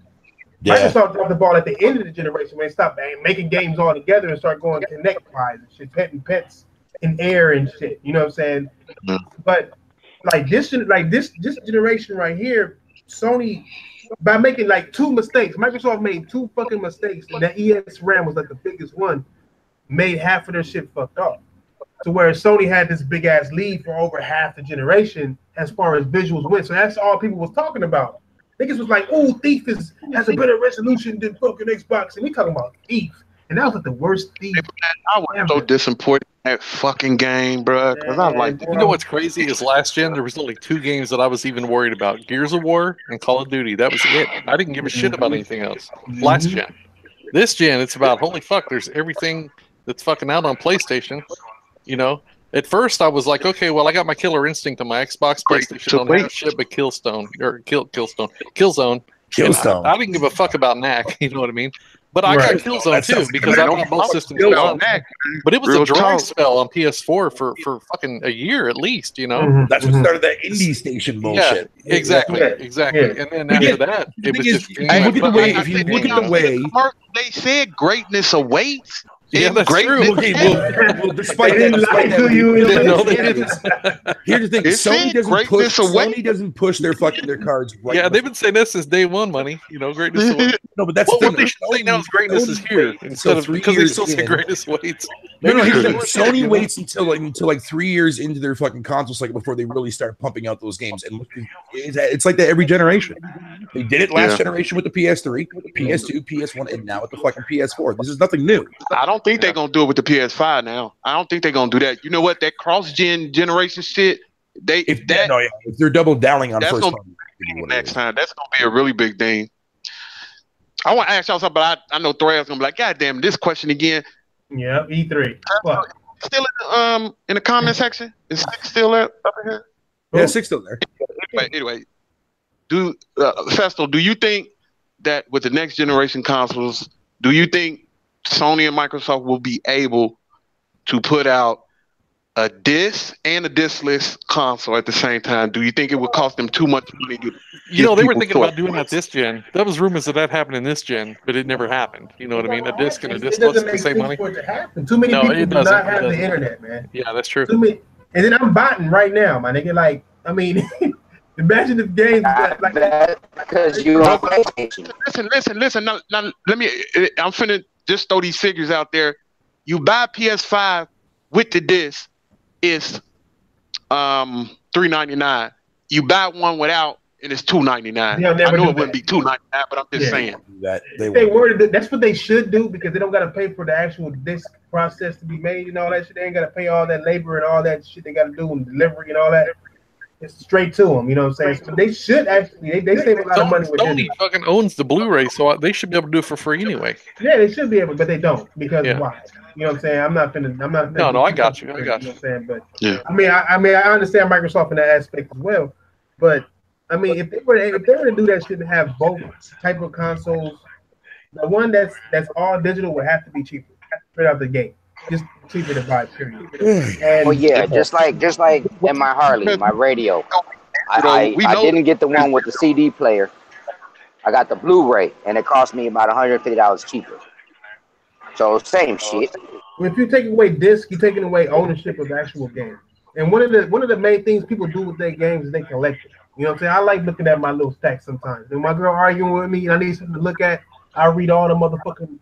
Yeah. Microsoft dropped the ball at the end of the generation when they stopped making games all together and start going connect wise and shit, petting pets in air and shit. You know what I'm saying? Mm-hmm. But like this generation right here, Sony, by making like 2 mistakes, Microsoft made 2 fucking mistakes. That ESRAM was like the biggest one, made half of their shit fucked up. To where Sony had this big ass lead for over half the generation as far as visuals went. So that's all people was talking about. Niggas was like, "Oh, Thief has a better resolution than fucking Xbox," and we talking about Thief, and that was like the worst Thief. I was so disappointed in that fucking game, bro. Because I was like, you know what's crazy is last gen there was only 2 games that I was even worried about: Gears of War and Call of Duty. That was it. I didn't give a shit about anything else. Last gen. This gen, it's about holy fuck. There's everything that's fucking out on PlayStation. You know, at first I was like, okay, well, I got my Killer Instinct on my Xbox. PlayStation don't have shit but Killzone. I didn't give a fuck about NAC. You know what I mean? But I got Killzone too because I bought both systems. But it was a dry spell on PS4 for fucking a year at least. You know, that's what started that indie station bullshit. Yeah, exactly. And then after that, it was just. Look at the way. If you look at the way they said greatness awaits. Yeah, that's true. Okay, well, despite that, here's the thing: Sony doesn't push their cards. Right. Yeah, they've been saying this since day one. Money, you know, greatness. No, but that's the thing. What they should say now is greatness is here instead of because they still say greatness waits. No, Sony waits until like 3 years into their fucking console cycle before they really start pumping out those games, and it's like that every generation. They did it last generation with the PS3, PS2, PS1, and now with the fucking PS4. This is nothing new. I don't think they're gonna do it with the PS5 now. I don't think they're gonna do that. You know what? That generation shit. If they're double downing on that's first next time, that's gonna be a really big thing. I want to ask y'all something, but I know Thread's gonna be like, God damn, this question again. Yeah, E3. Still in the comment section? Is 6 still there up in here? Yeah, 6 still there. Anyway, Festo, do you think that with the next generation consoles, do you think Sony and Microsoft will be able to put out a disc and a discless console at the same time? Do you think it would cost them too much money to they were thinking about doing that this gen. That was rumors that happened in this gen, but it never happened. You know what I mean? A disc and a discless the same money. Too many people do not have the internet, man. Yeah, that's true. And then I'm botting right now, my nigga. Like, I mean, imagine if games because you are PlayStation. Listen. Now, let me. I'm finna just throw these figures out there. You buy PS5 with the disc, it's $399. You buy one without, and it's $299. I know it wouldn't be $299, but I'm just saying that they worded that's what they should do because they don't got to pay for the actual disc process to be made and all that shit. They ain't got to pay all that labor and all that shit they got to do and delivery and all that. It's straight to them, you know what I'm saying? So they should actually, they save a lot of money with Sony fucking owns the Blu-ray, so they should be able to do it for free anyway. Yeah, they should be able, but they don't because why? You know what I'm saying? I'm not. No, I got you. You know what I'm saying? But I mean, I understand Microsoft in that aspect as well. But I mean, if they were to do that shit and have both type of consoles, the one that's all digital would have to be cheaper straight out the gate. Just cheaper to buy, period. And just like in my Harley, my radio. I didn't get the one with the CD player. I got the Blu-ray, and it cost me about $150 cheaper. So same shit. If you take away disc, you're taking away ownership of the actual game. And one of the main things people do with their games is they collect it. You know what I'm saying? I like looking at my little stacks sometimes. When my girl arguing with me and I need something to look at, I read all the motherfucking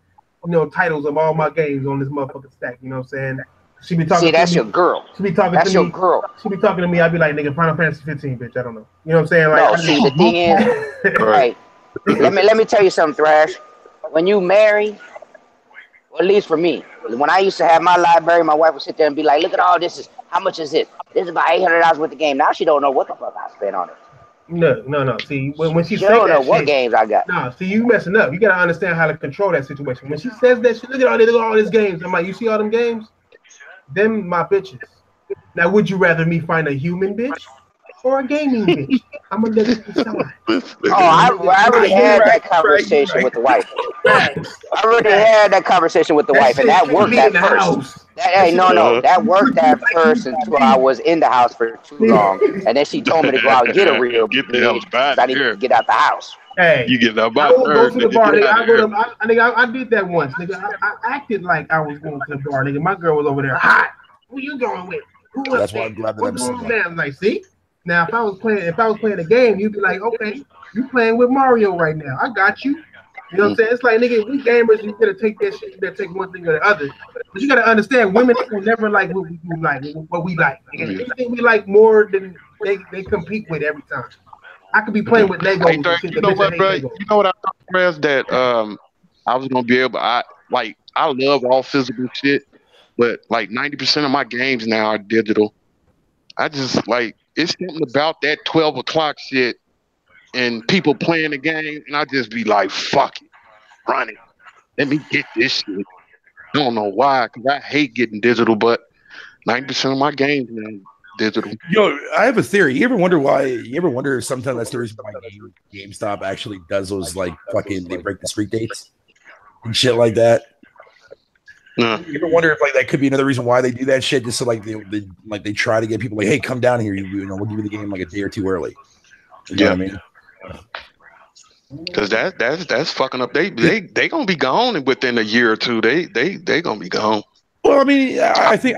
titles of all my games on this motherfucking stack. You know what I'm saying? She be talking. See, that's to me. your girl. She be talking that's to me. That's your girl. She be talking to me. I be like, nigga, Final Fantasy 15, bitch. I don't know. You know what I'm saying? Like, no, see, the thing is, right? Let me tell you something, Thrash. When you marry, well, at least for me, when I used to have my library, my wife would sit there and be like, "Look at all this. How much is this? This is about $800 worth of game." Now she don't know what the fuck I spent on it. No. See, when she don't know what games I got. No, see, you messing up. You gotta understand how to control that situation. When she says that shit, look at all these games. I'm like, you see all them games? Them my bitches. Now, would you rather me find a human bitch or a gaming bitch? I'm gonna let it decide. I already had that conversation with the wife. I already had that conversation with the wife, and that worked at first. That worked at first until I was in the house for too long, and then she told me to go out and get a real bitch. I need to get out the house. Hey, you get out I go to the bar. I did that once, nigga. I acted like I was going to the bar, nigga. My girl was over there hot. Who you going with? That's why I'm glad that I'm like, see, Now, if I was playing a game, you'd be like, okay, you playing with Mario right now. I got you. You know what I'm saying? It's like, nigga, we gamers, you gotta take that shit, you gotta take one thing or the other. But you gotta understand, women will never like what we like, what we like. Nigga. Anything we like more than they compete with every time. I could be playing with Legos Hey, and Dirk, shit. you know what, bro? You know what I thought, Prez, that I was gonna be able. I love all physical shit, but like 90% of my games now are digital. I just like it's something about that 12 o'clock shit and people playing the game, and I just be like, fuck it, run it. Let me get this shit. I don't know why, because I hate getting digital, but 90% of my games now digital. Yo, I have a theory. You ever wonder why? You ever wonder if sometimes that's the reason why GameStop actually does those like fucking they break the street dates and shit like that? You ever wonder if like that could be another reason why they do that shit, just so like they try to get people like, hey, come down here, you know, we'll give you the game like a day or two early. You know what I mean? Because that's fucking up. They gonna be gone within a year or two. They gonna be gone. Well, I mean, I think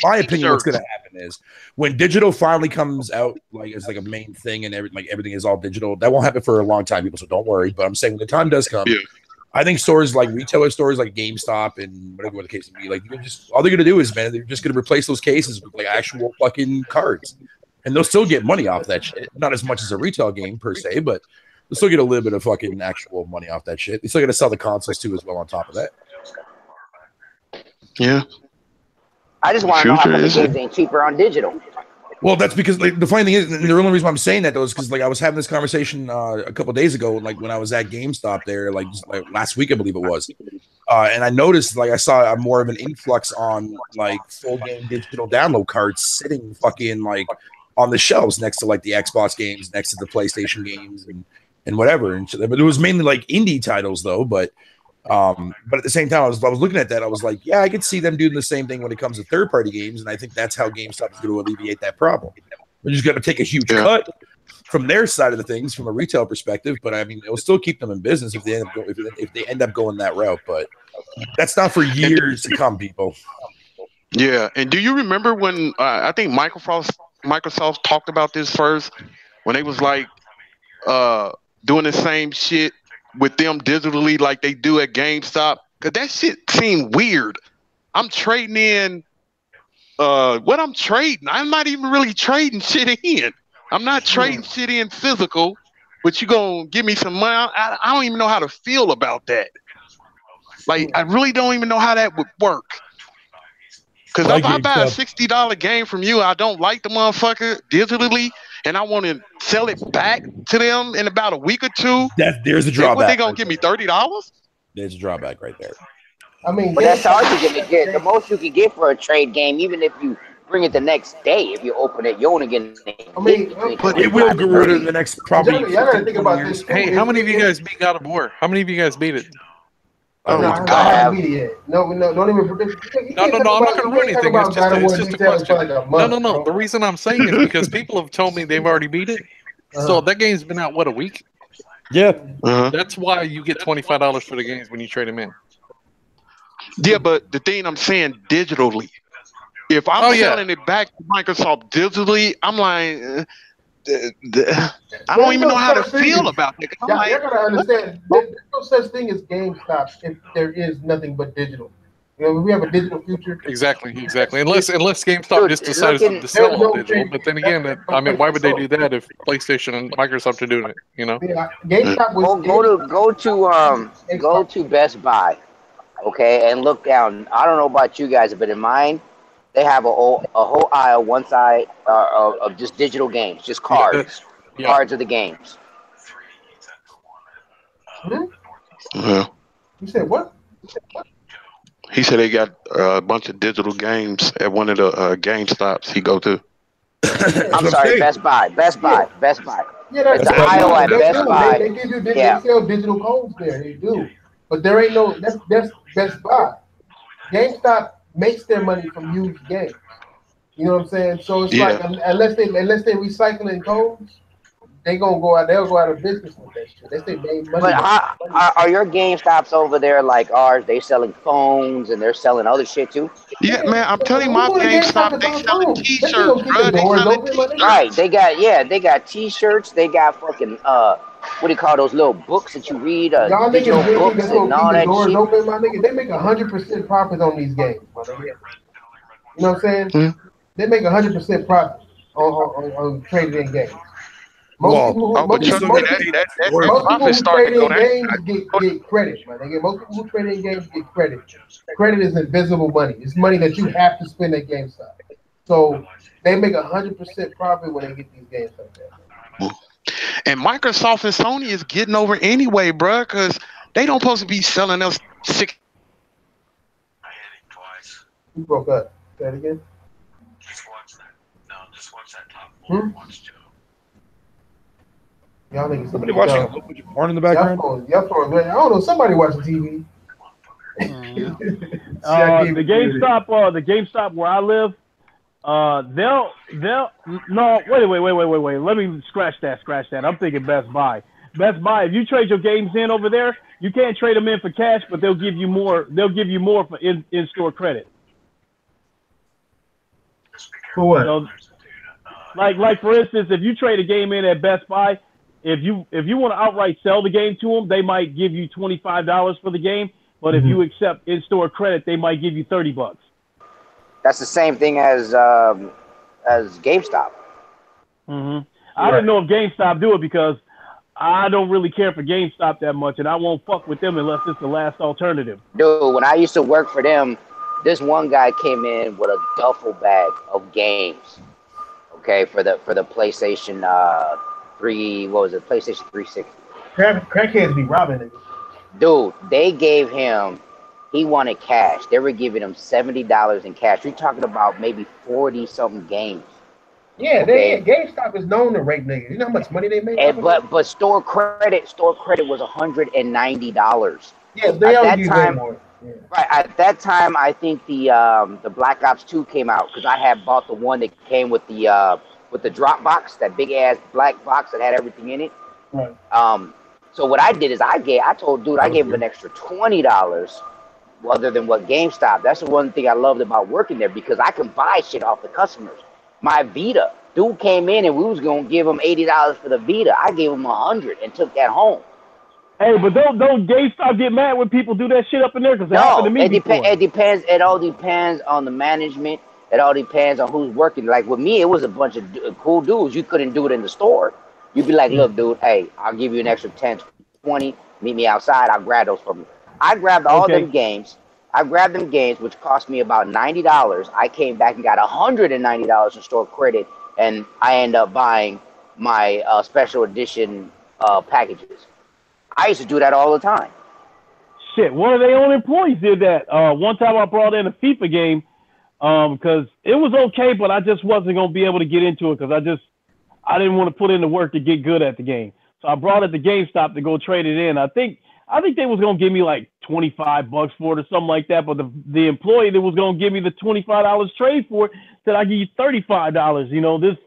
my opinion, what's going to happen is when digital finally comes out, like as like a main thing, and everything is all digital. That won't happen for a long time, people. So don't worry. But I'm saying when the time does come, I think stores like retailer stores like GameStop and whatever the case may be, like all they're going to do is, man, they're just going to replace those cases with like actual fucking cards, and they'll still get money off that shit. Not as much as a retail game per se, but they'll still get a little bit of fucking actual money off that shit. They still got to sell the consoles too as well on top of that. Yeah. I just want to know how come the games ain't cheaper on digital. Well, that's because like, the funny thing is, and the only reason why I'm saying that though is because like I was having this conversation a couple of days ago, like when I was at GameStop there, like last week I believe it was, and I noticed like I saw more of an influx on like full game digital download cards sitting fucking like on the shelves next to like the Xbox games, next to the PlayStation games, and whatever. And but it was mainly like indie titles though, but at the same time, I was looking at that. I was like, yeah, I could see them doing the same thing when it comes to third-party games, and I think that's how GameStop is going to alleviate that problem. They're just going to take a huge cut from their side of the things, from a retail perspective. But I mean, it'll still keep them in business if they end up going that route. But that's not for years to come, people. Yeah, and do you remember when I think Microsoft talked about this first when they was like doing the same shit with them digitally like they do at GameStop? Because that shit seemed weird. I'm trading in what I'm trading. I'm not even really trading shit in. I'm not trading shit in physical, but you gonna give me some money. I don't even know how to feel about that. Like, I really don't even know how that would work. Because if I buy a $60 game from you, I don't like the motherfucker digitally, and I want to sell it back to them in about a week or two. There's a drawback. What, they gonna give me $30? There's a drawback right there. I mean, but that's all you're gonna get. The most you can get for a trade game, even if you bring it the next day, if you open it, you only get. I mean, but it will go rid of the next probably. Y'all gotta think about this. Hey, how many of you guys beat God of War? How many of you guys beat it? Oh, no, I haven't beat it yet. No, don't even. No, I'm not going to ruin anything. It's just a question. Like no. The reason I'm saying is because people have told me they've already beat it. So that game's been out, what, a week? Yeah. That's why you get $25 for the games when you trade them in. Yeah, but the thing I'm saying digitally, if I'm selling it back to Microsoft digitally, I'm like, I don't even know how to feel about it. Y'all gotta understand, there's no such thing as GameStop if there is nothing but digital. You know, we have a digital future. Exactly. Unless GameStop just decides to sell all digital. But then again, I mean, why would they do that if PlayStation and Microsoft are doing it? You know. Yeah, GameStop go to Best Buy, okay, and look down. I don't know about you guys, but in mine, they have a whole aisle, one side of just digital games, just cards, cards of the games. Yeah. You said what? He said they got a bunch of digital games at one of the GameStops he go to. I'm sorry, Best Buy. Yeah, that's the aisle at Best Buy. They give you they sell digital codes there. They do, but there ain't no. That's Best Buy. GameStop makes their money from used games. You know what I'm saying? So it's like unless they recycling codes, they gonna go out. They'll go out of business with that shit. They say they money. But are your GameStops over there like ours? They selling phones and they're selling other shit too. Yeah, man, I'm telling you, Who my going to GameStop, GameStop to they buy selling phones? They still T-shirts, gonna keep bro. the They doors selling open, my nigga. Right? They got T-shirts. They got fucking what do you call those little books that you read? Y'all Digital niggas really think books that's and gonna keep all the that doors shit. open, my nigga? They make 100% profit on these games, my nigga. You know what I'm saying? Hmm. They make 100% profit on traded in games. Well, But they trust still me, get paid that that royalty. most people profit who starting trade to go in down. games get credit, my nigga. Most people who trade in games get credit. Credit is invisible money. It's money that you have to spend at GameStop. So they make 100% profit when they get these games like that. And Microsoft and Sony is getting over anyway, bro, because they don't supposed to be selling us six. I hit him twice. You broke up. Say that again. Just watch that. No, just watch that top four. Watch Joe. Y'all niggas. Somebody watching a little bit of porn in the background. Y'all phone, I don't know. Somebody watching TV. The GameStop where I live, they'll no wait. Let me scratch that. I'm thinking Best Buy. Best Buy, if you trade your games in over there, you can't trade them in for cash, but they'll give you more. They'll give you more for in-store credit. For what? So, like for instance, if you trade a game in at Best Buy, if you want to outright sell the game to them, they might give you $25 for the game. But if you accept in-store credit, they might give you $30. That's the same thing as GameStop. I don't know if GameStop do it because I don't really care for GameStop that much, and I won't fuck with them unless it's the last alternative. Dude, when I used to work for them, this one guy came in with a duffel bag of games. Okay, for the PlayStation 3, what was it? PlayStation 360. Crackheads be robbing it. Dude, they gave him. He wanted cash. They were giving him $70 in cash. You're talking about maybe 40-something games. Yeah, Okay. GameStop is known to rape niggas. You know how much money they make? But store credit was $190. Yeah, they at always that time. more. Yeah. Right at that time, I think the Black Ops 2 came out because I had bought the one that came with the drop box, that big ass black box that had everything in it. Right. So what I did is I gave him an extra $20 other than what GameStop. That's the one thing I loved about working there because I can buy shit off the customers. My Vita, dude came in and we was gonna give him $80 for the Vita. I gave him $100 and took that home. Hey, but don't GameStop get mad when people do that shit up in there because it happened to me before. It depends. It all depends on the management. It all depends on who's working. Like with me, it was a bunch of cool dudes. You couldn't do it in the store. You'd be like, look, dude, hey, I'll give you an extra 10, 20. Meet me outside. I'll grab those from you. I grabbed all them games. I grabbed them games, which cost me about $90. I came back and got $190 in store credit, and I ended up buying my special edition packages. I used to do that all the time. Shit, one of their own employees did that. One time I brought in a FIFA game because it was okay, but I just wasn't going to be able to get into it because I didn't want to put in the work to get good at the game. So I brought it to GameStop to go trade it in. I think they was going to give me like $25 for it or something like that, but the employee that was going to give me the $25 trade for it said, I give you $35, you know, this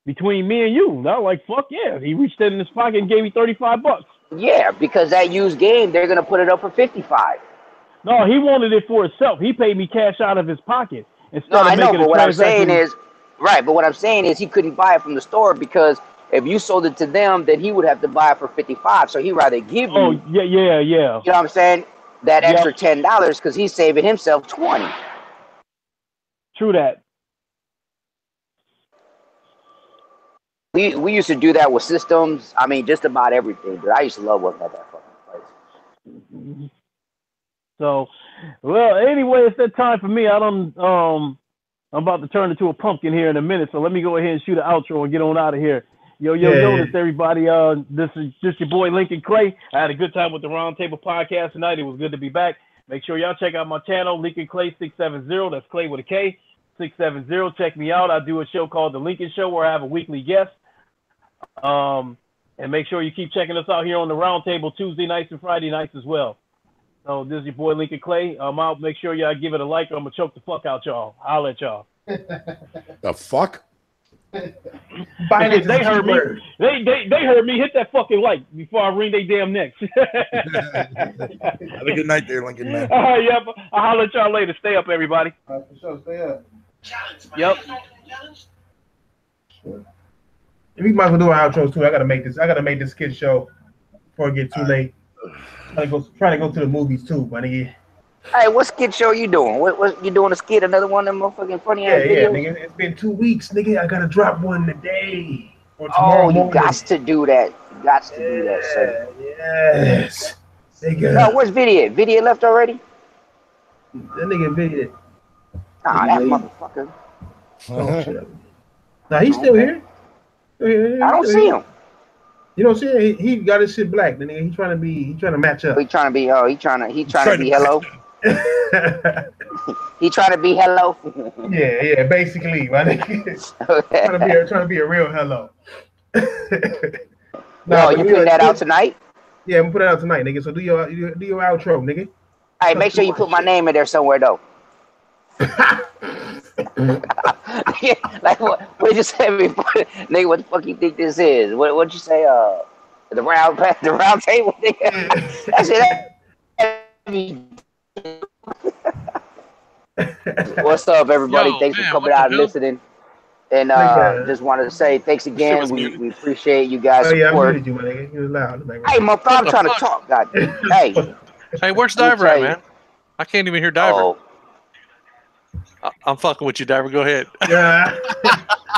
between me and you. And I was like, fuck yeah. He reached in his pocket and gave me $35. Yeah, because that used game, they're going to put it up for $55. No, he wanted it for himself. He paid me cash out of his pocket instead of making but a what I'm transaction. saying is, right, but what I'm saying is he couldn't buy it from the store because if you sold it to them, then he would have to buy it for $55. So he'd rather give you. Oh, yeah. You know what I'm saying? That extra $10 because he's saving himself $20. True that. We used to do that with systems. I mean, just about everything. But I used to love working at that fucking place. So, well, anyway, it's that time for me. I'm about to turn into a pumpkin here in a minute. So let me go ahead and shoot an outro and get on out of here. Yo, this everybody. This is just your boy Lincoln Clay. I had a good time with the Roundtable Podcast tonight. It was good to be back. Make sure y'all check out my channel, Lincoln Clay 670. That's Clay with a K, 670. Check me out. I do a show called The Lincoln Show where I have a weekly guest. And make sure you keep checking us out here on the Roundtable Tuesday nights and Friday nights as well. So this is your boy Lincoln Clay. I'm out. Make sure y'all give it a like or I'm gonna choke the fuck out y'all. I'll let y'all. The fuck? Violence They is heard me. keyword. They heard me hit that fucking like before I wring their damn necks. Have a good night there, Lincoln, man. Yep. I'll holler at y'all later. Stay up, everybody. For sure, stay up. Yep. We might as well do our outros too. I gotta make this skit show before it get too late. Try to go to the movies too, my nigga. Hey, what skit show you doing? What you doing a skit? Another one of them motherfucking funny ass Yeah, videos? nigga. It's been 2 weeks, nigga. I gotta drop one today or tomorrow Oh, you morning. got to do that. You got to do that, sir. Yes. Nigga. No, where's Vidiot? Vidiot left already? That nigga Vidiot. Ah, that motherfucker. Oh, shit. Nah, he's still here. I don't see him. You don't see it? He got his shit black. The nigga, he trying to match up. He trying to be hello. He trying to be hello. Yeah, basically, my nigga. trying to be a real hello. No, you putting that out tonight? Yeah, I'm gonna put it out tonight, nigga. So do your outro, nigga. Hey, make sure you put my name in there somewhere though. Yeah, like what you say before, nigga? What the fuck you think this is? What'd you say? The round table, nigga. That's it. What's up, everybody? Yo, thanks man, for coming what the out and hell? listening. And just wanted to say thanks Shit again. was We muted. appreciate you guys' Oh yeah, I support. muted you, my nigga. You was loud. Hey, motherfucker, I'm the trying to fuck? talk. God, hey. Hey, where's Let me Diver tell at, you. man? I can't even hear Diver. Oh, I'm fucking with you, Diver. Go ahead. Yeah.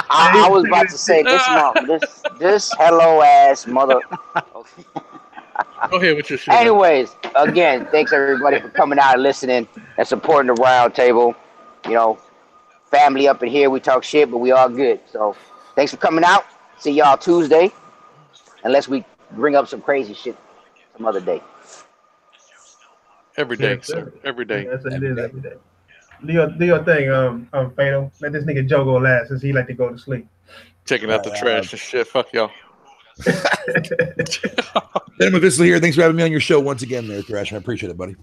I was about to say this hello ass mother. Go ahead with your shit. man. Anyways, again, thanks everybody for coming out and listening and supporting the round table. You know, family up in here, we talk shit, but we all good. So thanks for coming out. See y'all Tuesday. Unless we bring up some crazy shit some other day. Every day, Yes, sir. Every day. That's what it is every day. Do your thing, Fatal. Let this nigga Joe go last since he like to go to sleep. Taking out the trash and shit. Fuck y'all. Ben Mavissel here. Thanks for having me on your show once again there, Thrash. I appreciate it, buddy.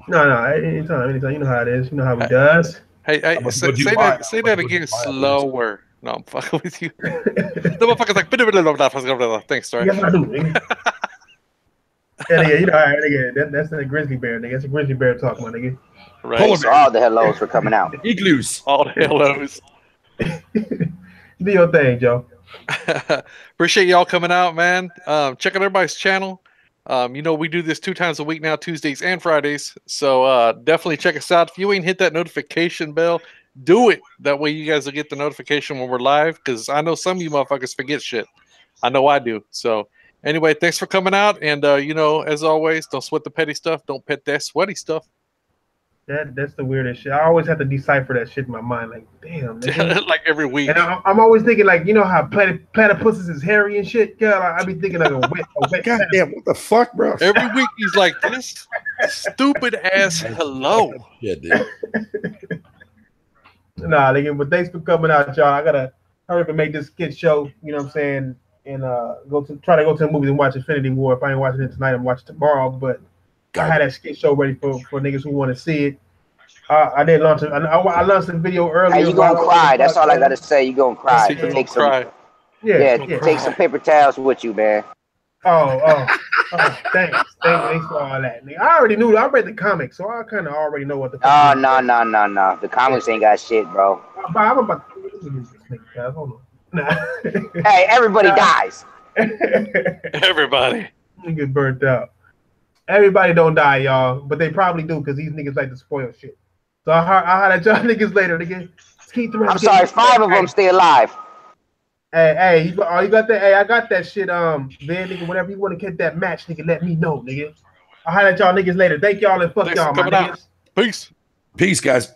No, anytime. You know how it is. You know how it does. Hey, say that again slower. No, I'm fucking with you. The motherfucker's like, thanks, sorry. Yes, I do. Nigga. Yeah, nigga, you know how nigga. That's the grizzly bear, nigga. That's a grizzly bear talk, my nigga. Right. Thanks to all the hellos for coming out. Igloos. All the hellos. Do your thing, Joe. Appreciate y'all coming out, man. Check out everybody's channel. You know, we do this 2 times a week now, Tuesdays and Fridays. So definitely check us out. If you ain't hit that notification bell, do it. That way you guys will get the notification when we're live. Because I know some of you motherfuckers forget shit. I know I do. So anyway, thanks for coming out. And, you know, as always, don't sweat the petty stuff. Don't pet that sweaty stuff. That's the weirdest shit. I always have to decipher that shit in my mind. Like, damn, nigga. Like every week. And I'm always thinking, like, you know how platypuses is hairy and shit? God, I be thinking like a wet God damn, what the fuck, bro? Every week he's like this stupid ass hello. Yeah, dude. Nah, nigga, but thanks for coming out, y'all. I gotta hurry up and make this skit show, you know what I'm saying? And try to go to the movies and watch Infinity War. If I ain't watching it tonight, I'm watching tomorrow. But I had that skit show ready for niggas who want to see it. I did launch it. I launched a video earlier. Hey, you gonna cry? That's all I gotta say. You gonna cry? Take some. Take some paper towels with you, man. Oh, thanks for all that, nigga. I already knew. I read the comics, so I kind of already know what the. Oh, no. The comics ain't got shit, bro. I'm about to. Hold on. Nah. Hey, everybody dies. Everybody. You get burnt out. Everybody don't die, y'all, but they probably do because these niggas like to spoil shit. So I'll holler at y'all niggas later, nigga. I'm sorry, 5 of them stay alive. Hey, you got that? Hey, I got that shit. Then, nigga, whenever you want to get that match, nigga, let me know, nigga. I'll holler at y'all niggas later. Thank y'all and fuck y'all, my niggas. Peace. Peace, guys.